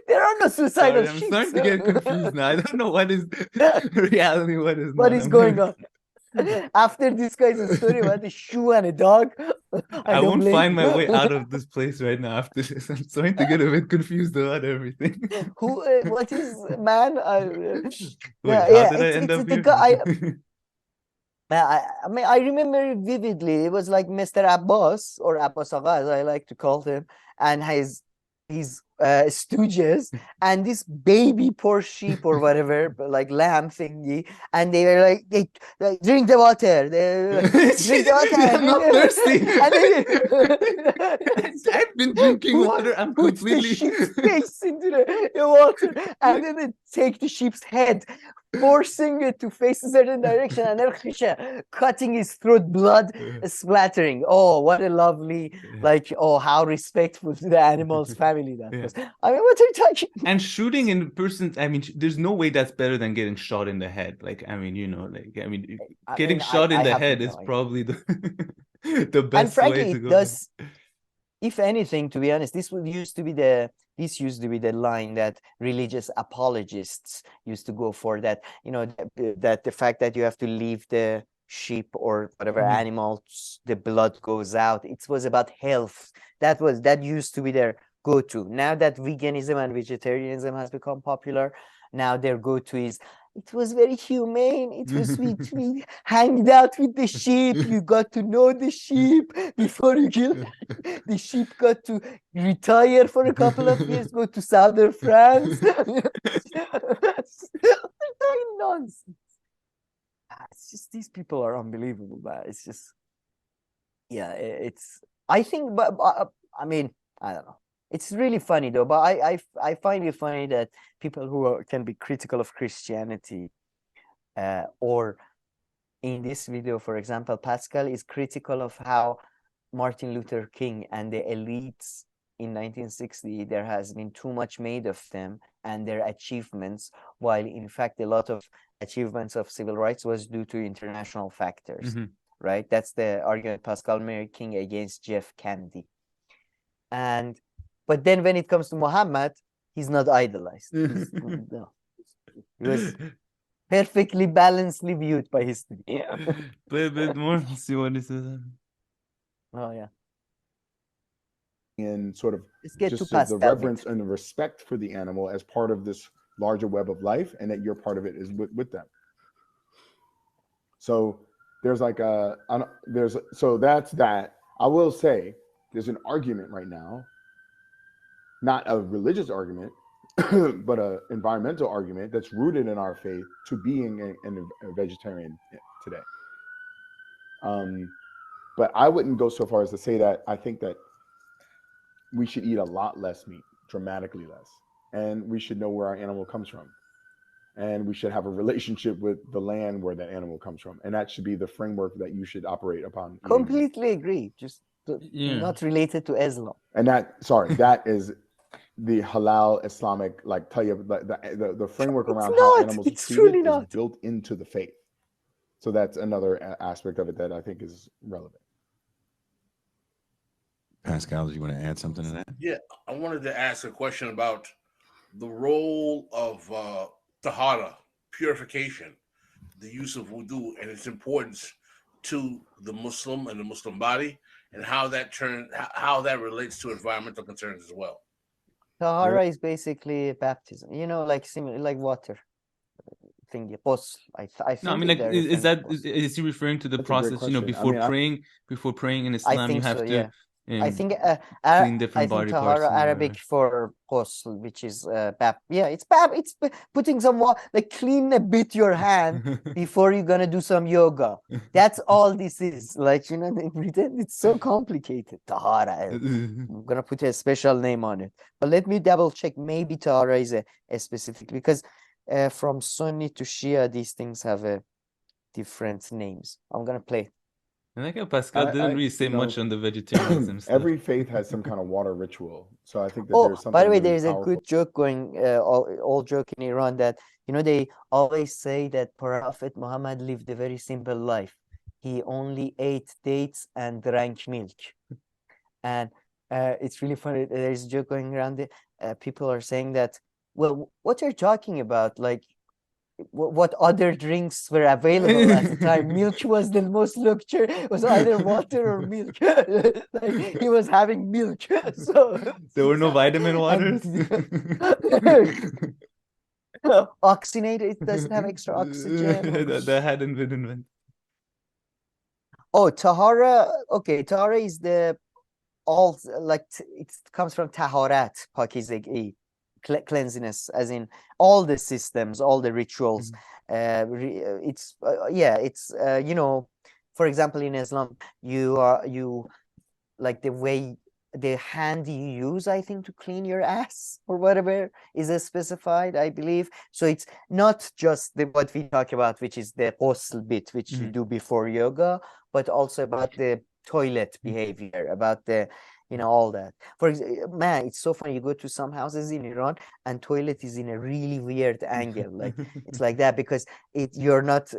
There are no suicidal sheep. I'm starting to get confused now. I don't know what is reality, what is what is going on. After this guy's story about a shoe and a dog, I won't find my way out of this place right now after this. I'm starting to get a bit confused about everything. What is man? Wait, how did I end up here? I remember it vividly. It was like Mr. Abbas, or Abbas Agha, as I like to call him, and his stooges, and this baby poor sheep or whatever, like lamb thingy, and they were like, they drink the water. They drink the water. I'm not thirsty. I've been drinking water. I'm completely. The sheep's face into the water, and then they take the sheep's head, forcing it to face a certain direction, and then cutting his throat, blood splattering. Oh, what a lovely, how respectful to the animal's family that was. I mean, what are you talking about? And shooting in person, there's no way that's better than getting shot in the head. Getting shot in the head is probably the best and frankly, way to go. It does, if anything, to be honest, this used to be the line that religious apologists used to go for, that that the fact that you have to leave the sheep or whatever animals, the blood goes out. It was about health. That used to be their go-to. Now that veganism and vegetarianism has become popular, now their go-to is, it was very humane. It was sweet. We hanged out with the sheep. You got to know the sheep before you kill. The sheep got to retire for a couple of years, go to southern France. Nonsense. It's just, these people are unbelievable, man. It's just, yeah, it's, I think, but I mean, I don't know. It's really funny though, but I find it funny that people who can be critical of Christianity, or in this video, for example, Pascal is critical of how Martin Luther King and the elites in 1960, there has been too much made of them and their achievements, while in fact a lot of achievements of civil rights was due to international factors, right? That's the argument Pascal making against Jeff Kennedy. And but then when it comes to Muhammad, he's not idolized. No. He was perfectly balancedly viewed by history. Yeah. Play a bit more. See what he says. Oh yeah. And sort of get just to the reverence and the respect for the animal as part of this larger web of life, and that you're part of it is with them. So there's like so that's that. I will say there's an argument right now, not a religious argument, but an environmental argument that's rooted in our faith to being a vegetarian today. But I wouldn't go so far as to say that I think that we should eat a lot less meat, dramatically less. And we should know where our animal comes from. And we should have a relationship with the land where that animal comes from. And that should be the framework that you should operate upon. Completely agree. Just not related to Islam. And that is the halal Islamic, like tell you the framework around how animals are treated is built into the faith. So that's another aspect of it that I think is relevant. Pascal, do you want to add something to that? Yeah, I wanted to ask a question about the role of Tata, purification, the use of wudu, and its importance to the Muslim and the Muslim body, and how that relates to environmental concerns as well. Tahara is basically baptism, like similar, like water. I think no, I mean, like, is he referring to the process? Before praying in Islam, you have to. I think different body Tahara parts Arabic for ghusl, which is it's putting some water, like clean a bit your hand before you're gonna do some yoga. That's all this is. Like, they pretend it's so complicated. Tahara. I'm gonna put a special name on it. But let me double check. Maybe Tahara is a specific, because from Sunni to Shia, these things have different names. I'm gonna play. And I think Pascal didn't really say much on the vegetarianism stuff. Every faith has some kind of water ritual. So I think that there's something. By the way, really there's powerful. a good joke going, old joke in Iran, that, they always say that Prophet Muhammad lived a very simple life. He only ate dates and drank milk. And it's really funny. There's a joke going around. People are saying that, well, what you're talking about, like, what other drinks were available at the time? Milk was the most luxury. It was either water or milk. Like, he was having milk. So there were no vitamin waters. Oxygenated. It doesn't have extra oxygen. that hadn't been invented. Oh, Tahara. Okay, Tahara is it comes from Taharat, Pakizagi. Cleanliness, as in all the systems, all the rituals. It's for example, in Islam, you like the hand you use, I think, to clean your ass or whatever is specified, I believe. So it's not just what we talk about, which is the ghusl bit, which you do before yoga, but also about the toilet behavior, about the all that. For example, man, it's so funny. You go to some houses in Iran and toilet is in a really weird angle. Like, it's like that because you're not,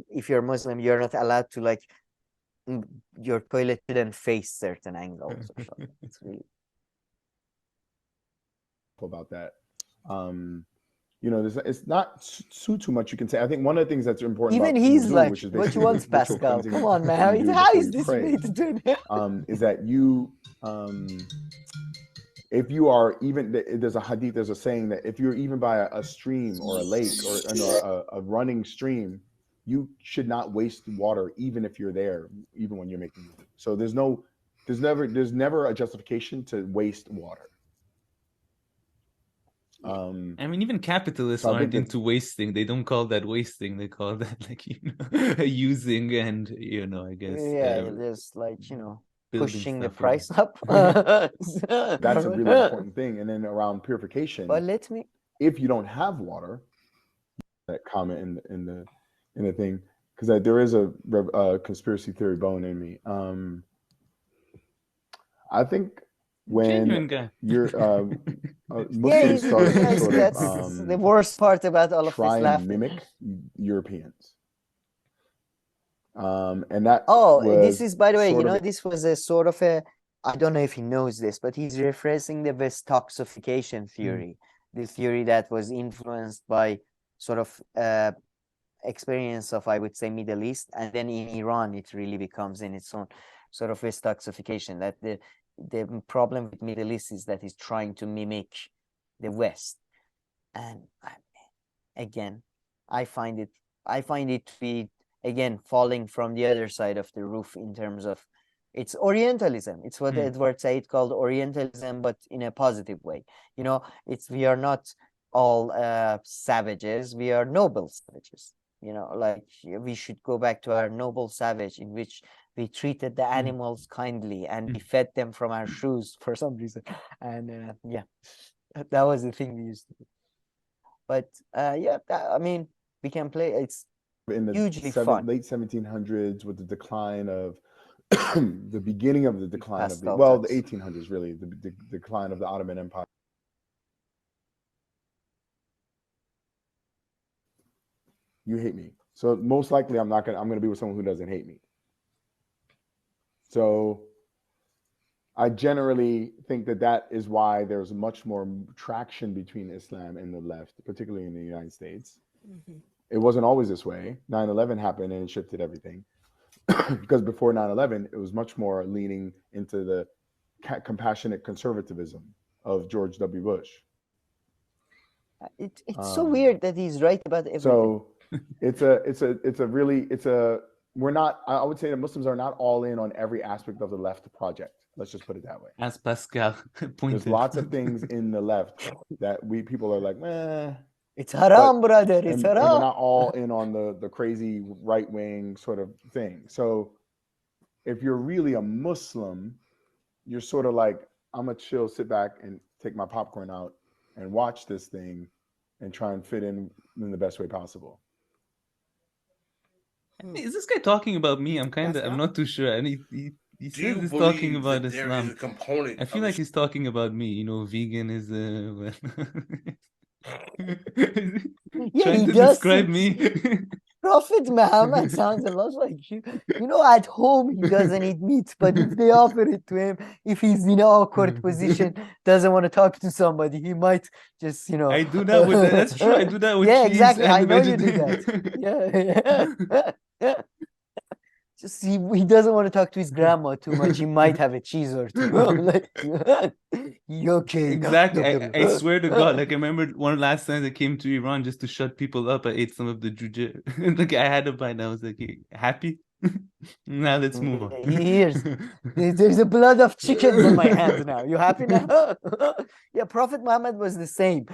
if you're Muslim, you're not allowed to, like, your toilet shouldn't face certain angles or something. It's really about that. It's not too much you can say. I think one of the things that's important. Even he's like, what you want, Pascal? Come on, man. How is this made to do? Is that you if you are even, there's a hadith, there's a saying that if you're even by a stream or a lake or a running stream, you should not waste water, even if you're there, even when you're making wudu. So there's never a justification to waste water. I mean, even capitalists aren't into wasting. They don't call that wasting. They call that, like, using and, I guess. Yeah, there's like, pushing the price up. That's a really important thing. And then around purification, but let me, if you don't have water, that comment in the thing, because there is a conspiracy theory bone in me. I think when you're Muslims start to sort that's of the worst part about all of this try and laughing. mimic Europeans. And that this is, by the way, this was a sort of a, I don't know if he knows this, but he's referencing the Westoxification theory, the theory that was influenced by sort of experience of, I would say, Middle East, and then in Iran it really becomes in its own sort of Westoxification, that the problem with Middle East is that it's trying to mimic the West. And again, I find it to be, again, falling from the other side of the roof in terms of it's Orientalism. It's what Edward Said called Orientalism, but in a positive way. We are not all savages. We are noble savages. Like we should go back to our noble savage, in which we treated the animals kindly and we fed them from our shoes for some reason. And that was the thing we used to do. But I mean, we can play. It's in the hugely fun. Late 1700s, with the decline of the beginning of the decline of the 1800s, really, the decline of the Ottoman Empire. You hate me, so most likely I'm gonna be with someone who doesn't hate me. So I generally think that is why there's much more traction between Islam and the left, particularly in the United States. It wasn't always this way. 9/11 happened and it shifted everything. Because before 9/11, it was much more leaning into the compassionate conservatism of George W. Bush. It's so weird that he's right about everything. So we're not, I would say that Muslims are not all in on every aspect of the left project. Let's just put it that way. As Pascal pointed. There's lots of things in the left that people are like, it's haram, brother. It's haram. And we're not all in on the crazy right-wing sort of thing. So if you're really a Muslim, you're sort of like, I'm gonna chill, sit back and take my popcorn out and watch this thing and try and fit in the best way possible. Is this guy talking about me? I'm not too sure. And he says he's talking about Islam. I feel like he's talking about me. Vegan is trying to describe me. Prophet Muhammad sounds a lot like you. At home he doesn't eat meat, but if they offer it to him, if he's in an awkward position, doesn't want to talk to somebody, he might just, I do that with that. That's true. I do that with cheese. Exactly. I know you do that. Yeah. Just he doesn't want to talk to his grandma too much. He might have a cheese or two. Okay. Exactly. I swear to God. Like, I remember one last time I came to Iran just to shut people up. I ate some of the jujia. Like, I had a bite. I was like, happy? Now let's move on. There's a blood of chickens in my hands now. You happy now? Yeah, Prophet Muhammad was the same.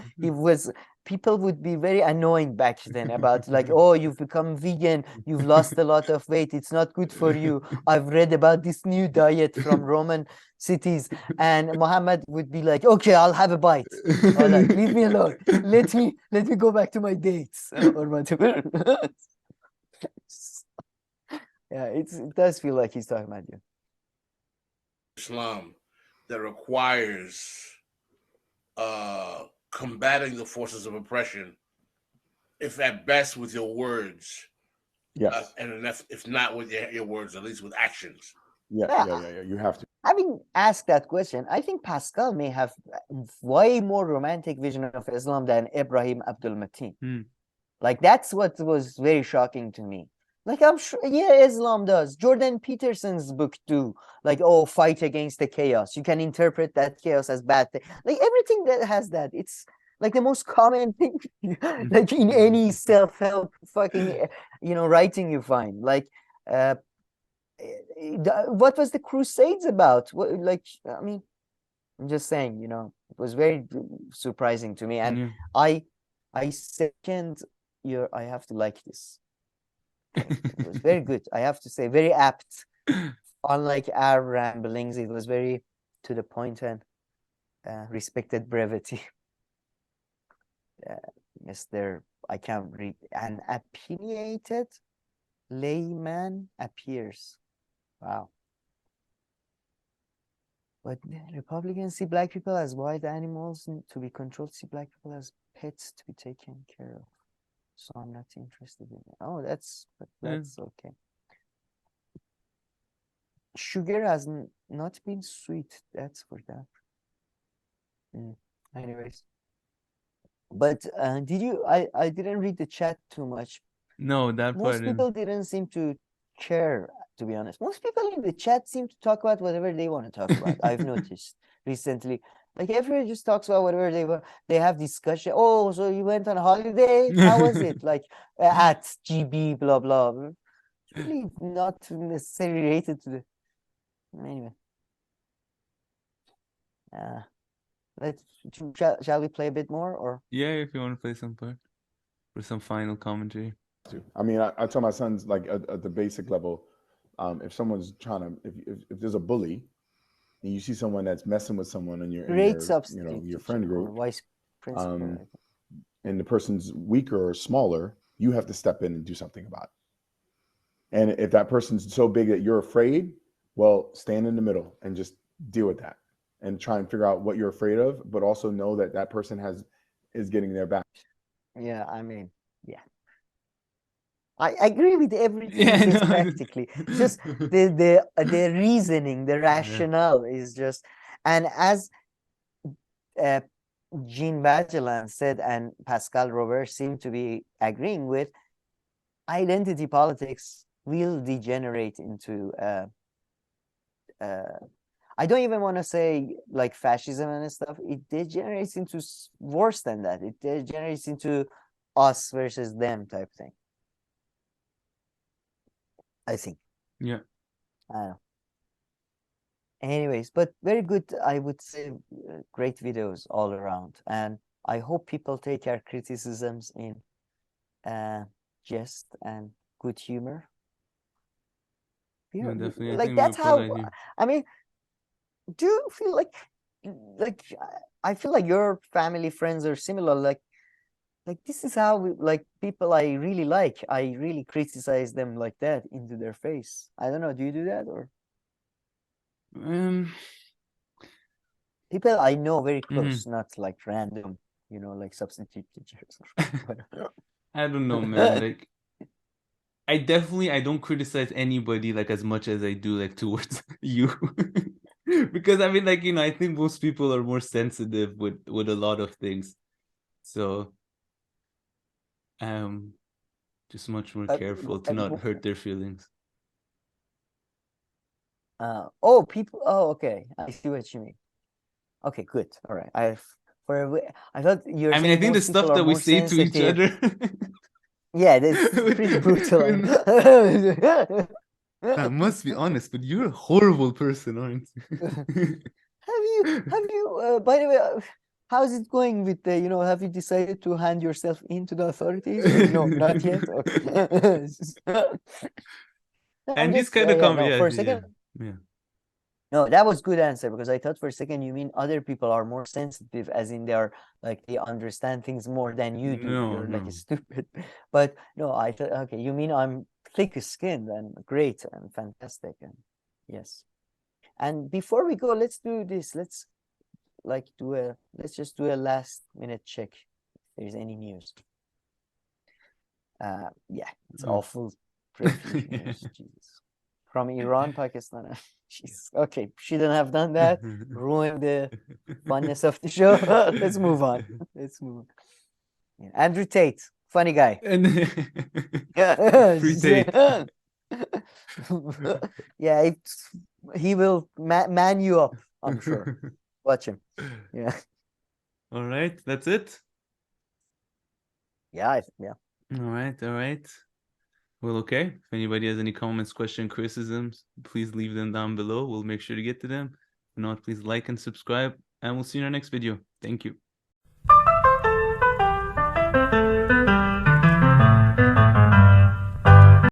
People would be very annoying back then about like, oh, you've become vegan, you've lost a lot of weight, it's not good for you. I've read about this new diet from Roman cities, and Muhammad would be like, okay, I'll have a bite. All right, leave me alone. Let me go back to my dates or whatever. Yeah, it does feel like he's talking about you. Islam that requires combating the forces of oppression, if at best with your words, and if not with your words, at least with actions. Yeah. You have to. Having asked that question, I think Pascal may have way more romantic vision of Islam than Ibrahim Abdul Mateen. Like, that's what was very shocking to me. Like I'm sure, yeah, Islam does. Jordan Peterson's book too. Like, oh, fight against the chaos. You can interpret that chaos as bad thing. Like everything that has that, it's like the most common thing, like in any self-help fucking, writing you find. Like, what was the Crusades about? Like, I mean, I'm just saying, it was very surprising to me, and I second your. I have to like this. It was very good. I have to say, very apt. Unlike our ramblings, it was very to the point and respected brevity. Mr. I can't read. An opinionated layman appears. Wow. But Republicans see black people as wild animals to be controlled, see black people as pets to be taken care of. So I'm not interested in it. Oh, that's okay. Sugar has not been sweet. That's for that. Anyways, but did you? I didn't read the chat too much. No, that part. Most people didn't seem to care, to be honest. Most people in the chat seem to talk about whatever they want to talk about. I've noticed recently. Like everyone just talks about whatever they want. They have discussion. Oh, so you went on a holiday? How was it? Like at GB, blah blah. It's really not necessarily related to the. Anyway, shall we play a bit more, or? Yeah, if you want to play some part for some final commentary. I mean, I tell my sons, like at the basic level, if someone's trying to, if there's a bully, and you see someone that's messing with someone in your your friend group, vice principal, and the person's weaker or smaller, you have to step in and do something about it. And if that person's so big that you're afraid, well, stand in the middle and just deal with that, and try and figure out what you're afraid of, but also know that that person is getting their back. Yeah, I mean, yeah. I agree with everything practically. Just the reasoning, the rationale is just, and as Jean Bagelin said, and Pascal Robert seemed to be agreeing with, identity politics will degenerate into I don't even want to say like fascism and stuff. It degenerates into worse than that. It degenerates into us versus them type thing. I think. Yeah. I don't know. Anyways, but very good, I would say, great videos all around. And I hope people take our criticisms in jest and good humor. No, definitely. Like that's how, I mean, do you feel like I feel like your family, friends are similar, like this is how like people I really like, I really criticize them like that into their face. I don't know, do you do that, or people I know very close, not like random, like substitute teachers or whatever. I don't know, man. Like I don't criticize anybody like as much as I do like towards you. Because I mean, like, I think most people are more sensitive with a lot of things. So just much more careful to not hurt their feelings. Okay, I see what you mean. Okay, good. All right. I thought you're. I mean, I think the stuff that we say to each other. Yeah, that's pretty brutal. I must be honest, but you're a horrible person, aren't you? Have you? By the way, how's it going with the? Have you decided to hand yourself into the authorities? No, not yet. Okay. And this kind of conversation. For a second. Yeah. No, that was good answer, because I thought for a second you mean other people are more sensitive, as in they are like they understand things more than you do. You're like stupid. But no, I thought, okay, you mean I'm thick-skinned and great and fantastic, and yes. And before we go, let's do this. Let's just do a last minute check if there's any news. Yeah, it's awful. Jesus. From Iran, Pakistan. Okay, shouldn't have done that. Ruin the funness of the show. Let's move on. Yeah. Andrew Tate funny guy. And free take. Yeah, he will man you up, I'm sure. Watch him. Yeah. All right, that's it. Yeah, yeah. All right. Well, okay. If anybody has any comments, questions, criticisms, please leave them down below. We'll make sure to get to them. If not, please like and subscribe, and we'll see you in our next video. Thank you.